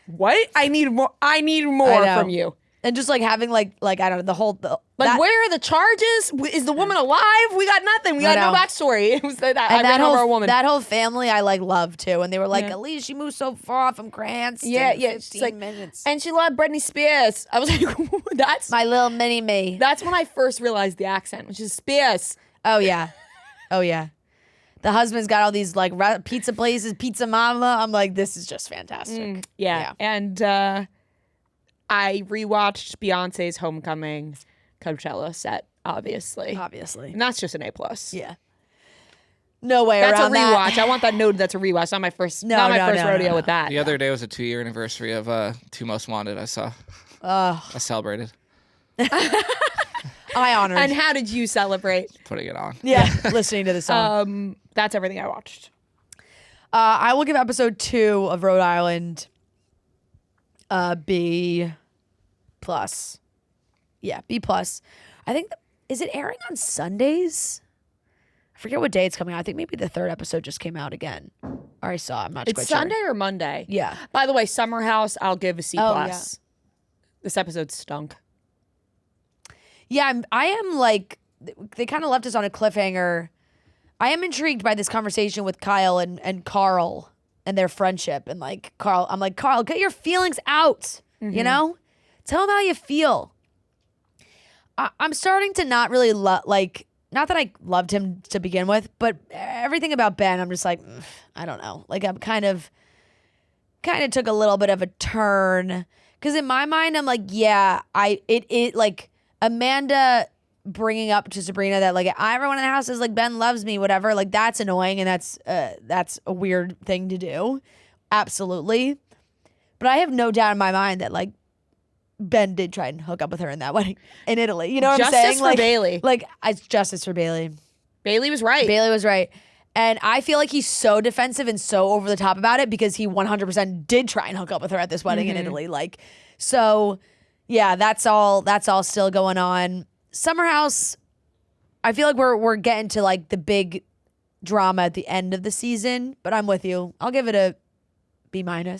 A: what? I need more from you.
B: And just like having like I don't know,
A: where are the charges? Is the woman alive? We got nothing. We got no backstory. It was that I ran over a woman.
B: That whole family I like love too. And they were like, at least she moved so far from Cranston.
A: Yeah.
B: 15 minutes.
A: And she loved Britney Spears. I was like, that's
B: my little mini me.
A: That's when I first realized the accent, which is Spears.
B: Oh yeah. The husband's got all these like pizza places, Pizza Mama. I'm like, this is just fantastic.
A: Yeah. And I rewatched Beyonce's Homecoming Coachella set, obviously. And that's just an A+.
B: Yeah. No way
A: that's
B: around
A: that.
B: That's
A: a rewatch. I want that noted. That's a rewatch. Not my first rodeo with that.
C: The other day was a 2-year anniversary of 2 Most Wanted I saw. I celebrated.
B: I honored.
A: And how did you celebrate?
C: Putting it on.
B: Yeah, listening to the song.
A: That's everything I watched.
B: I will give episode 2 of Rhode Island B+. Yeah, B+. I think, is it airing on Sundays? I forget what day it's coming out. I think maybe the 3rd episode just came out again. Or I saw. I'm not quite sure.
A: It's Sunday or Monday?
B: Yeah.
A: By the way, Summer House, I'll give a C+.
B: Oh, yeah.
A: This episode stunk.
B: Yeah, I am like, they kind of left us on a cliffhanger. I am intrigued by this conversation with Kyle and Carl and their friendship. And like, I'm like, Carl, get your feelings out, you know? Tell them how you feel. I'm starting to not really not that I loved him to begin with, but everything about Ben, I'm just like, I don't know. Like, I'm kind of took a little bit of a turn. Because in my mind, I'm like, yeah, like, Amanda bringing up to Sabrina that like everyone in the house is like, Ben loves me, whatever. Like, that's annoying, and that's a weird thing to do. Absolutely. But I have no doubt in my mind that like Ben did try and hook up with her in that wedding in Italy. You know what I'm saying?
A: Justice for Bailey.
B: Like, it's justice for Bailey.
A: Bailey was right.
B: And I feel like he's so defensive and so over the top about it because he 100% did try and hook up with her at this wedding in Italy. Like, so yeah, that's all still going on. Summer House, I feel like we're getting to like the big drama at the end of the season, but I'm with you. I'll give it a B-. I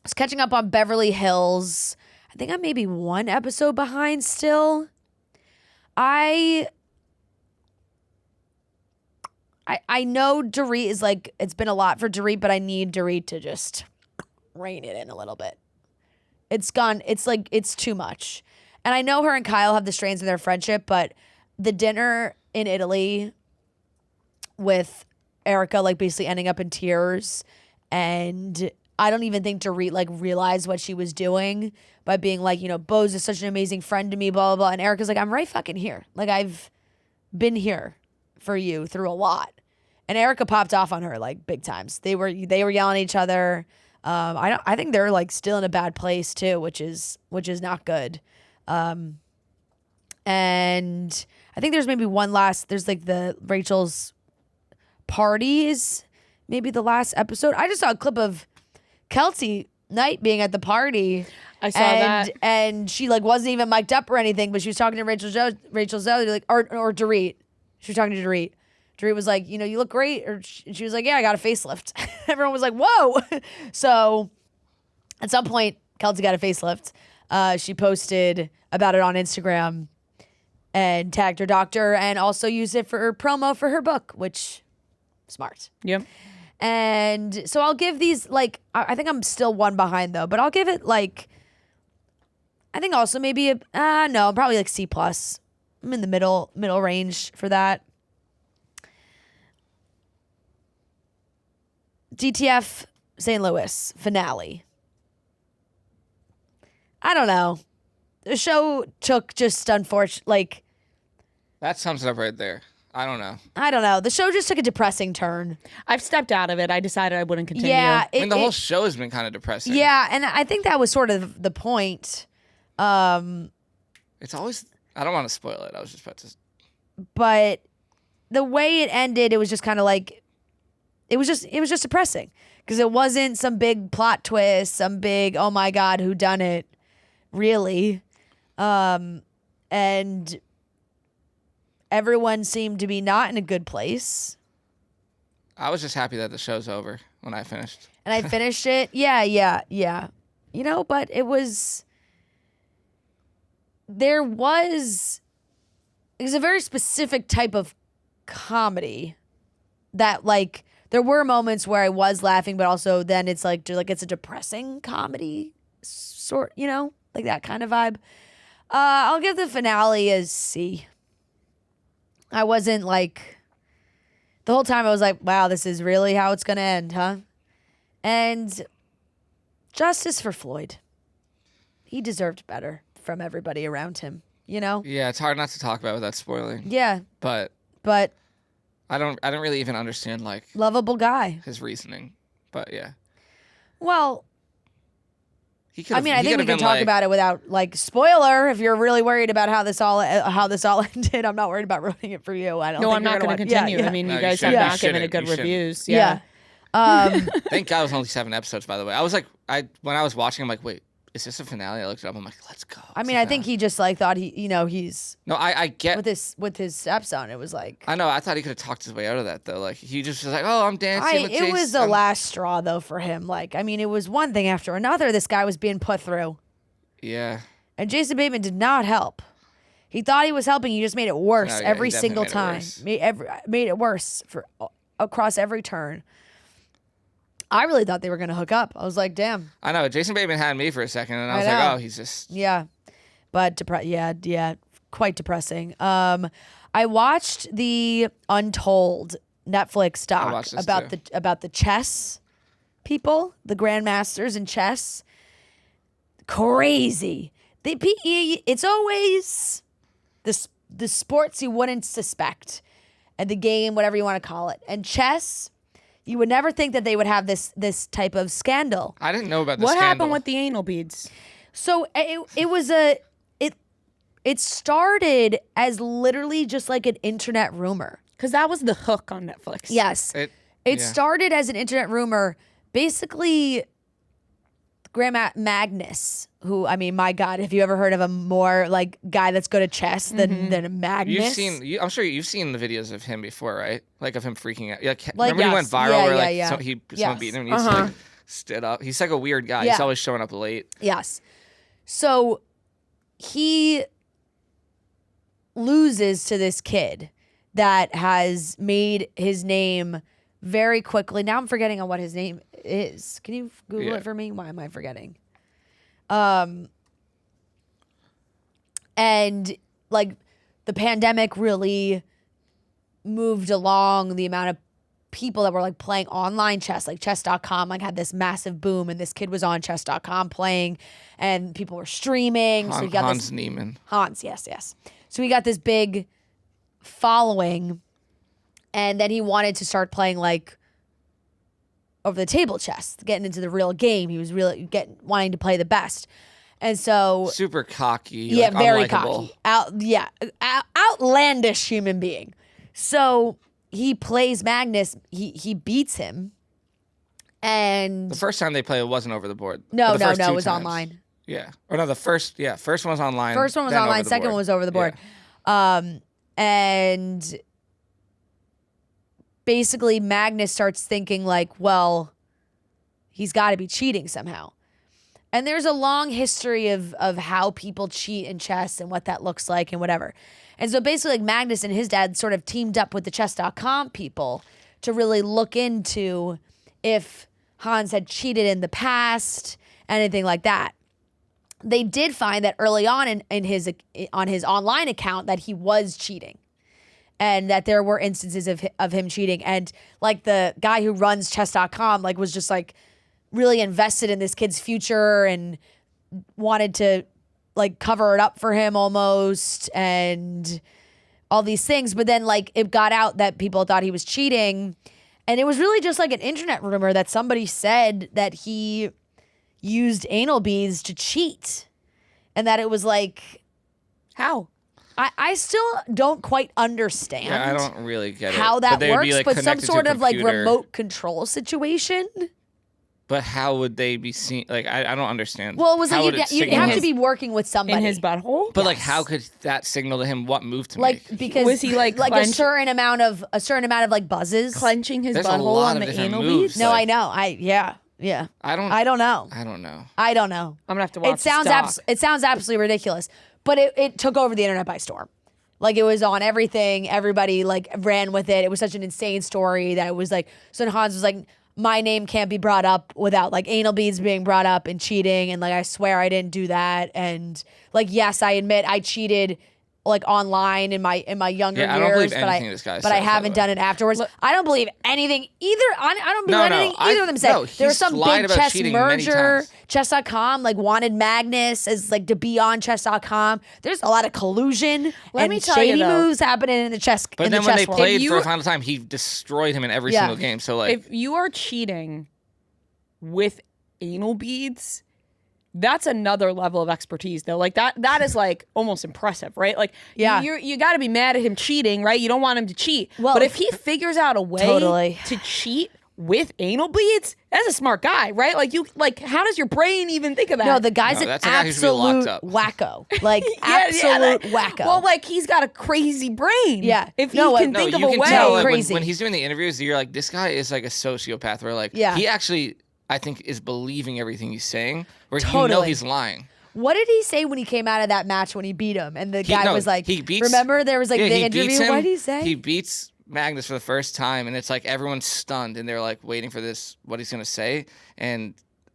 B: was catching up on Beverly Hills. I think I'm maybe 1 episode behind still. I know Dorit is like, it's been a lot for Dorit, but I need Dorit to just rein it in a little bit. It's like, it's too much. And I know her and Kyle have the strains of their friendship, but the dinner in Italy with Erica, like basically ending up in tears, and I don't even think Dorit like realized what she was doing by being like, you know, Bose is such an amazing friend to me, blah, blah, blah. And Erica's like, I'm right fucking here. Like, I've been here for you through a lot. And Erica popped off on her like big times. They were yelling at each other. I think they're like still in a bad place too, which is not good. And I think there's maybe there's like the Rachel's party is maybe the last episode. I just saw a clip of Kelce Knight being at the party.
A: I saw that.
B: And she like wasn't even mic'd up or anything, but she was talking to Rachel Zoe, like, or Dorit. She was talking to Dorit. Dorit was like, you know, you look great. Or she was like, yeah, I got a facelift. Everyone was like, whoa. So at some point, Kelce got a facelift. She posted about it on Instagram and tagged her doctor and also used it for her promo for her book, which smart.
A: Yep.
B: And so I'll give these like, I think I'm still 1 behind though, but I'll give it like I think also maybe no, probably like C+. I'm in the middle range for that. DTF St. Louis finale. I don't know. The show took just
C: that sums it up right there. I don't know.
B: The show just took a depressing turn.
A: I've stepped out of it. I decided I wouldn't continue.
B: Yeah,
C: I mean, the whole show has been kind of depressing.
B: Yeah, and I think that was sort of the point.
C: It's always. I don't want to spoil it. I was just about to.
B: But the way it ended, it was just kind of like, it was just depressing because it wasn't some big plot twist, some big oh my god who done it, really, and everyone seemed to be not in a good place.
C: I was just happy that the show's over when I finished.
B: And I finished it. Yeah. But it was a very specific type of comedy that like there were moments where I was laughing, but also then it's like it's a depressing comedy sort, like that kind of vibe. I'll give the finale a C. I wasn't like, the whole time I was like, wow, this is really how it's going to end, huh? And justice for Floyd. He deserved better from everybody around him,
C: Yeah, it's hard not to talk about without spoiling.
B: Yeah.
C: But I don't really even understand like
B: lovable guy.
C: his reasoning. But yeah.
B: Well, I think we can talk
C: like,
B: about it without like spoiler. If you're really worried about how this all ended, I'm not worried about ruining it for you. I don't.
A: No,
B: think
A: I'm not going to continue.
B: Yeah.
A: I mean,
C: No,
A: you
C: you
A: guys have
C: shouldn't.
A: not given it good
C: You shouldn't.
A: reviews.
B: Yeah.
C: Thank God it was only 7 episodes, by the way. I was like, when I was watching, I'm like, wait, is this a finale? I looked it up. I'm like, let's go.
B: I mean, I think he just like thought he's
C: No, I get
B: with his stepson. It was like
C: I know. I thought he could have talked his way out of that though. Like he just was like, oh, I'm dancing. with
B: it was
C: Jason.
B: the last straw though for him. Like, I mean, it was one thing after another this guy was being put through.
C: Yeah.
B: And Jason Bateman did not help. He thought he was helping. He just made it worse
C: No, yeah,
B: every
C: he definitely
B: single
C: made it
B: time.
C: worse.
B: Made it worse across every turn. I really thought they were going to hook up. I was like, damn.
C: I know. Jason Bateman had me for a second, and I was
B: know.
C: like, oh, he's just.
B: Yeah. But quite depressing. I watched the Untold Netflix doc
C: watched this
B: about
C: too.
B: about the chess people, the grandmasters in chess. Crazy. It's always the sports you wouldn't suspect, and the game, whatever you want to call it, and chess. You would never think that they would have this type of scandal.
C: I didn't know about this.
A: What
C: scandal.
A: happened with the anal beads?
B: So it started as literally just like an internet rumor.
A: Because that was the hook on Netflix.
B: Yes. It
C: yeah.
B: started as an internet rumor. Basically, Grandma Magnus, who, I mean, my God, have you ever heard of a more like guy that's good at chess than a Magnus?
C: I'm sure you've seen the videos of him before, right? Like of him freaking out. Like remember
B: yes.
C: he went viral where
B: Yeah.
C: someone
B: Yes.
C: beat him and he's like stood up. He's like a weird guy.
B: Yeah.
C: He's always showing up late.
B: Yes. So he loses to this kid that has made his name very quickly. Now I'm forgetting on what his name is. Can you Google it for me? Why am I forgetting? And like the pandemic really moved along the amount of people that were like playing online chess, like chess.com like had this massive boom, and this kid was on chess.com playing and people were streaming. So he got
C: Hans Niemann.
B: Hans, yes. So he got this big following, and then he wanted to start playing like over the table chess, getting into the real game. He was really wanting to play the best. And so
C: Super cocky.
B: yeah,
C: like,
B: very
C: unlikable.
B: cocky. Outlandish human being. So he plays Magnus, he beats him. And
C: The first time they played, it wasn't over the board.
B: no,
C: But the first
B: it
C: two
B: was
C: times.
B: online.
C: Yeah. Or no, first one was online.
B: First one was
C: then
B: online,
C: over the
B: second
C: board.
B: one was over the board.
C: Yeah.
B: And basically Magnus starts thinking like, well, he's got to be cheating somehow. And there's a long history of how people cheat in chess and what that looks like and whatever. And so basically like Magnus and his dad sort of teamed up with the chess.com people to really look into if Hans had cheated in the past, anything like that. they did find that early on in his online account that he was cheating. And that there were instances of him cheating. And like the guy who runs chess.com like was just like really invested in this kid's future and wanted to like cover it up for him almost and all these things. But then like it got out that people thought he was cheating. And it was really just like an internet rumor that somebody said that he used anal beads to cheat. And that it was like,
A: how?
B: I still don't quite understand.
C: Yeah, I don't really get
B: how that works,
C: like
B: but some sort of like
C: computer.
B: remote control situation.
C: But how would they be seen? Like, I don't understand.
B: Well, it was
C: how
B: like you'd have to be working with somebody.
A: In his butthole?
C: But like, how could that signal to him what move to
B: like,
C: make?
B: because
A: was he like
B: a certain amount of like buzzes?
A: Clenching his
C: There's a
A: butthole
C: lot
A: on
C: of
A: the
C: different
A: anal
C: moves.
A: beads?
B: No,
C: like-
B: I know. Yeah.
C: I don't
B: know.
C: I don't know.
B: I don't know.
A: I'm gonna have to watch
B: It sounds
A: stock.
B: it sounds absolutely ridiculous, but it took over the internet by storm. Like it was on everything. Everybody like ran with it. It was such an insane story that it was like. So then Hans was like, "My name can't be brought up without like anal beads being brought up and cheating." And like I swear I didn't do that. And like yes, I admit I cheated like online in my younger
C: Yeah, I
B: years,
C: don't believe
B: but
C: anything this guy
B: but I
C: says, by
B: haven't
C: the way.
B: done it afterwards. I don't believe anything either. I don't believe anything either of them said.
C: No,
B: There was
C: he's
B: some
C: lied
B: big
C: about
B: chess
C: cheating many
B: merger.
C: times.
B: Chess.com like wanted Magnus as like to be on chess.com. There's a lot of collusion
A: Let
B: and
A: me tell you,
B: shady
A: though.
B: moves happening in the chess.
C: But
B: in
C: then
B: the
C: when
B: chess
C: they
B: world.
C: played
A: If
C: for
A: you-
C: a final time, he destroyed him in every
B: Yeah.
C: single game. So like,
A: If you are cheating with anal beads, that's another level of expertise though. Like that is like almost impressive, right? Like
B: Yeah.
A: you got to be mad at him cheating, right? You don't want him to cheat.
B: Well,
A: but if he figures out a way
B: totally.
A: to cheat with anal beads, that's a smart guy, right? Like how does your brain even think of that?
B: No, the guy's
C: No,
B: an
C: that's a guy who should be locked
B: absolute
C: up.
B: wacko. Like absolute wacko.
A: Well, like he's got a crazy brain.
B: Yeah.
A: If he
B: No,
A: can
C: no,
A: think
C: you
A: of a
C: can
A: way.
C: tell like,
B: Crazy.
C: when he's doing the interviews, you're like, this guy is like a sociopath. Where like,
B: Yeah.
C: he actually, I think, is believing everything he's saying. Where you know
B: Totally.
C: he's lying.
B: What did he say when he came out of that match when he beat him? And the guy was like,
C: he beats,
B: remember there was like
C: yeah,
B: the
C: he
B: interview?
C: beats him,
B: What did he say?
C: He beats Magnus for the first time, and it's like everyone's stunned, and they're like waiting for what he's gonna say, and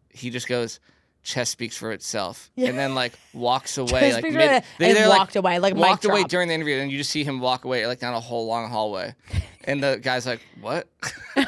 C: he just goes, "Chess speaks for itself," and then like walks away, like
B: speaks for
C: mid.
B: it- and walked away, like mic
C: walked away
B: drop.
C: during the interview, and you just see him walk away like down a whole long hallway, and the guy's like, "What?"
A: I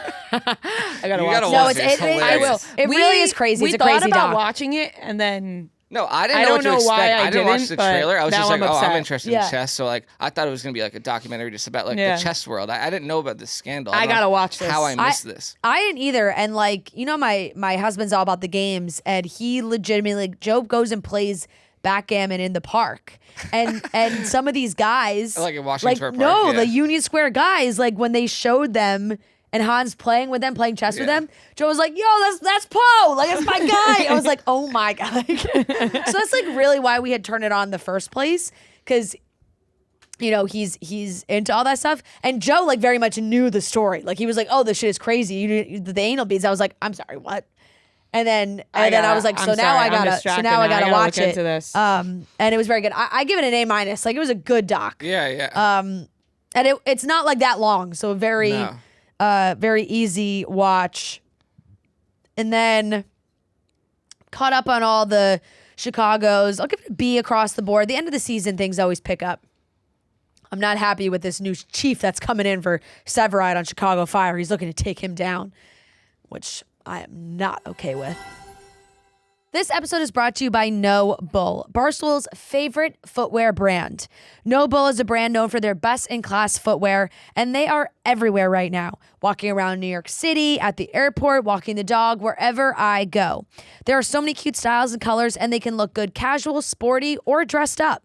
A: gotta
C: You
A: watch
C: gotta
A: it.
B: No,
C: watch
B: it's
C: it. It's
B: I will.
C: hilarious.
B: It really is crazy.
A: We
B: It's a
A: thought
B: crazy
A: about
B: doc.
A: watching it, and then
C: No, I didn't
A: I
C: know
A: don't
C: what to
A: know
C: expect.
A: why I
C: didn't watch
A: didn't,
C: the
A: but
C: trailer. I was
A: now
C: just like,
A: I'm
C: oh, I'm
A: upset.
C: interested
B: Yeah.
C: in chess. So like, I thought it was gonna be like a documentary just about like
A: Yeah.
C: the chess world. I didn't know about this scandal.
A: I
C: don't know
A: gotta watch this.
C: How I missed this.
B: I didn't either. And like, you know, my husband's all about the games, and he legitimately, like, Joe goes and plays backgammon in the park. And some of these guys,
C: Like in Washington Square Park,
B: no,
C: yeah.
B: the Union Square guys, like when they showed them and Hans playing with them, playing chess with
C: Yeah.
B: them, Joe was like, "Yo, that's Poe, like that's my guy." I was like, "Oh my god!" So that's like really why we had turned it on in the first place, because you know he's into all that stuff, and Joe like very much knew the story. Like he was like, "Oh, this shit is crazy." The anal beads. I was like, "I'm sorry, what?" And then I was like,
A: I'm
B: "So now
A: sorry,
B: I
A: I'm
B: gotta,
A: distracted now. I
B: gotta
A: gotta
B: watch
A: look
B: it."
A: into this.
B: And it was very good. I give it an A-. Like it was a good doc.
C: Yeah.
B: And it's not like that long, so very
C: No.
B: very easy watch. And then caught up on all the Chicagos. I'll give it a B across the board. The end of the season, things always pick up. I'm not happy with this new chief that's coming in for Severide on Chicago Fire. He's looking to take him down, which I am not okay with. This episode is brought to you by No Bull, Barstool's favorite footwear brand. No Bull is a brand known for their best-in-class footwear, and they are everywhere right now. Walking around New York City, at the airport, walking the dog, wherever I go. There are so many cute styles and colors, and they can look good casual, sporty, or dressed up.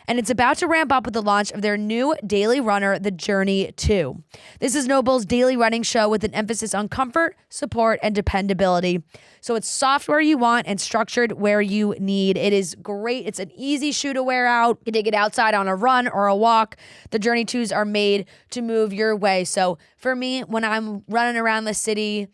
B: And it's about to ramp up with the launch of their new daily runner, the Journey 2. This is No Bull's daily running show with an emphasis on comfort, support, and dependability. So it's soft where you want and structured where you need. It is great. It's an easy shoe to wear out. You can take it outside on a run or a walk. The Journey 2s are made to move your way. So for me, when I'm running around the city,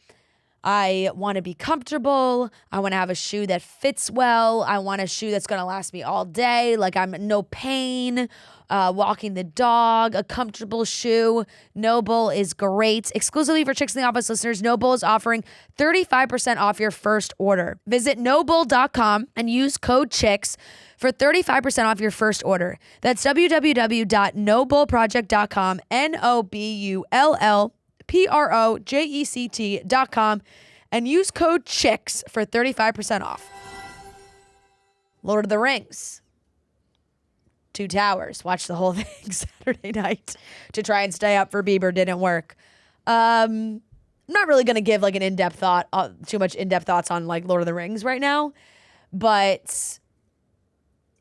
B: I want to be comfortable. I want to have a shoe that fits well. I want a shoe that's going to last me all day. Like I'm no pain. walking the dog, a comfortable shoe. Noble is great. Exclusively for Chicks in the Office listeners, Noble is offering 35% off your first order. Visit noble.com and use code CHICKS for 35% off your first order. That's www.nobleproject.com, NOBULLPROJECT.com, and use code CHICKS for 35% off. Lord of the Rings. 2 Towers. Watched the whole thing Saturday night to try and stay up for Bieber. Didn't work. I'm not really going to give like an in-depth thought, too much in-depth thoughts on like Lord of the Rings right now, but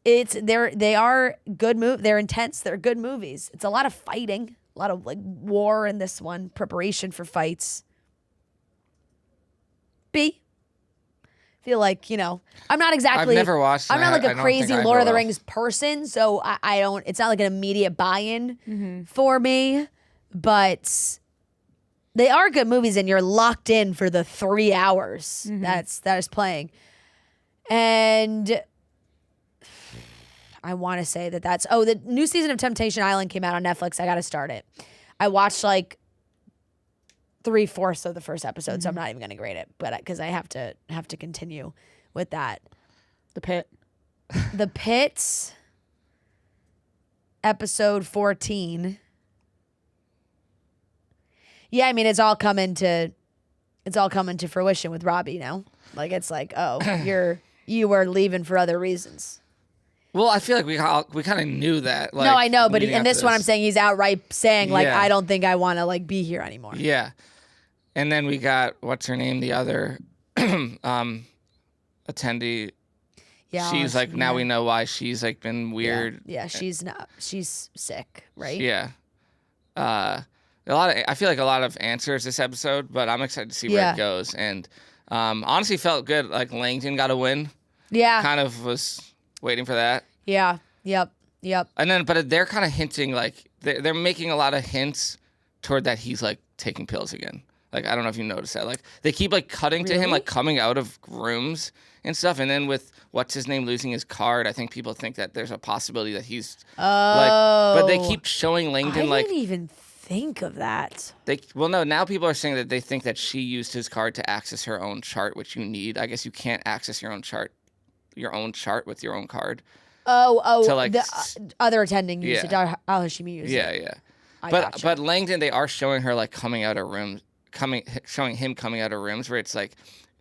B: they are good they're intense. They're good movies. It's a lot of fighting, a lot of like war in this one, preparation for fights. B. Feel like, I'm not exactly.
C: I've never watched.
B: I'm not like a crazy Lord of the Rings person, so I don't. It's not like an immediate buy-in for me, but they are good movies, and you're locked in for the 3 hours that is playing. And I want to say that's the new season of Temptation Island came out on Netflix. I got to start it. I watched like 3/4 of the first episode, so I'm not even going to grade it, but because I have to continue with that.
A: The Pit.
B: The Pit, episode 14. Yeah, I mean it's all coming to fruition with Robbie now. Like it's like, oh, you were leaving for other reasons.
C: Well, I feel like we kind of knew that. Like,
B: no, I know, but in this one, I'm saying he's outright saying like, I don't think I want to like be here anymore.
C: Yeah. And then we got, what's her name, the other attendee. Yeah, she's like, now we know why she's like been weird.
B: Yeah, she's sick, right?
C: Yeah. I feel like a lot of answers this episode, but I'm excited to see where it goes. And honestly felt good. Like Langdon got a win. Yeah. Kind of was waiting for that.
B: Yeah. Yep.
C: And then, but they're kind of hinting like, they're making a lot of hints toward that he's like taking pills again. Like, I don't know if you noticed that. Like, they keep, like, cutting to him, like, coming out of rooms and stuff. And then with, what's-his-name losing his card, I think people think that there's a possibility that he's, but they keep showing Langdon,
B: I didn't even think of that.
C: Now people are saying that they think that she used his card to access her own chart, which you need. I guess you can't access your own chart with your own card.
B: The other attending used it. Al-Hashimi used it.
C: Yeah. But Langdon, they are showing her, like, coming out of rooms. Showing him coming out of rooms where it's like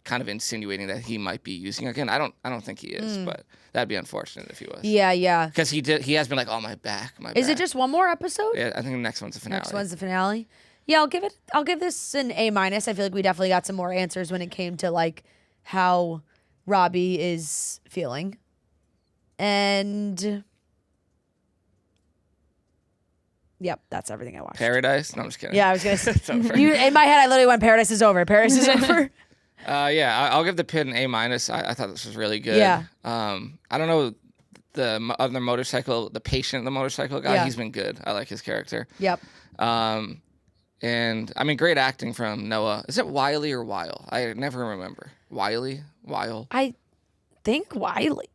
C: kind of insinuating that he might be using again. I don't think he is, but that'd be unfortunate if he was.
B: Yeah.
C: Because he has been like, oh, my back.
B: Is it just one more episode?
C: Yeah, I think the next one's the finale.
B: Next one's the finale. Yeah, I'll give this an A-. I feel like we definitely got some more answers when it came to like how Robbie is feeling. And yep, that's everything I watched.
C: Paradise? No, I'm just kidding.
B: Yeah, I was going to say. In my head, I literally went, Paradise is over. Paradise is over.
C: Yeah, I'll give The Pit an A-. I thought this was really good.
B: Yeah.
C: I don't know the other motorcycle, the patient, the motorcycle guy. Yeah. He's been good. I like his character.
B: Yep.
C: And I mean, great acting from Noah. Is it Wiley or Weil? I never remember. Wiley? Weil?
B: I think Wiley.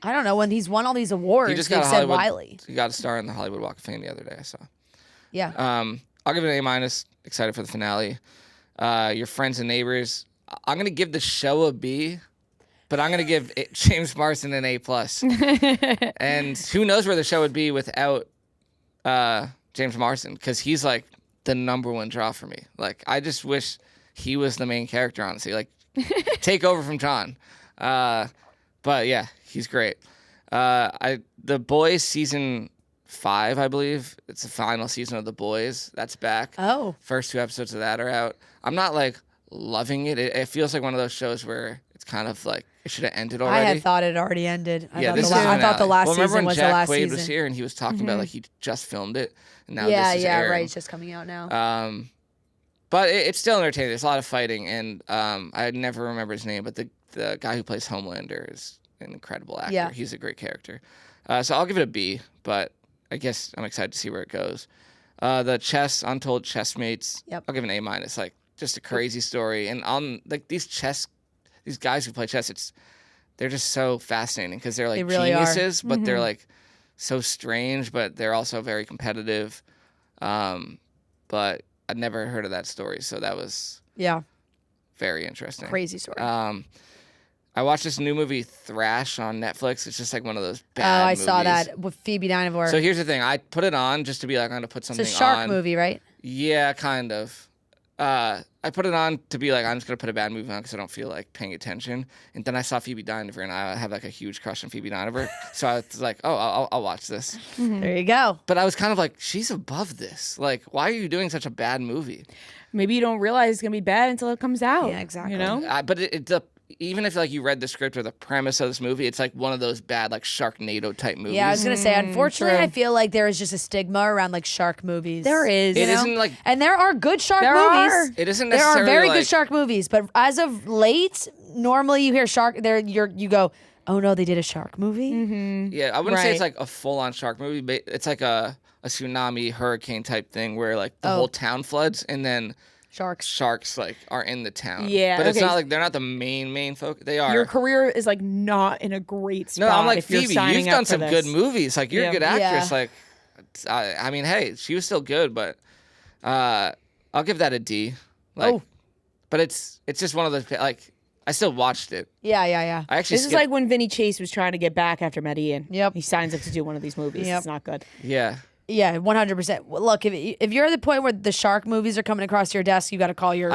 B: I don't know. When he's won all these awards, they've said Wiley.
C: He got a star on the Hollywood Walk of Fame the other day, I saw.
B: Yeah.
C: I'll give it an A-. Excited for the finale. Your Friends and Neighbors. I'm going to give the show a B, but I'm going to give James Marsden an A+. And who knows where the show would be without James Marsden, because he's like the number one draw for me. Like, I just wish he was the main character, honestly. Like, take over from John. But yeah, he's great. The Boys season 5, I believe. It's the final season of The Boys. That's back.
B: Oh.
C: First 2 episodes of that are out. I'm not like loving it. It feels like one of those shows where it's kind of like it should have ended already.
B: I had thought it already ended. I
C: thought
B: the last season was the last
C: Quaid
B: season.
C: Was here and he was talking about like he just filmed it and now
B: this
C: is airing.
B: Right. It's just coming out now.
C: But it's still entertaining. There's a lot of fighting, and I never remember his name, but the guy who plays Homelander is an incredible actor. Yeah. He's a great character. So I'll give it a B, but I guess I'm excited to see where it goes. The Untold Chessmates. Yep. I'll give it an A-. Like, just a crazy story, and on like these guys who play chess, they're just so fascinating because they're like
B: really
C: geniuses, but they're like so strange, but they're also very competitive. But I'd never heard of that story, so that was very interesting.
B: Crazy story.
C: I watched this new movie, Thrash, on Netflix. It's just like one of those bad movies.
B: Saw that with Phoebe Dynevor.
C: So here's the thing. I put it on just to be like, I'm going to put something on.
B: It's a shark movie, right?
C: Yeah, kind of. I put it on to be like, I'm just going to put a bad movie on because I don't feel like paying attention. And then I saw Phoebe Dynevor, and I have like a huge crush on Phoebe Dynevor. So I was like, oh, I'll watch this.
B: There you go.
C: But I was kind of like, she's above this. Like, why are you doing such a bad movie?
A: Maybe you don't realize it's going to be bad until it comes out.
B: Yeah, exactly.
A: You know?
C: But even if like you read the script or the premise of this movie, it's like one of those bad like Sharknado type movies.
B: Yeah, I was gonna say. Unfortunately,
A: true.
B: I feel like there is just a stigma around like shark movies.
A: There is.
C: It isn't like,
B: and there are good shark
A: There
B: movies.
A: are.
C: it isn't
B: There
C: necessarily
B: are very
C: like,
B: good shark movies, but as of late, normally you hear shark. You go, oh no, they did a shark movie.
A: Mm-hmm.
C: Yeah, I wouldn't say
A: Right.
C: it's like a full on shark movie, but it's like a tsunami hurricane type thing where like the whole town floods and then sharks like are in the town.
A: Yeah,
C: but it's
A: okay.
C: not like they're not the main focus. They are.
A: Your career is like not in a great spot.
C: No, I'm like
A: if you're
C: Phoebe.
A: signing
C: You've
A: up
C: done
A: for
C: some
A: this.
C: good movies. Like you're a good actress.
B: Yeah.
C: Like, I mean, hey, she was still good, but I'll give that a D. Like, but it's just one of those like I still watched it.
B: Yeah.
C: I actually
A: This is like when Vinny Chase was trying to get back after Medellin.
B: Yep.
A: He signs up to do one of these movies.
B: Yep.
A: It's not good.
C: yeah.
B: Yeah, 100%. Look, if you're at the point where the shark movies are coming across your desk, you got to call your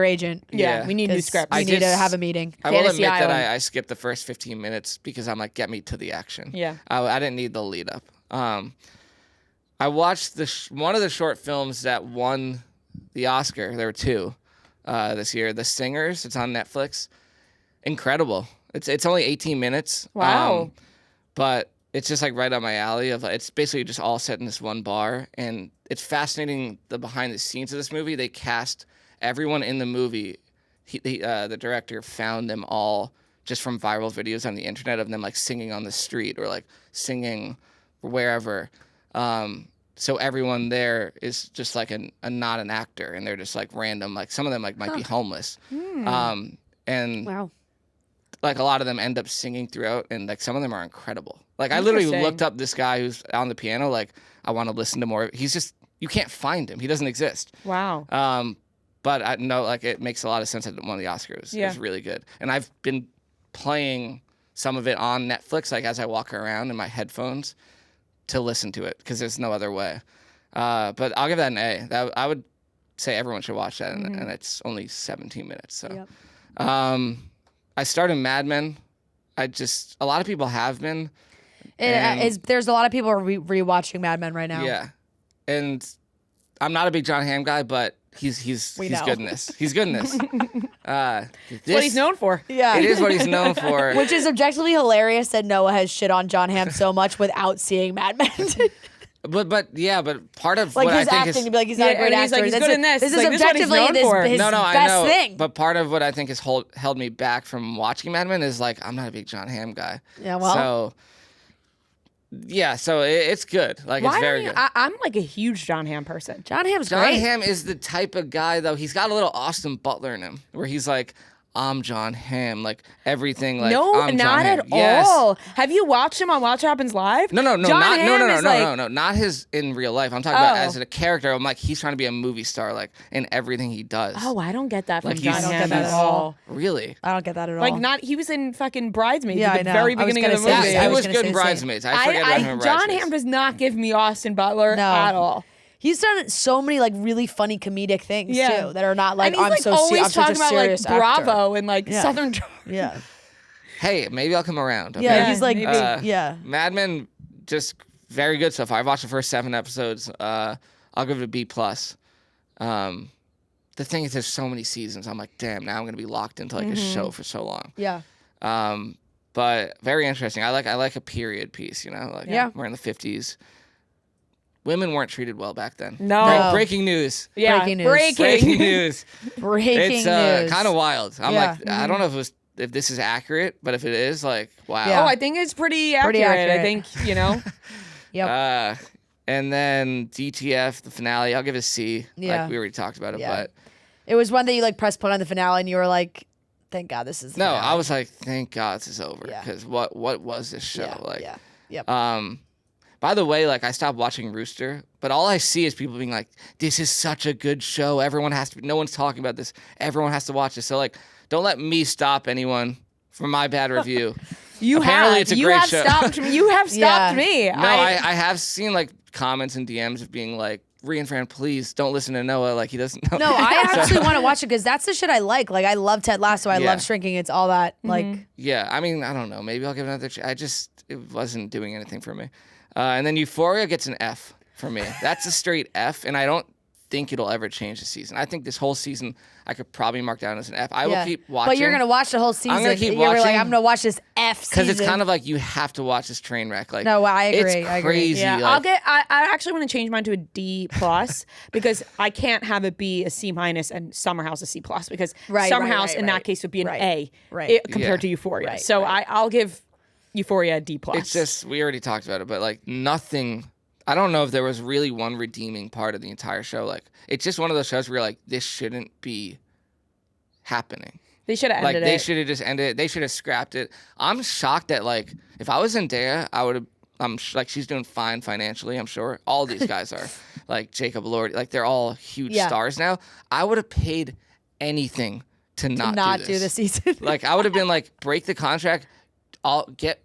B: agent.
C: Yeah.
A: We need new scripts.
B: We need to have a meeting.
C: I will
A: Fantasy
C: admit that
A: Island.
C: I skipped the first 15 minutes because I'm like, get me to the action.
A: Yeah.
C: I didn't need the lead up. I watched one of the short films that won the Oscar. There were two this year. The Singers. It's on Netflix. Incredible. It's only 18 minutes.
A: Wow.
C: But it's just like right up my alley. It's basically just all set in this one bar, and it's fascinating the behind the scenes of this movie. They cast everyone in the movie. The director found them all just from viral videos on the internet of them like singing on the street or like singing wherever. So everyone there is just like not an actor, and they're just like random. Like some of them like might be homeless. And
B: Wow.
C: like a lot of them end up singing throughout, and like some of them are incredible. Like I literally
A: Interesting.
C: looked up this guy who's on the piano. Like I want to listen to more. He's just you can't find him. He doesn't exist.
A: Wow.
C: But I know like it makes a lot of sense that one of the Oscars is really good. And I've been playing some of it on Netflix, like as I walk around in my headphones to listen to it because there's no other way. But I'll give that an A. I would say everyone should watch that, and it's only 17 minutes. So, I started Mad Men. A lot of people have been.
B: There's a lot of people rewatching Mad Men right now.
C: Yeah, and I'm not a big John Hamm guy, but he's
B: know.
C: good in this. He's good in this.
A: That's what he's known for.
B: Yeah.
C: It is what he's known for.
B: Which is objectively hilarious that Noah has shit on John Hamm so much without seeing Mad Men.
C: But part of
B: like
C: what
B: his
C: I think
B: acting
C: is
B: to be like he's not a great
A: and he's
B: actor.
A: like, he's good in this.
B: This is
A: Like, this is what he's
B: objectively
A: known for.
B: his
C: I
B: best
C: know.
B: thing.
C: But part of what I think has held me back from watching Mad Men is like I'm not a big John Hamm guy.
B: Yeah, well.
C: So yeah, so it's good. Like it's very good.
A: I'm like a huge John Hamm person.
B: John Hamm's
C: John
B: great.
C: Hamm is the type of guy though. He's got a little Austin Butler in him, where he's like, I'm John Hamm, like everything. Like
A: No,
C: I'm
A: not
C: John Hamm.
A: at
C: Yes.
A: all. Have you watched him on Watch What Happens Live?
C: No,
A: John Hamm is like,
C: not his in real life. I'm talking about as a character. I'm like, he's trying to be a movie star, like in everything he does.
A: Oh, I don't get that from
C: Like,
A: John
C: he's-
A: Hamm
B: I don't get that
A: at
B: at
A: all.
B: all.
C: Really?
B: I don't get that at all.
A: Like he was in fucking Bridesmaids
B: Yeah,
A: at
B: I
A: the
B: know.
A: very
B: I was
A: beginning of the
B: gonna
A: movie.
B: say-
C: Yeah,
B: I
C: he
B: was
C: was
B: gonna
C: good
B: say
C: in
B: the same.
C: Bridesmaids. I forget about him in
A: John
C: Bridesmaids.
A: Hamm does not give me Austin Butler
B: No.
A: at all.
B: he's done so many like really funny comedic things
A: Yeah.
B: too that are not like
A: And he's
B: I'm
A: like
B: so
A: always
B: I'm such
A: talking
B: a
A: about like
B: serious
A: Bravo and like
B: Yeah.
A: Southern.
B: Yeah.
C: Hey, maybe I'll come around. Okay?
B: Yeah, he's like
A: maybe.
B: yeah.
C: Mad Men, just very good so far. I've watched the first 7 episodes. I'll give it a B+. The thing is, there's so many seasons. I'm like, damn, now I'm gonna be locked into like a show for so long.
B: Yeah.
C: But very interesting. I like a period piece. You know, like
B: Yeah.
C: we're in the 50s. Women weren't treated well back then.
A: No.
C: Breaking news.
A: Yeah,
B: Breaking news.
C: Breaking news.
B: Breaking
C: It's
B: news.
C: kind of wild. I'm
B: Yeah.
C: like, I don't know if this is accurate, but if it is, like, wow.
B: Yeah.
A: Oh, I think it's pretty accurate.
B: Pretty accurate.
A: I think
B: Yep.
C: And then DTF, the finale, I'll give it a C.
B: Yeah.
C: Like we already talked about it,
B: Yeah.
C: but
B: It was one that you like press play on the finale and you were like, thank God this is the
C: no,
B: finale.
C: I was like, thank God this is over.
B: Yeah.
C: Because what was this show?
B: Yeah.
C: Like,
B: yeah. Yep.
C: By the way, like I stopped watching Rooster, but all I see is people being like, "This is such a good show. No one's talking about this. Everyone has to watch this." So like, don't let me stop anyone from my bad review. Apparently, it's a great show.
A: You have stopped me.
C: No, I have seen like comments and DMs of being like, Rhea and Fran, please don't listen to Noah. Like he doesn't know.
B: No, I actually want to watch it because that's the shit I like. Like I love Ted Lasso. I love Shrinking. It's all that. Like.
C: Yeah, I mean, I don't know. Maybe I'll give it another it wasn't doing anything for me. And then Euphoria gets an F for me. That's a straight F, and I don't think it'll ever change the season. I think this whole season I could probably mark down as an F. I will keep watching.
B: But you're going to watch the whole season.
C: I'm going to keep
B: You're
C: watching.
B: like, I'm going to watch this F season.
C: Because it's kind of like you have to watch this train wreck. Like,
B: no, I agree.
C: It's crazy.
A: Yeah,
C: like,
A: I actually want to change mine to a D+ because I can't have it be a C- and Summer House a C+ because Summer House in that case would be an A compared to Euphoria. So I'll give Euphoria a D+.
C: It's just, we already talked about it, but like nothing, I don't know if there was really one redeeming part of the entire show. Like, it's just one of those shows where you're like, this shouldn't be happening.
A: They should have ended it.
C: They should have just ended it. They should have scrapped it. I'm shocked that, like, if I was Zendaya, I would have, like, she's doing fine financially, I'm sure. All these guys are. Like, Jacob Elordi, like, they're all huge stars now. I would have paid anything to not do this
B: season.
C: Like, I would have been like, break the contract. I'll get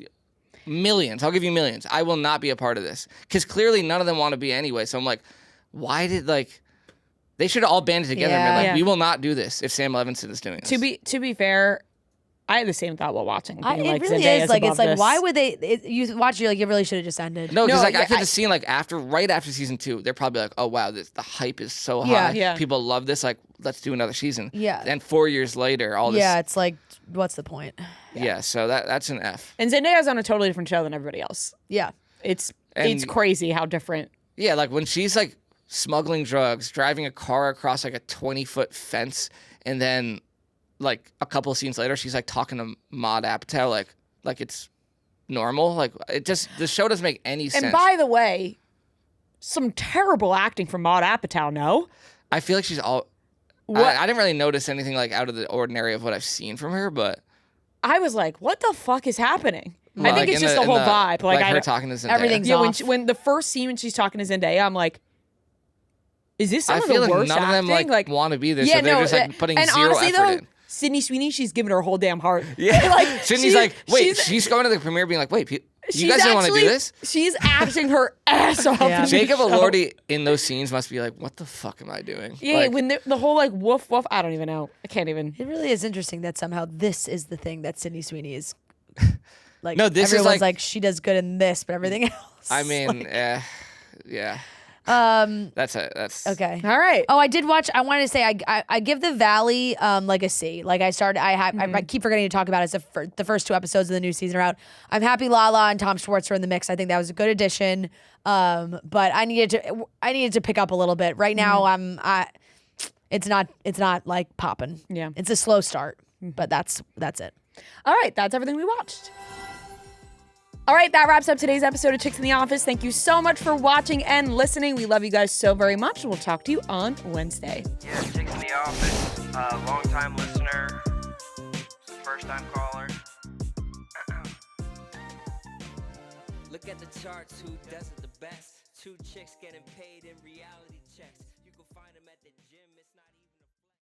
C: millions. I'll give you millions. I will not be a part of this. Because clearly none of them want to be anyway. So I'm like, why did, like, they should have all banded together and been like, we will not do this if Sam Levinson is doing this.
A: To be fair, I had the same thought while watching.
B: It really is. Like, it's like, why would they? You watch, you're like, it really should have just ended.
C: No, because like I could have seen like right after season 2, they're probably like, oh wow, the hype is so high.
A: Yeah.
C: People love this. Like, let's do another season.
B: Yeah.
C: And 4 years later, all this.
B: Yeah, it's like, what's the point?
C: Yeah. So that's an F.
A: And Zendaya's on a totally different show than everybody else.
B: Yeah.
A: It's crazy how different.
C: Yeah, like when she's like smuggling drugs, driving a car across like a 20-foot fence, and then like a couple of scenes later, she's like talking to Maude Apatow like it's normal. Like the show doesn't make any sense.
A: And by the way, some terrible acting from Maude Apatow. No,
C: I feel like she's all. I didn't really notice anything like out of the ordinary of what I've seen from her, but
A: I was like, what the fuck is happening? I think it's just the whole vibe.
C: Like her talking to Zendaya.
B: Everything's off.
A: When the first scene when she's talking to Zendaya, I'm like, is this some of the
C: I feel
A: worst
C: like none
A: acting?
C: of them like want to be there, so they're just like putting zero
A: honestly,
C: effort in.
A: Sydney Sweeney, she's giving her whole damn heart.
C: Yeah,
A: like
C: Sydney's like, wait, she's going to the premiere being like, wait, you guys didn't want to do this?
A: She's acting her ass off.
B: Yeah.
C: Jacob Elordi in those scenes must be like, what the fuck am I doing?
A: Yeah, like, when the whole like woof woof, I don't even know. I can't even.
B: It really is interesting that somehow this is the thing that Sydney Sweeney is like.
C: No, this
B: everyone's
C: is like
B: she does good in this, but everything else.
C: I mean, yeah. That's it. That's
B: okay.
A: All right.
B: Oh, I did watch. I wanted to say I give The Valley like a C. Like I keep forgetting to talk about it. It's the first 2 episodes of the new season are out. I'm happy Lala and Tom Schwartz are in the mix. I think that was a good addition. But I needed to pick up a little bit. Right now it's not like popping.
A: Yeah.
B: It's a slow start, but that's it.
A: All right, that's everything we watched. All right, that wraps up today's episode of Chicks in the Office. Thank you so much for watching and listening. We love you guys so very much. We'll talk to you on Wednesday.
F: Yeah, Chicks in the Office, long-time listener, first-time caller.
G: Look at the charts, who does it the best? 2 chicks getting paid in reality checks.